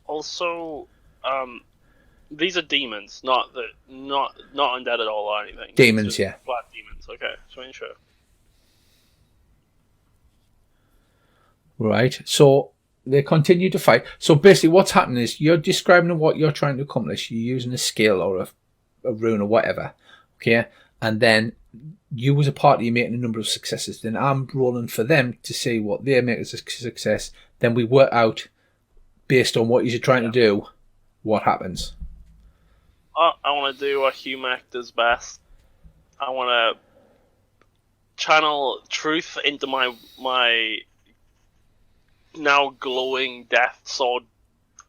Also, these are demons, not undead at all or anything. Demons, yeah. Flat demons. Okay, just making sure. Right, so they continue to fight. So basically what's happening is you're describing what you're trying to accomplish. You're using a skill or a rune or whatever, okay? And then you as a party are making a number of successes. Then I'm rolling for them to see what they make as a success. Then we work out, based on what you're trying to do, what happens. I want to do what Humac does best. I want to channel truth into my now glowing death sword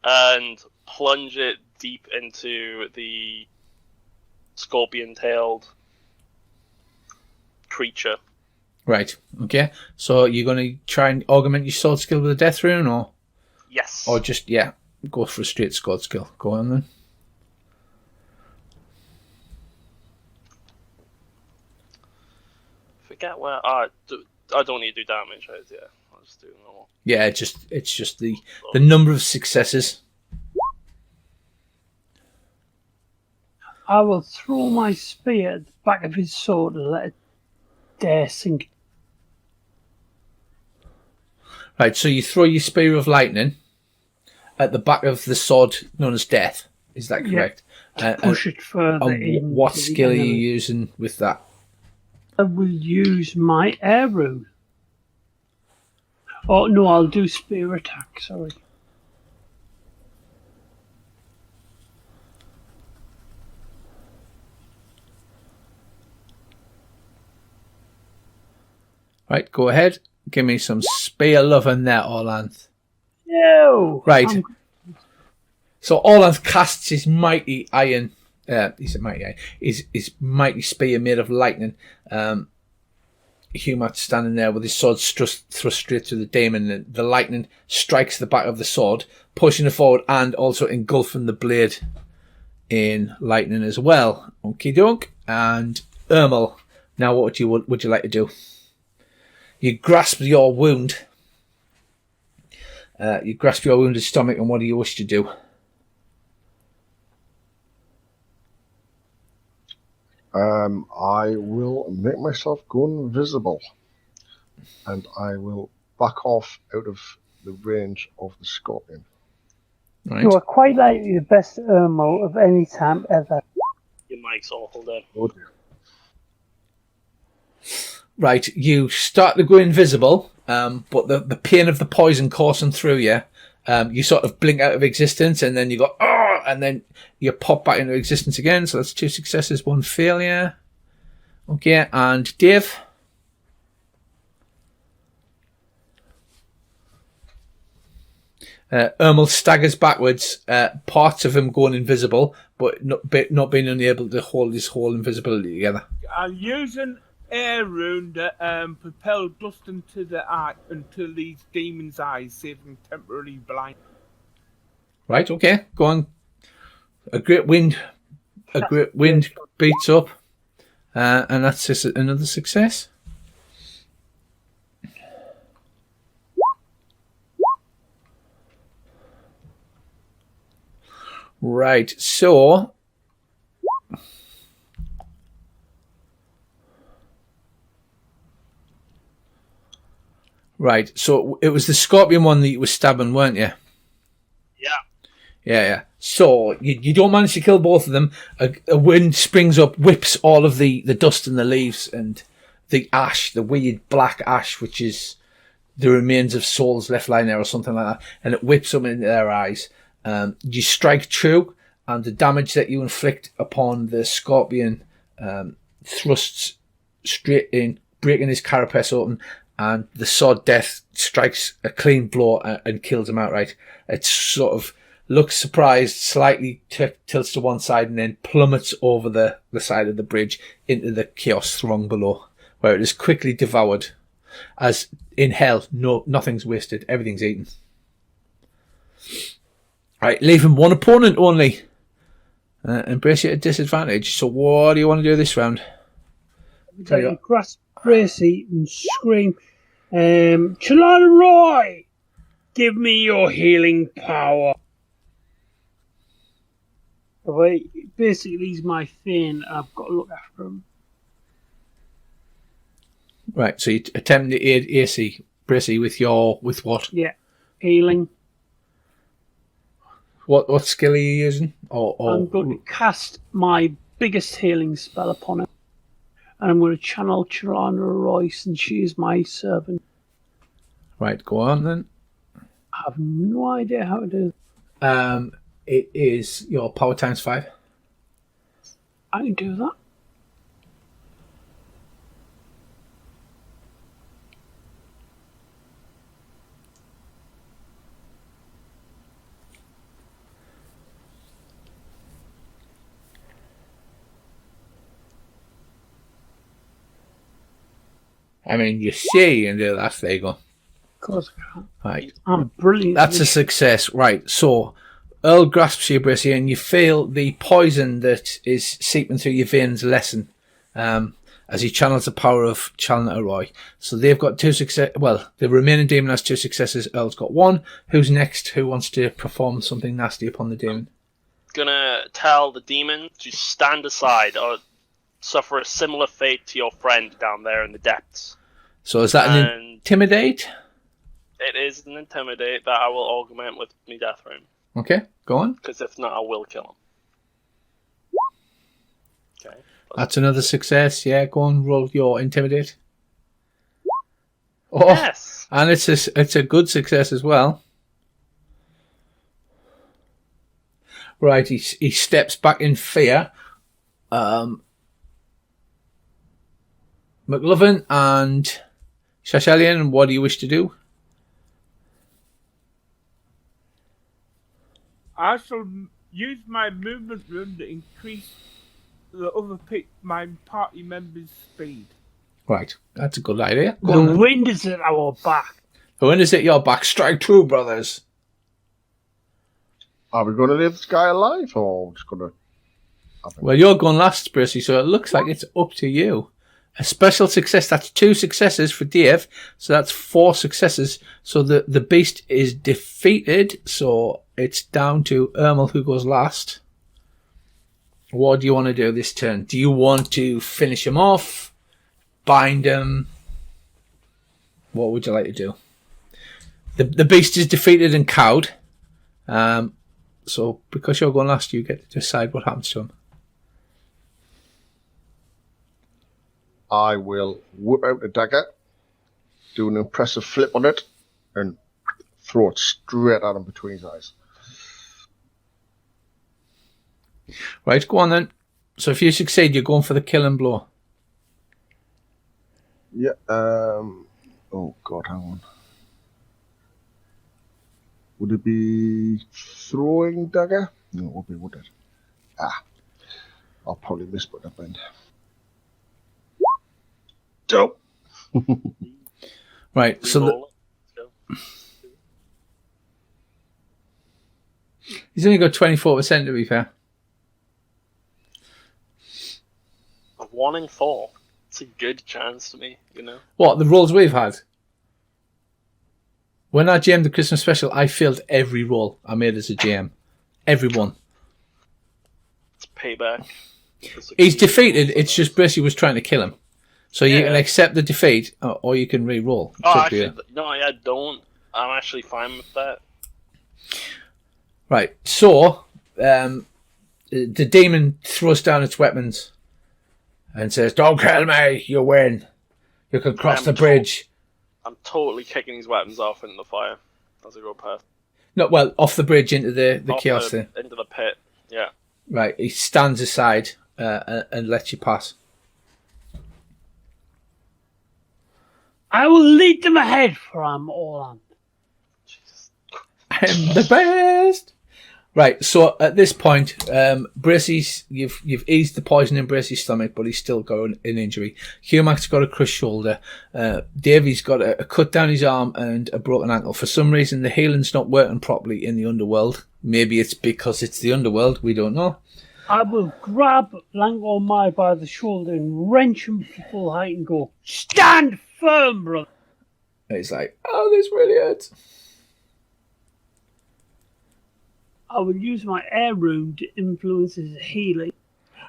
and plunge it deep into the scorpion-tailed creature. Right, okay. So you're going to try and augment your sword skill with a death rune, or? Yes. Or just, go for a straight sword skill. Go on then. Forget where... I don't need to do damage, right? Yeah, I'll just do normal. Yeah, it's just the number of successes. I will throw my spear at the back of his sword and let it dare sink. Right, so you throw your spear of lightning at the back of the sword known as death. Is that correct? Push it further in. What skill are you using with that? I will use my air rune. Oh, no, I'll do spear attack, sorry. Right, go ahead. Give me some spear loving there, Orlanth. No! Right. So Orlanth casts his mighty iron. He said mighty iron. His mighty spear made of lightning. Humat standing there with his sword thrust straight through the demon. And the lightning strikes the back of the sword, pushing it forward and also engulfing the blade in lightning as well. Okie doke. And Ermel, now what would you like to do? You grasp your wound. You grasp your wounded stomach, and what do you wish to do? I will make myself go invisible, and I will back off out of the range of the scorpion. Right. You are quite likely the best Ermo of any time ever. Your mic's awful, then. Oh dear. Right, you start to go invisible, but the pain of the poison coursing through you, you sort of blink out of existence, and then you go, oh, and then you pop back into existence again. So that's 2 successes, 1 failure. Okay, and Dave? Ermel staggers backwards, parts of him going invisible, but not being unable to hold his whole invisibility together. I'll use an air rune that propel dust into the eye until these demons' eyes save them temporarily blind. Right, okay, go on. A great wind beats up, and that's just another success. Right, so it was the scorpion one that you were stabbing, weren't you? Yeah. So you don't manage to kill both of them. A wind springs up, whips all of the dust and the leaves and the ash, the weird black ash, which is the remains of souls left lying there or something like that, and it whips them into their eyes. You strike true, and the damage that you inflict upon the scorpion thrusts straight in, breaking his carapace open, and the sword death strikes a clean blow and kills him outright. It sort of looks surprised, slightly tilts to one side, and then plummets over the side of the bridge into the chaos throng below, where it is quickly devoured. As in hell, nothing's wasted, everything's eaten. Right, leaving one opponent only. Embrace it at disadvantage. So what do you want to do this round? Grasp Bracy and scream, Chalana Roy, give me your healing power. Basically, he's my Thane. I've got to look after him. Right, so you attempt to aid AC Bracy with what? Yeah, healing. What skill are you using? I'm going to cast my biggest healing spell upon him. And I'm going to channel Chalana Royce, and she is my servant. Right, go on then. I have no idea how to do it. It is your power times 5. I can do that. I mean, you say you can do that. There you go. Of course I can. Right. I'm brilliant. That's a success. Right, so Earl grasps you, Bracy, and you feel the poison that is seeping through your veins lessen as he channels the power of Chalana Roy. So they've got 2 success. Well, the remaining demon has 2 successes. Earl's got 1. Who's next? Who wants to perform something nasty upon the demon? Gonna tell the demon to stand aside or suffer a similar fate to your friend down there in the depths. So is that an intimidate? It is an intimidate that I will augment with me death rune. Okay, go on. Because if not, I will kill him. Okay. That's another success. Yeah, go on, roll your intimidate. Oh, Yes. and it's a good success as well. Right, he steps back in fear. Mclovin and Shasellion, what do you wish to do? I shall use my movement rune to increase my party members' speed. Right, that's a good idea. Go The on then. wind is at our back. When is it your back? Strike true, brothers. Are we going to leave this guy alive, or are we just going to... Well, you're going last, Bracey, so it looks like it's up to you. A special success, that's 2 successes for Dave, so that's 4 successes. So the beast is defeated, so it's down to Ermal, who goes last. What do you want to do this turn? Do you want to finish him off? Bind him? What would you like to do? The beast is defeated and cowed. So because you're going last, you get to decide what happens to him. I will whip out the dagger, do an impressive flip on it, and throw it straight at him between his eyes. Right, go on then. So if you succeed, you're going for the killing blow. Yeah, oh god, hang on. Would it be throwing dagger? No, it would be, would it? I'll probably miss but that bend. Dope. Right, so Reroll it. Let's go. he's only got 24% to be fair. A 1 in 4. It's a good chance to me, you know. What, the rolls we've had? When I GM'd the Christmas special, I failed every roll I made as a GM. Every one. It's payback. He's defeated, it's just Bracey was trying to kill him. So you Yeah. can accept the defeat, or you can re-roll. It's Oh, up to you. actually, no, I don't. I'm actually fine with that. Right, so the demon throws down its weapons and says, "Don't kill me, you win. You can cross the bridge." I'm totally kicking these weapons off into the fire as I go past. No, well, off the bridge into the Off chaos thing. into the pit. Yeah. Right, he stands aside and lets you pass. I will lead them ahead, for I'm all on. Jesus. I'm the best. Right, so at this point, Bracey's you've eased the poison in Bracey's stomach, but he's still got an injury. Humac's got a crushed shoulder. Davy's got a cut down his arm and a broken ankle. For some reason, the healing's not working properly in the Underworld. Maybe it's because it's the Underworld. We don't know. I will grab Langor Mai by the shoulder and wrench him to full height and go, "Stand firm, brother!" And he's like, "Oh, this really hurts." I will use my air rune to influence his healing.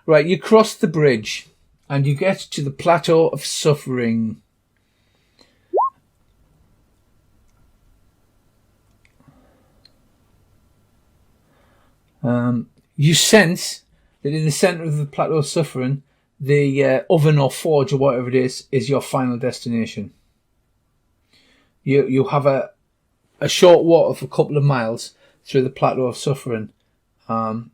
Right, you cross the bridge and you get to the plateau of suffering. You sense that in the centre of the plateau of suffering, the oven or forge or whatever it is your final destination. You have a short walk of a couple of miles through the plateau of suffering. There's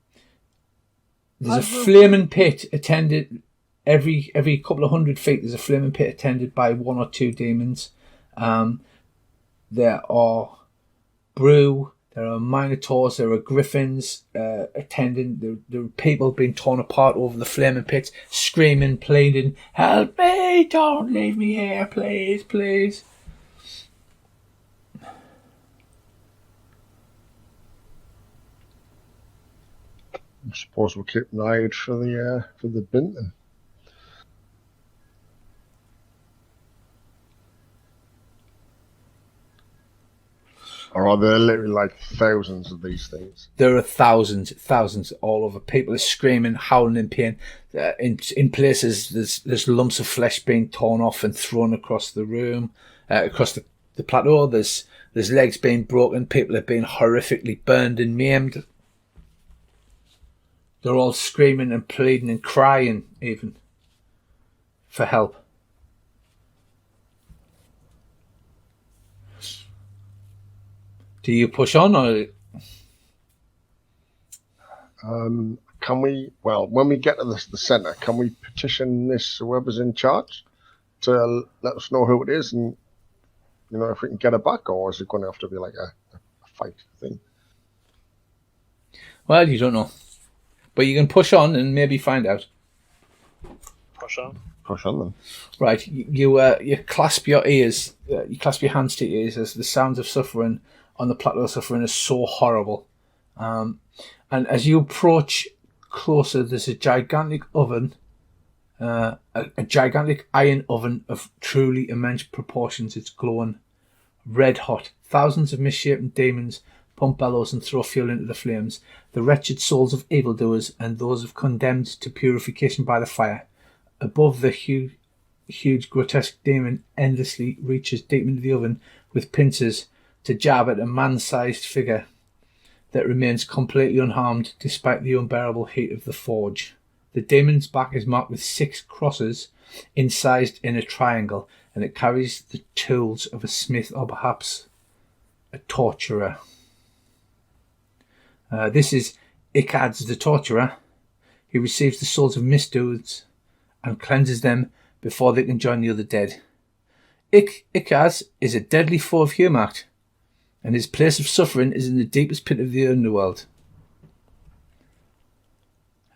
a flaming pit attended every couple of 100 feet. There's a flaming pit attended by 1 or 2 demons. There are brew. There are minotaurs. There are griffins attending. There are people being torn apart over the flaming pits, screaming, pleading, "Help me! Don't leave me here, please, please." I suppose we'll keep an eye out for the bin then. Or are there literally like thousands of these things? There are thousands all over. People are screaming, howling in pain. In places, there's lumps of flesh being torn off and thrown across the room, across the plateau. There's legs being broken. People are being horrifically burned and maimed. They're all screaming and pleading and crying even for help. Do you push on or? Can we? Well, when we get to the centre, can we petition this whoever's in charge to let us know who it is, and if we can get it back, or is it going to have to be like a fight thing? Well, you don't know, but you can push on and maybe find out. Push on. Push on then. Right, you clasp your ears, you clasp your hands to your ears as the sounds of suffering on the plateau of suffering is so horrible. And as you approach closer, there's a gigantic oven, a gigantic iron oven of truly immense proportions. It's glowing red hot. Thousands of misshapen demons pump bellows and throw fuel into the flames. The wretched souls of evildoers and those of condemned to purification by the fire. Above the huge grotesque demon endlessly reaches deep into the oven with pincers to jab at a man-sized figure that remains completely unharmed despite the unbearable heat of the forge. The demon's back is marked with 6 crosses incised in a triangle, and it carries the tools of a smith or perhaps a torturer. This is Ikad's the torturer. He receives the souls of misdoers and cleanses them before they can join the other dead. Ikaz is a deadly foe of Humacht, and his place of suffering is in the deepest pit of the Underworld.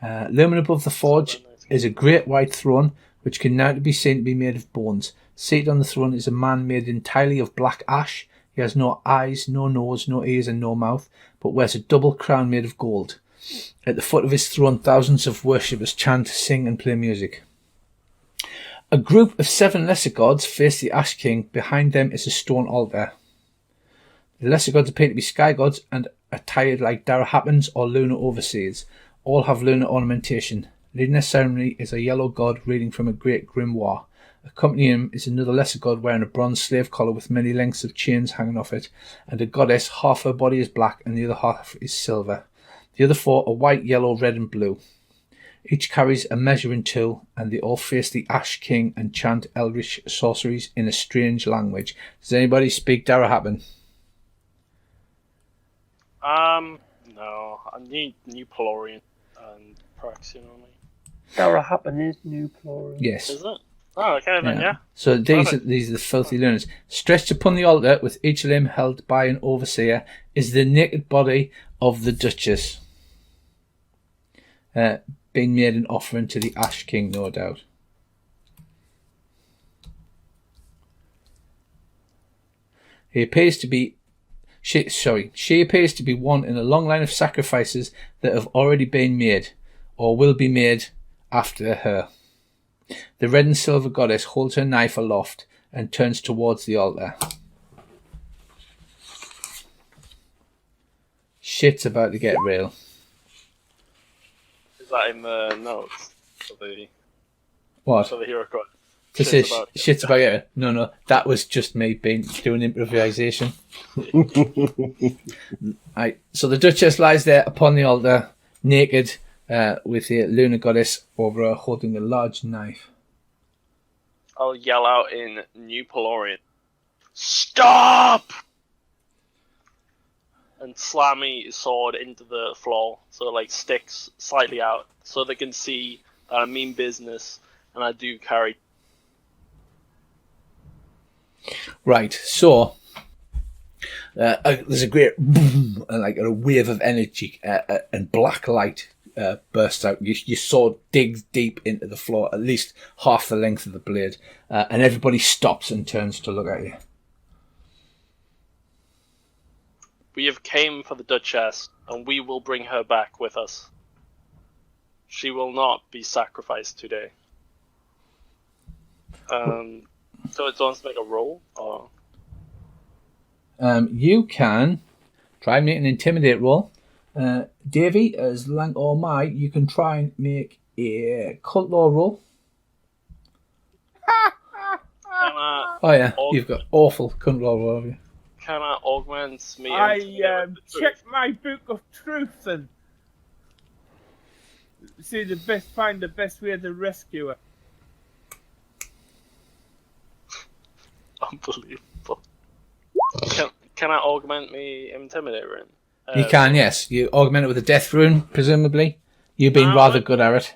Looming above the forge is a great white throne, which can now be seen to be made of bones. Seated on the throne is a man made entirely of black ash. He has no eyes, no nose, no ears and no mouth, but wears a double crown made of gold. At the foot of his throne, thousands of worshippers chant, sing and play music. A group of 7 lesser gods face the Ash King. Behind them is a stone altar. The lesser gods appear to be sky gods and attired like Darahapans or lunar overseers. All have lunar ornamentation. Leading the ceremony is a yellow god reading from a great grimoire. Accompanying him is another lesser god wearing a bronze slave collar with many lengths of chains hanging off it, and a goddess, half her body is black and the other half is silver. The other 4 are white, yellow, red and blue. Each carries a measuring tool, and they all face the Ash King and chant eldritch sorceries in a strange language. Does anybody speak Darahapan? No. I need New Pelorian and Praxian only. Darahapan is New Plural. Yes. Is it? Oh, okay then, yeah. So these are the filthy lunars. Stretched upon the altar, with each limb held by an overseer, is the naked body of the Duchess. Being made an offering to the Ash King, no doubt. She appears to be one in a long line of sacrifices that have already been made, or will be made after her. The red and silver goddess holds her knife aloft and turns towards the altar. Shit's about to get real. Is that in the notes for the What? for the Heroquest? To say shit's about it. No, that was just me doing improvisation. Right, so the Duchess lies there upon the altar, naked, with the lunar goddess over her holding a large knife. I'll yell out in New Pelorian, "Stop!" and slam his sword into the floor so it like sticks slightly out so they can see that I mean business and I do carry. Right, so there's a great boom and like a wave of energy and black light bursts out. Your sword digs deep into the floor, at least half the length of the blade, and everybody stops and turns to look at you. We have came for the Duchess, and we will bring her back with us. She will not be sacrificed today. So it wants to make a roll, or you can try and make an intimidate roll. Davey, as Lank or Mai, you can try and make a cult law roll. Oh yeah, you've got awful cult law roll, have you? Can I augment me? I checked my book of truth and find the best way to rescue her. Unbelievable. Can I augment me intimidate rune? You can, yes. You augment it with a death rune, presumably. You've been No, rather good at it.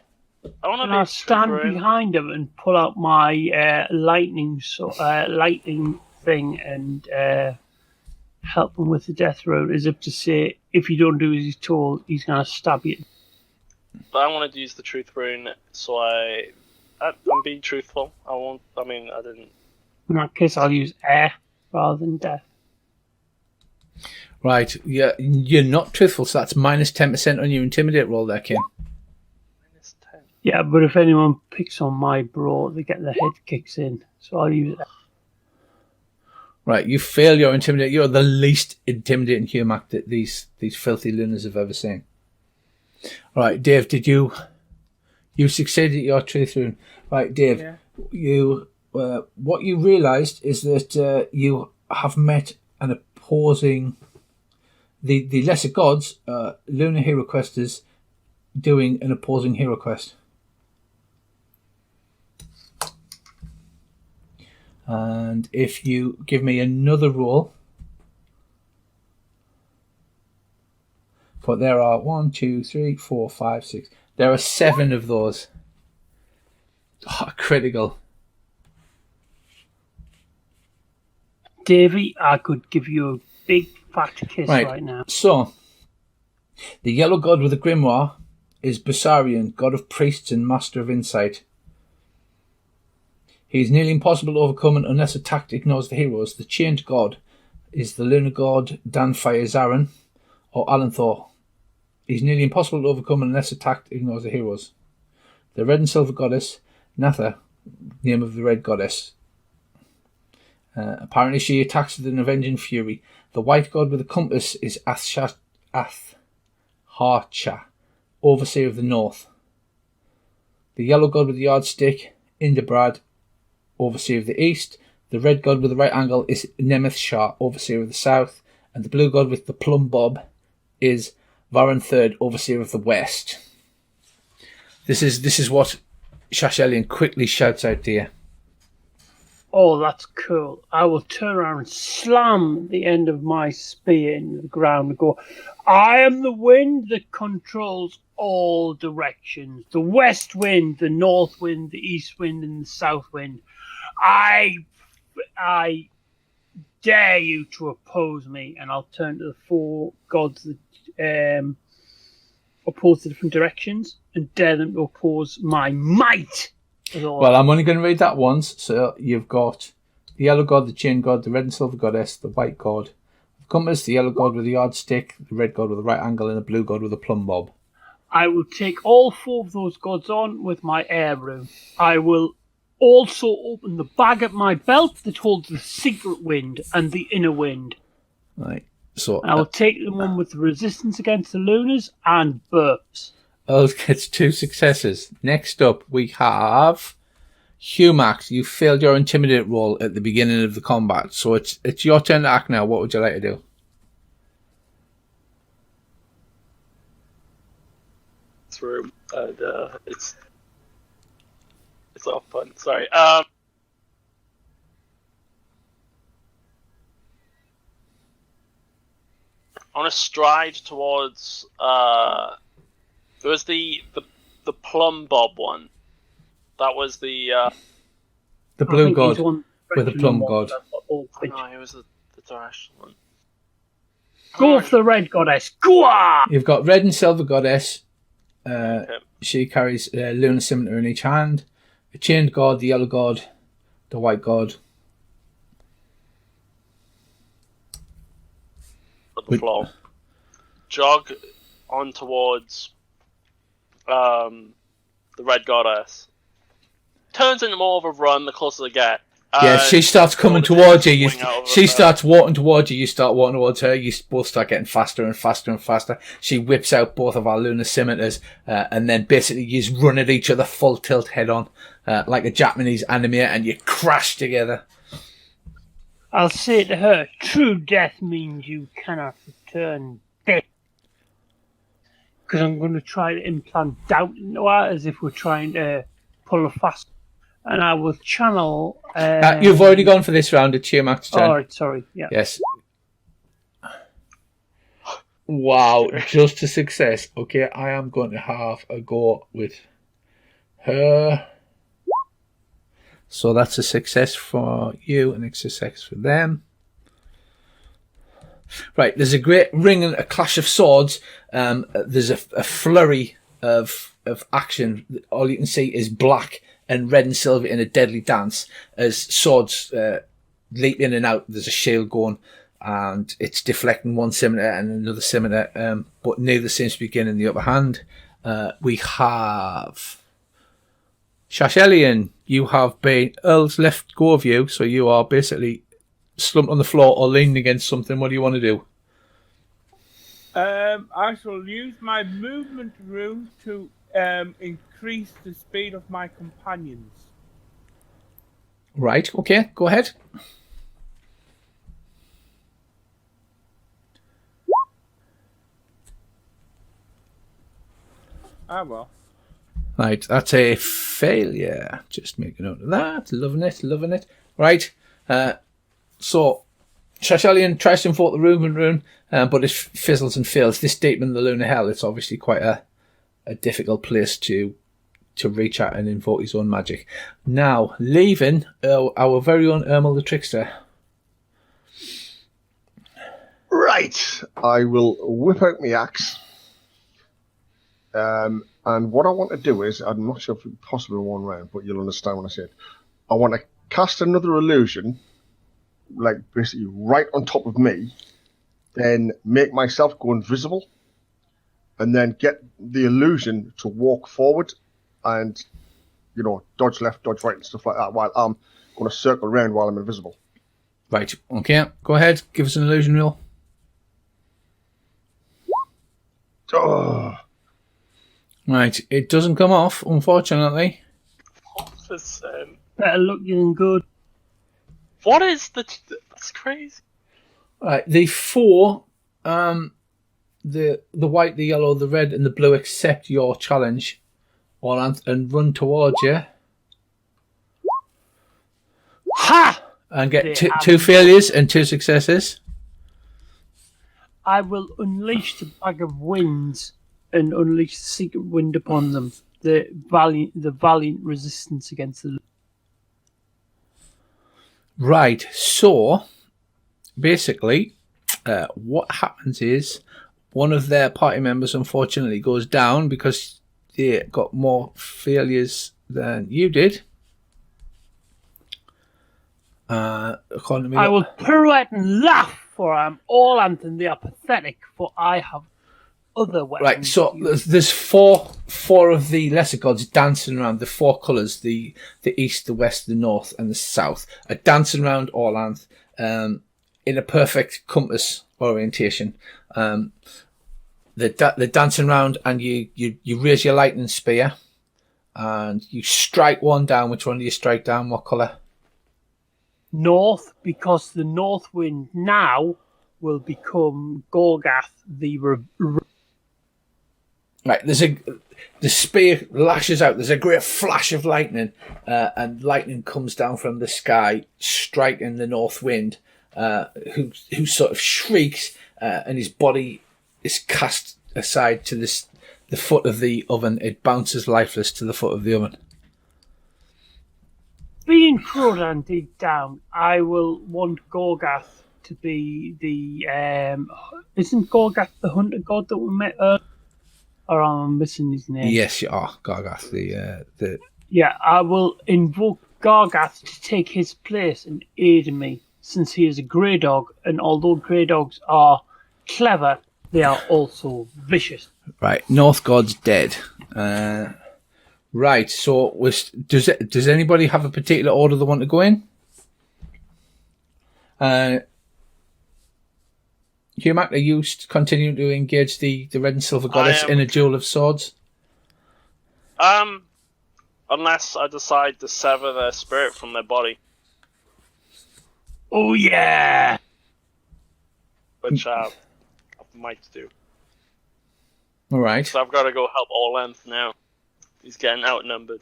I want And to I'll be stand rune. behind him and pull out my lightning thing and help him with the death rune, as if to say, if you don't do as he's told, he's going to stab you. But I wanted to use the truth rune, so I'm being truthful. I didn't. In that case, I'll use air rather than death. Right, you're not truthful, so that's minus 10% on your intimidate roll there, Ken. Minus 10. Yeah, but if anyone picks on my bro, they get their head kicks in. So I'll use air. Right, you fail your intimidate. You're the least intimidating humac that these filthy lunars have ever seen. Right, Dave, did you succeeded at your truth rune? Right, Dave, Yeah. you what you realised is that you have met an opposing the lesser gods. Lunar Heroquest is doing an opposing Heroquest. And if you give me another roll, but there are 1, 2, 3, 4, 5, 6. There are 7 of those. Critical. Davey, I could give you a big fat kiss right now. So, the yellow god with the grimoire is Basarian, god of priests and master of insight. He is nearly impossible to overcome unless attacked ignores the heroes. The chained god is the lunar god Danfire Zarin or Alanthor. He is nearly impossible to overcome unless attacked ignores the heroes. The red and silver goddess, Natha, name of the red goddess. Apparently she attacks with an avenging fury. The white god with the compass is Athharcha, overseer of the north. The yellow god with the yardstick, Indebrad, overseer of the east. The red god with the right angle is Nemeth Shah, overseer of the south. And the blue god with the plumb bob is Varan III, overseer of the west. This is what Shasellion quickly shouts out to you. Oh, that's cool. I will turn around and slam the end of my spear into the ground and go, I am the wind that controls all directions. The west wind, the north wind, the east wind, and the south wind. I dare you to oppose me. And I'll turn to the 4 gods that oppose the different directions and dare them to oppose my might. Well, I'm only going to read that once. So you've got the yellow god, the chain god, the red and silver goddess, the white god, the compass, the yellow god with the yardstick, the red god with the right angle, and the blue god with a plumb bob. I will take all 4 of those gods on with my air rune. I will also open the bag at my belt that holds the secret wind and the inner wind. Right. So I will take the one with the resistance against the lunars and burps. Earl gets 2 successes. Next up, we have Humax. You failed your intimidate roll at the beginning of the combat, so it's your turn to act now. What would you like to do? Through and it's all fun. Sorry. I want to stride towards. There was the plumb bob one. That was the blue god with the plumb god. Oh no, it was the directional one. Go for the red goddess. Go on! You've got red and silver goddess. Okay. She carries a lunar scimitar in each hand. A chained god, the yellow god, the white god. At the floor. Jog on towards the red goddess. Turns into more of a run the closer they get. Yeah, she starts coming towards you. She starts walking towards you. You start walking towards her. You both start getting faster and faster and faster. She whips out both of our lunar scimitars, and then basically you just run at each other full tilt head on, like a Japanese anime, and you crash together. I'll say to her, true death means you cannot return death. because I'm going to try to implant doubt into her as if we're trying to pull a fast. And I will channel. You've already gone for this round. It's your max turn. All right, sorry. Yeah. Yes. Wow, just a success. Okay, I am going to have a go with her. So that's a success for you and a success for them. Right, there's a great ring and a clash of swords. There's a flurry of action. All you can see is black and red and silver in a deadly dance as swords leap in and out. There's a shield going and it's deflecting one scimitar and another scimitar, but neither seems to be gaining the upper hand. We have Shasellion. You have been Earl's left go of you, so you are basically slumped on the floor or leaning against something. What do you want to do? I shall use my movement rune to increase the speed of my companions. Right, okay, go ahead. Ah, well. Right, that's a failure. Just make a note of that. Loving it, loving it. Right, so Shasellion tries to invoke the rune, but it fizzles and fails. This deep in the lunar hell, it's obviously quite a difficult place to reach out and invoke his own magic. Now, leaving our very own Ermal the Trickster. Right, I will whip out my axe. And what I want to do is, I'm not sure if it's possible in one round, but you'll understand what I said. I want to cast another illusion, like basically right on top of me, then make myself go invisible, and then get the illusion to walk forward and, you know, dodge left, dodge right and stuff like that, while I'm going to circle around while I'm invisible. Right, okay, go ahead, give us an illusion roll. Oh. Right, it doesn't come off, unfortunately. Better looking than good. What is that's crazy. Right, the four, the white, the yellow, the red, and the blue accept your challenge, and run towards you. Ha! And get two failures and two successes. I will unleash the bag of winds and unleash the secret wind upon them. The valiant resistance against the. Right, so basically, what happens is one of their party members unfortunately goes down because they got more failures than you did. According to me, I will pirouette and laugh, for I am all Anthem. They are pathetic, for I have other weapons. Right, so there's four of the lesser gods dancing around. The four colours, the east, the west, the north, and the south, are dancing around Orlanth in a perfect compass orientation. They're dancing around, and you raise your lightning spear, and you strike one down. Which one do you strike down? What colour? North, because the north wind now will become Gorgath, the Right, the spear lashes out. There's a great flash of lightning, and lightning comes down from the sky, striking the north wind, who sort of shrieks, and his body is cast aside to the foot of the oven. It bounces lifeless to the foot of the oven. Being Krodan deep down, I will want Gorgath to be the isn't Gorgath the hunter god that we met earlier? Or am I missing his name? Yes, you are, Gargath. The Yeah, I will invoke Gargath to take his place and aid me, since he is a grey dog, and although grey dogs are clever, they are also vicious. Right, North God's dead. Right, so does anybody have a particular order they want to go in? Humac, are you continuing to engage the red and silver goddess in a duel of swords? Unless I decide to sever their spirit from their body. Oh yeah! Which I might do. All right. So I've got to go help Orlanth now. He's getting outnumbered.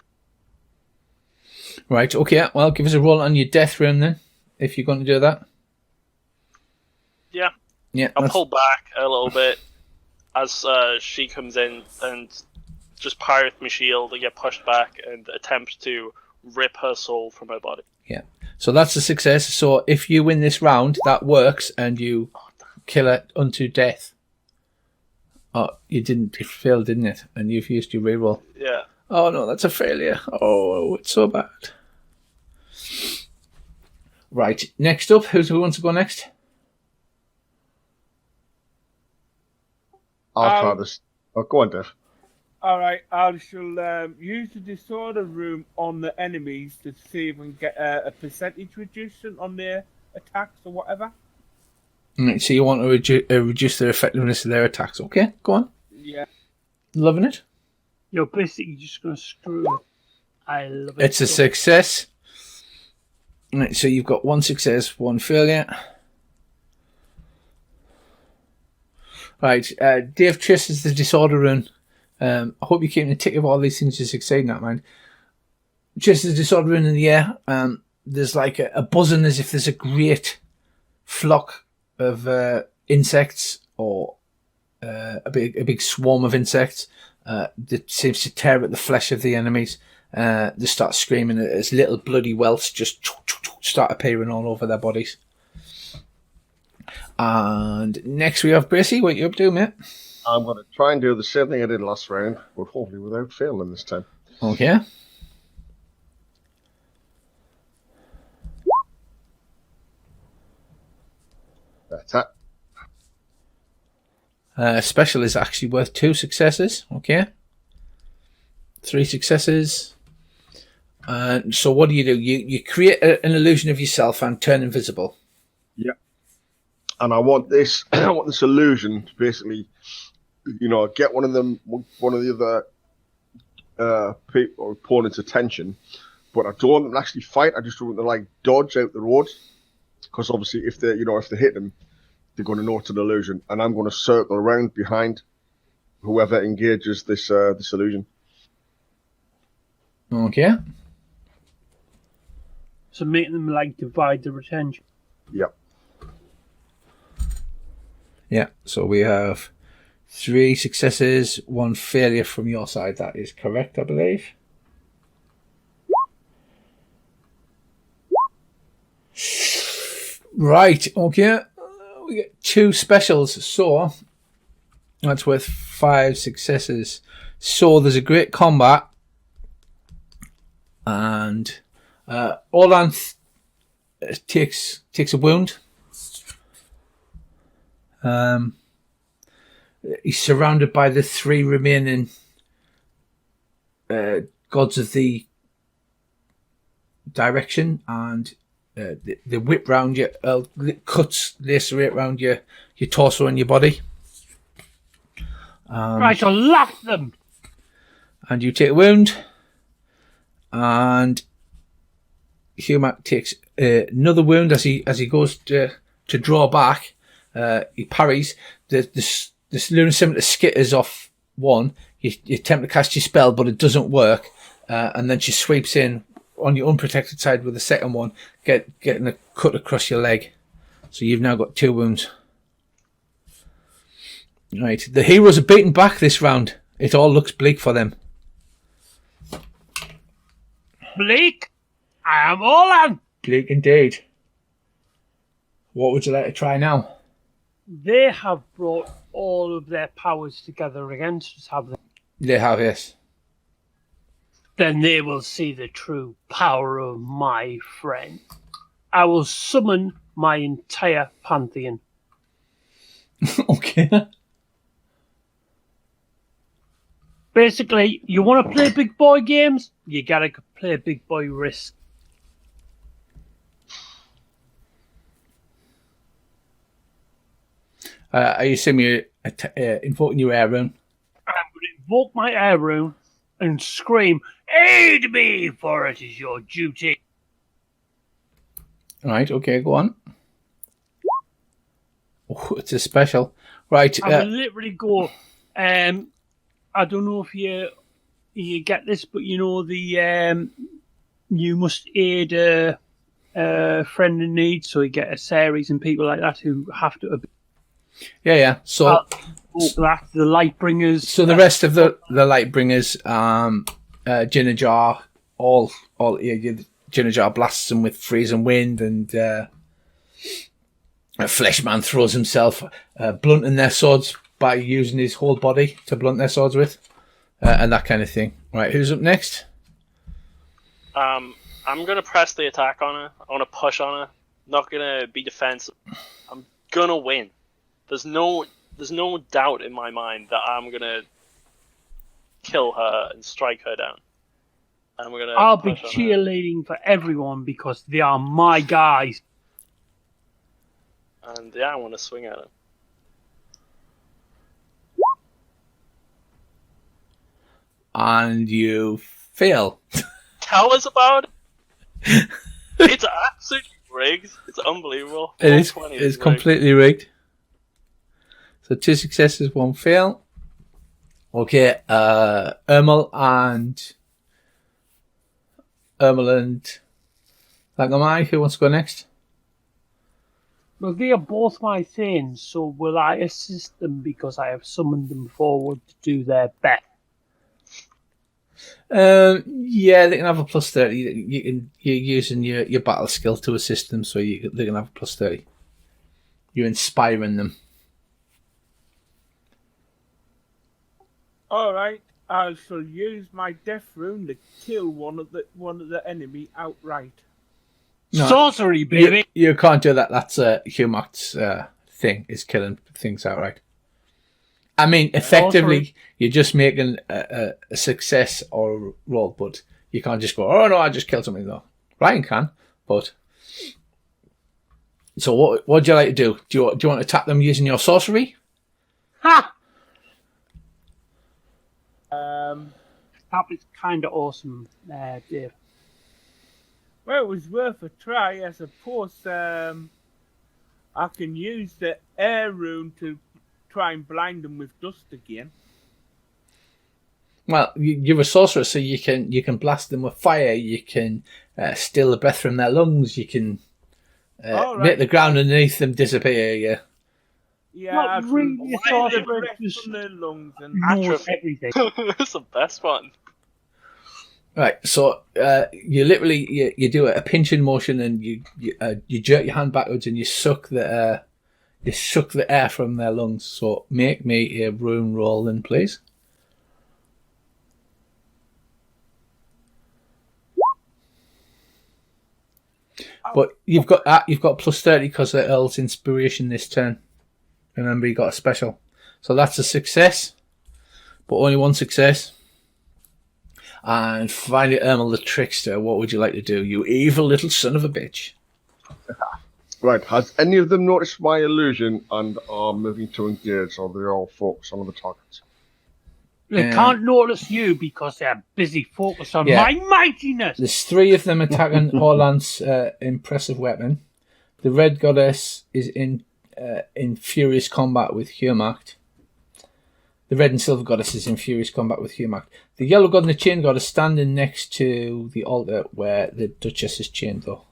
Right, okay. Well, give us a roll on your death rune then, if you're going to do that. Yeah. Yeah. I'll pull back a little bit as she comes in and just pirate my shield and get pushed back and attempt to rip her soul from her body. Yeah. So that's a success. So if you win this round, that works, and you kill her unto death. Oh, you didn't. It failed, didn't it? And you've used your reroll. Yeah. Oh no, that's a failure. Oh, it's so bad. Right. Next up, who wants to go next? I'll try this. Oh, go on, Dave. Alright, I shall use the disorder room on the enemies to see if we can get a percentage reduction on their attacks or whatever. Right, so you want to reduce the effectiveness of their attacks. Okay, go on. Yeah. Loving it. You're basically just going to screw it. I love it. It's a success. Right, so you've got one success, one failure. Right, Dave traces the disorder rune. I hope you're keeping a tick of all these things you're succeeding at, man. Traces the disorder rune in the air. There's like a buzzing as if there's a great flock of insects or a big swarm of insects that seems to tear at the flesh of the enemies. They start screaming as little bloody welts just start appearing all over their bodies. And next we have Bracey. What you up to, mate? I'm going to try and do the same thing I did last round, but hopefully without failing this time. Okay. That's it. Special is actually worth 2 successes. Okay. 3 successes. So what do? You create an illusion of yourself and turn invisible. Yeah. And I want this illusion to basically, get one of the other people or opponent's attention, but I don't want them to actually fight. I just want them to dodge out the road, because obviously if they hit them, they're going to know it's an illusion, and I'm going to circle around behind whoever engages this illusion. Okay. So make them divide the attention. Yep. Yeah. So we have 3 successes, 1 failure from your side. That is correct, I believe. Right. Okay. We get 2 specials. So that's worth 5 successes. So there's a great combat. And Orlanth takes a wound. He's surrounded by the 3 remaining gods of the direction, and they whip round you, cuts lacerate round your torso and your body. Right, I'll laugh them. And you take a wound. And Humac takes another wound as he goes to draw back. He parries. This lunar scimitar skitters off one. You attempt to cast your spell, but it doesn't work. And then she sweeps in on your unprotected side with the second one, getting a cut across your leg. So you've now got 2 wounds. Right, the heroes are beaten back this round. It all looks bleak for them. Bleak, I am Orlan. Bleak indeed. What would you like to try now? They have brought all of their powers together against us, have they? They have, yes. Then they will see the true power of my friend. I will summon my entire pantheon. Okay. Basically, you want to play big boy games? You gotta play big boy Risk. I assume you're invoking your air rune. I'm going to invoke my air rune and scream, "Aid me, for it is your duty." Right, okay, go on. Oh, it's a special. Right. I will literally go, I don't know if you get this, but you know the you must aid a friend in need, so you get a series and people like that who have to. Yeah. So that the light bringers. So the rest of the light bringers, Jinnajar, all Jinnajar blasts them with freezing wind, and Fleshman throws himself, blunting their swords by using his whole body to blunt their swords with, and that kind of thing. Right, who's up next? I'm gonna press the attack on her. I want to push on her. Not gonna be defensive. I'm gonna win. There's no doubt in my mind that I'm gonna kill her and strike her down. And we're gonna. I'll be cheerleading for everyone because they are my guys. And yeah, I want to swing at her. And you fail. Tell us about it. It's absolutely rigged. It's unbelievable. It's rigged. completely rigged. So 2 successes, 1 fail. Okay, Ermel and Langamai, who wants to go next? Well, they are both my things, so will I assist them because I have summoned them forward to do their best? Yeah, they can have a plus 30. You're using your battle skill to assist them, so they can have a plus 30. You're inspiring them. All right, I shall use my death rune to kill one of the enemy outright. No, sorcery, baby. You can't do that. That's Humac's thing, is killing things outright. I mean, effectively, you're just making a success or a roll, but you can't just go, oh no, I just killed something. No, Ryan can, but. So what would you like to do? Do you want to attack them using your sorcery? Ha! That was kind of awesome, Dave. Well, it was worth a try. I suppose I can use the air rune to try and blind them with dust again. Well, you're a sorcerer, so you can blast them with fire. You can steal the breath from their lungs. You can make the ground underneath them disappear. Yeah, Not really a sorcerer, just from their lungs and knows everything. That's the best one. Right, so you literally you do a pinching motion and you jerk your hand backwards and you suck the air from their lungs. So make me a rune roll, then, please. But you've got plus 30 because of Earl's inspiration this turn. Remember, you got a special, so that's a success, but only 1 success. And finally, Ermel the trickster, what would you like to do, you evil little son of a bitch? Right, has any of them noticed my illusion and are moving to engage, or they're all focused on other targets? They can't notice you because they're busy focused on my mightiness. There's 3 of them attacking Orlan's impressive weapon. The red goddess is in furious combat with Humac. The red and silver goddess is in furious combat with Humac. The yellow god and the chain god are standing next to the altar where the Duchess is chained, though.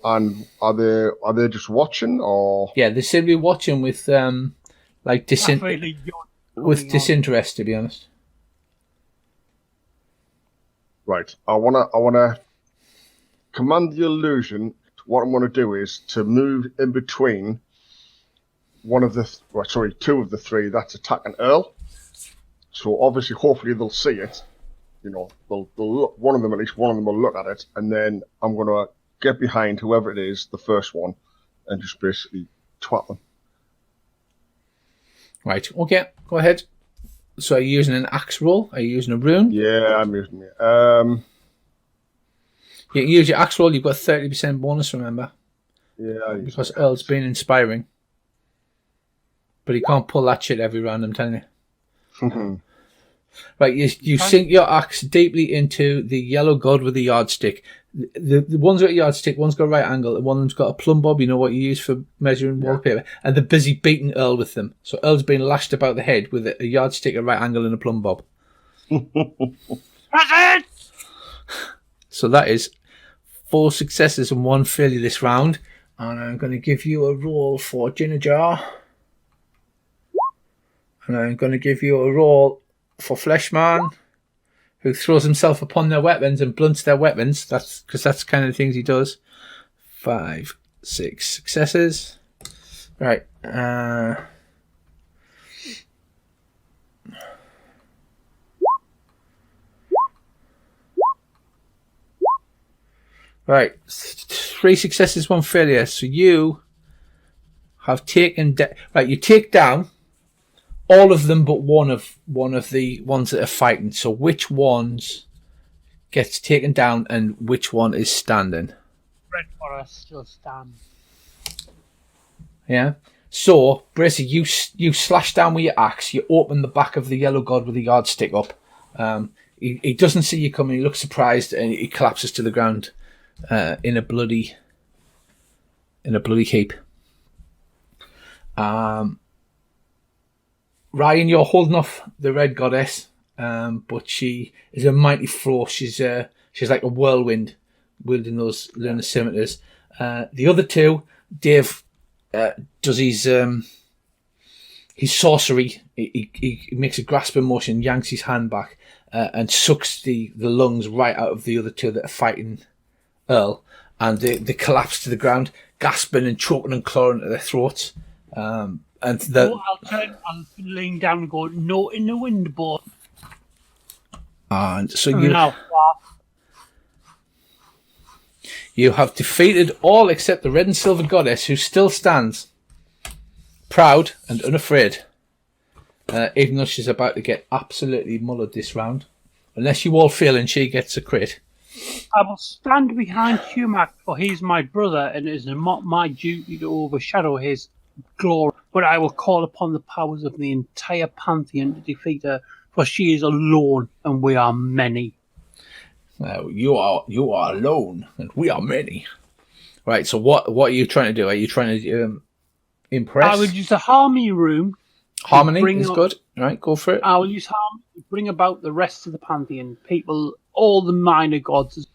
And are they just watching, or? Yeah, they're simply watching with disinterest, to be honest. Right, I wanna command the illusion. What I'm gonna do is to move in between two of the 3 that's attacking Earl. So obviously, hopefully they'll see it. You know, they'll look, one of them will look at it, and then I'm gonna get behind whoever it is, the first one, and just basically twat them. Right, okay, go ahead. So are you using an axe roll? Are you using a rune? Yeah, I'm using it. You can use your axe roll, you've got 30% bonus, remember? Yeah, because Earl's been inspiring. But he can't pull that shit every round, I'm telling you. Right, you sink your axe deeply into the yellow god with the yardstick. The one's got a yardstick, one's got a right angle, and one of them's got a plumb bob, you know what you use for measuring wallpaper, and they're busy beating Earl with them. So Earl's being lashed about the head with a yardstick, a right angle, and a plumb bob. So that is 4 successes and 1 failure this round. And I'm going to give you a roll for Ginger Jar. And I'm going to give you a roll for Fleshman, who throws himself upon their weapons and blunts their weapons. That's because that's the kind of things he does. 5, 6 successes. Right. Right. 3 successes, 1 failure. So you have taken right. You take down all of them, but one of the ones that are fighting. So which ones gets taken down and which one is standing? Red Forest still stands. Yeah. So basically, you slash down with your axe. You open the back of the yellow god with a yardstick up. He doesn't see you coming. He looks surprised and he collapses to the ground in a bloody heap. Ryan, you're holding off the red goddess, but she is a mighty force. She's like a whirlwind, wielding those lunar scimitars. The other two, Dave does his sorcery. He makes a grasping motion, yanks his hand back, and sucks the lungs right out of the other two that are fighting Earl, and they collapse to the ground, gasping and choking and clawing at their throats. I'll lean down and go, "No in the wind, boy." And so you have defeated all except the red and silver goddess, who still stands proud and unafraid, even though she's about to get absolutely mullered this round. Unless you all fail and she gets a crit. I will stand behind Humac, for he's my brother, and it is not my duty to overshadow his glory. But I will call upon the powers of the entire pantheon to defeat her, for she is alone and we are many. You are alone and we are many. Right. So what are you trying to do? Are you trying to impress? I will use the harmony room. Harmony is good. Right, go for it. I will use harmony to bring about the rest of the pantheon, people, all the minor gods.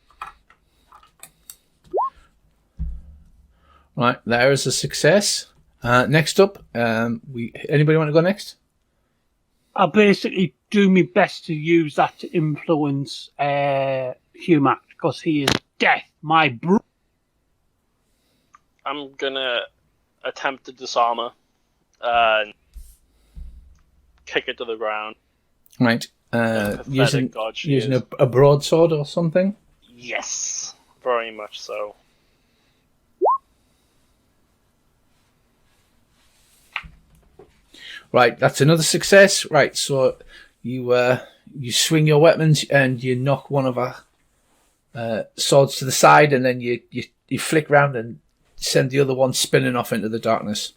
Right, there is a success. Next up, anybody want to go next? I'll basically do my best to use that to influence Humac, because he is death, my bro. I'm gonna attempt to disarm her and kick it to the ground. Right, using a broadsword or something? Yes, very much so. Right, that's another success. Right, so you swing your weapons and you knock one of our swords to the side, and then you flick round and send the other one spinning off into the darkness.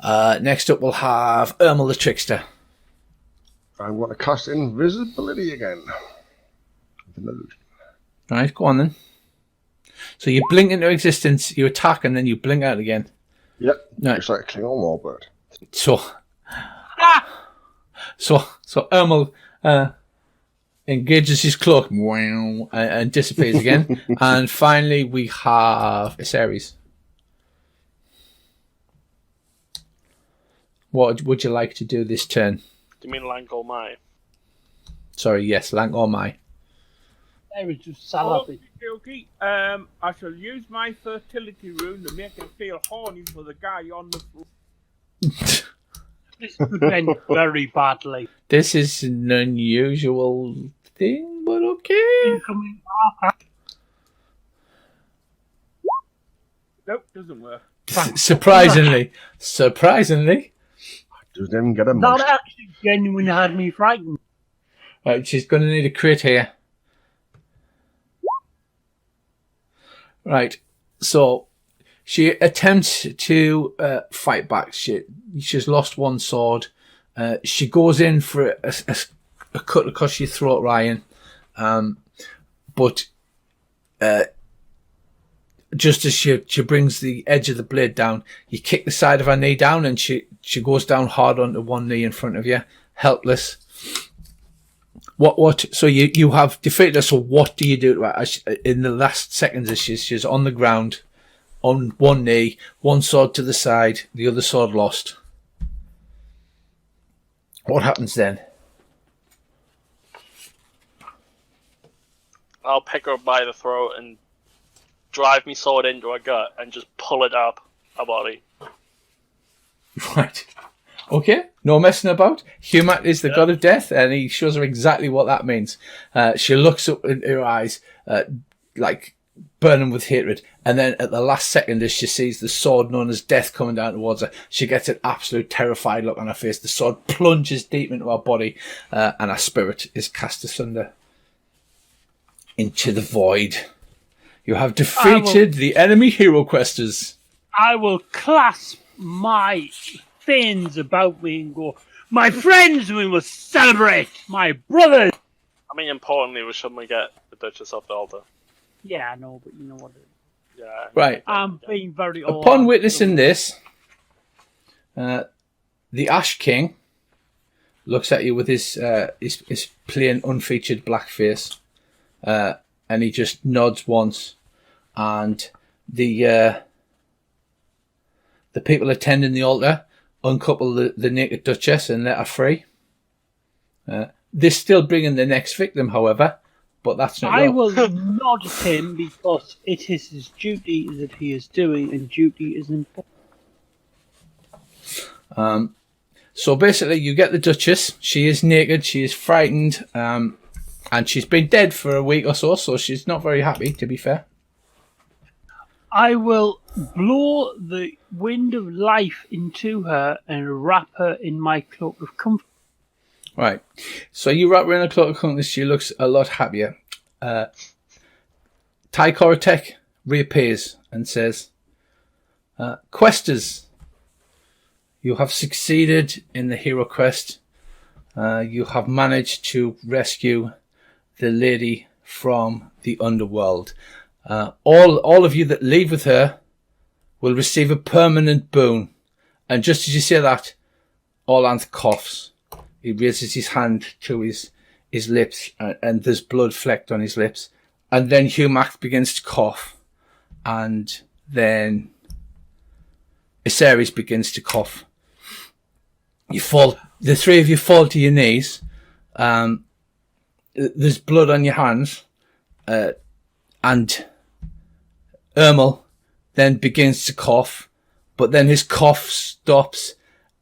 Next up, we'll have Ermal the Trickster. I'm going to cast invisibility again. Right, go on then. So you blink into existence, you attack, and then you blink out again. Yep, right. Just like a Klingon warbird. So Ermal engages his cloak and disappears again. And finally, we have Ares. What would you like to do this turn? Do you mean Lang or Mai? Sorry, yes, Lang or Mai. There is just salad. Okay. I shall use my fertility rune to make him feel horny for the guy on the floor. This could end very badly. This is an unusual thing, but okay. Nope, doesn't work. Surprisingly. Doesn't even get a That munch. actually genuinely had me frightened. Right, she's going to need a crit here. Right, so she attempts to fight back. She's lost one sword. She goes in for a cut across your throat, Ryan. But just as she brings the edge of the blade down, you kick the side of her knee down, and she goes down hard onto one knee in front of you, helpless. What? So you have defeated her. So what do you do in the last seconds? As she's on the ground, on one knee, one sword to the side, the other sword lost. What happens then? I'll pick her up by the throat and drive me sword into her gut and just pull it up her body. Right. Okay. No messing about. Humak is the god of death, and he shows her exactly what that means. She looks up in her eyes, like burning with hatred, and then at the last second, as she sees the sword known as death coming down towards her, she gets an absolute terrified look on her face. The sword plunges deep into her body, and her spirit is cast asunder into the void. You have defeated the enemy Heroquesters. I will clasp my fins about me and go, my friends, we must celebrate, my brothers. I mean, importantly, we shouldn't get the Duchess off the altar. Yeah, I know, but you know what it is. Yeah. Right. I'm being very Upon witnessing this, the Ash King looks at you with his plain, unfeatured black face, and he just nods once, and the people attending the altar uncouple the naked Duchess and let her free. They're still bringing the next victim, however, but that's not. I will nod at him because it is his duty that he is doing, and duty is important. So basically, you get the Duchess. She is naked. She is frightened, and she's been dead for a week or so she's not very happy, to be fair. I will blow the wind of life into her and wrap her in my cloak of comfort. Right. So you wrap her in a cloak of comfort. She looks a lot happier. Ty Kora Tek reappears and says, Questers, you have succeeded in the Heroquest. You have managed to rescue the lady from the Underworld. All of you that leave with her will receive a permanent boon. And just as you say that, Orlanth coughs. He raises his hand to his lips, and there's blood flecked on his lips. And then Humak begins to cough. And then Iseris begins to cough. The three of you fall to your knees. There's blood on your hands. And Ermel then begins to cough, but then his cough stops,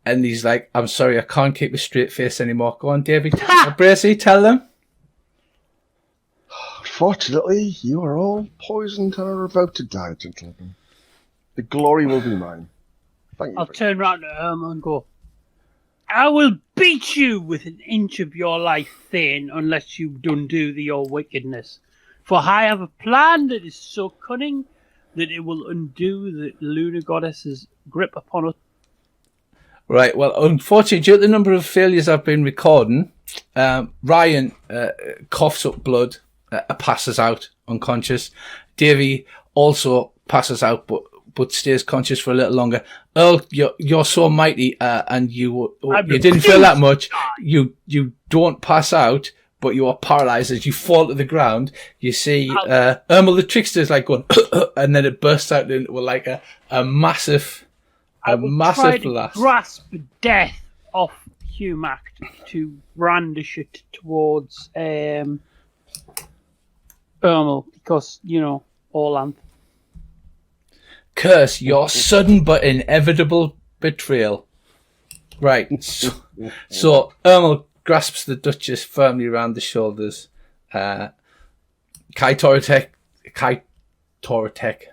and he's like, I'm sorry, I can't keep a straight face anymore. Go on, David. Bracy, tell them. Unfortunately, you are all poisoned and are about to die, gentlemen. The glory will be mine. Thank you. I'll turn round to Ermel and go, I will beat you with an inch of your life, Thane, unless you undo your wickedness. For I have a plan that is so cunning that it will undo the lunar goddess's grip upon us. Right, well, unfortunately, due to the number of failures I've been recording, Ryan coughs up blood, passes out unconscious. Davey also passes out, but stays conscious for a little longer. Earl, you're so mighty, and you didn't feel that much. You don't pass out, but you are paralyzed as you fall to the ground. You see Ermel the trickster is like going, and then it bursts out into like a massive blast. Grasp death off Humak to brandish it towards Ermel because, Orlanth. Curse your sudden but inevitable betrayal. Right. So Ermel grasps the Duchess firmly around the shoulders. Kora Tek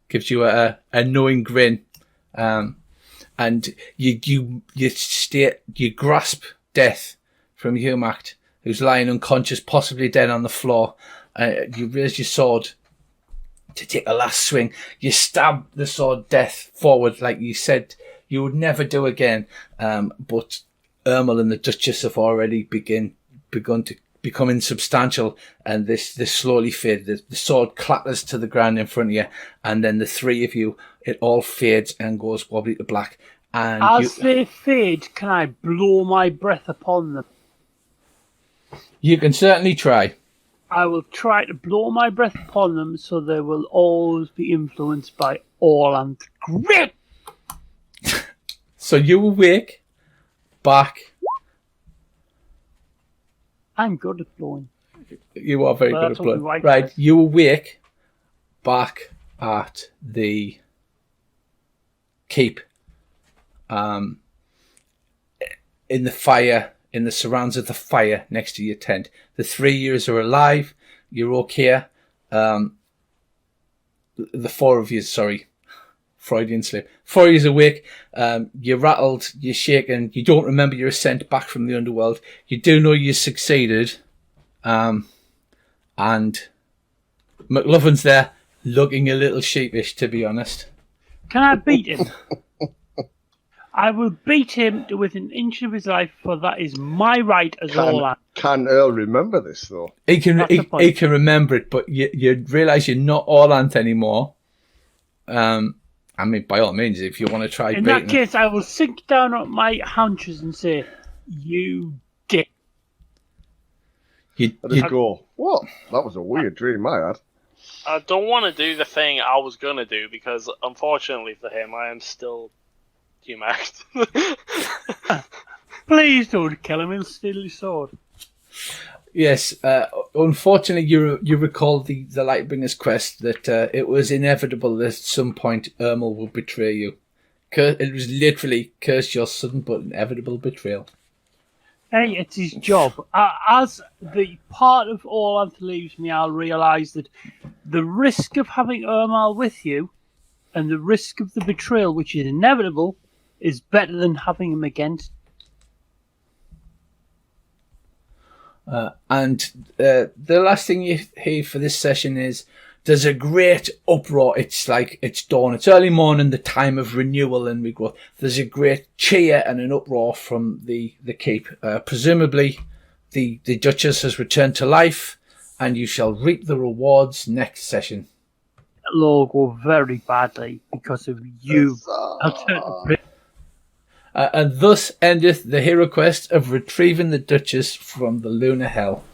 gives you a knowing grin, and you grasp death from Humak, who's lying unconscious, possibly dead on the floor. You raise your sword to take a last swing. You stab the sword death forward, like you said you would never do again, but Ermel and the Duchess have already begun to become insubstantial, and this slowly fades. The sword clatters to the ground in front of you, and then the three of you, it all fades and goes wobbly to black. And as they fade, can I blow my breath upon them? you can certainly try. I will try to blow my breath upon them so they will always be influenced by Orlanth. Great! So you awake back. I'm good at blowing. You are very Well, good at that's what we blood. like. Right, you awake back at the keep. In the fire, in the surrounds of the fire next to your tent. The three years are alive. You're okay. The four of you, sorry, Freudian slip. 4 years awake. You're rattled. You're shaken. You don't remember your ascent back from the underworld. You do know you succeeded. And McLovin's there, looking a little sheepish, to be honest. Can I beat him? I will beat him to within an inch of his life, for that is my right as Orlanth. Can Earl remember this, though? He can That's the point. he can remember it, but you realise you're not Orlanth anymore. I mean, by all means, if you want to try In beating that case, I will sink down on my haunches and say, "You dick." him, Let it go. What? That was a weird dream I had. I don't want to do the thing I was gonna do because, unfortunately for him, I am still humaxed. Please don't kill him. He'll steal his sword. Yes, unfortunately, you recall the Lightbringer's quest that it was inevitable that at some point Ermal would betray you. It was literally curse your sudden but inevitable betrayal. Hey, it's his job. As the part of Orlanth leaves me, I'll realise that the risk of having Ermal with you and the risk of the betrayal, which is inevitable, is better than having him against. And the last thing you hear for this session is there's a great uproar. It's like it's dawn. It's early morning, the time of renewal and regrowth. There's a great cheer and an uproar from the keep. Presumably, the Duchess has returned to life, and you shall reap the rewards next session. It'll all go very badly because of you. And thus endeth the hero quest of retrieving the Duchess from the lunar hell.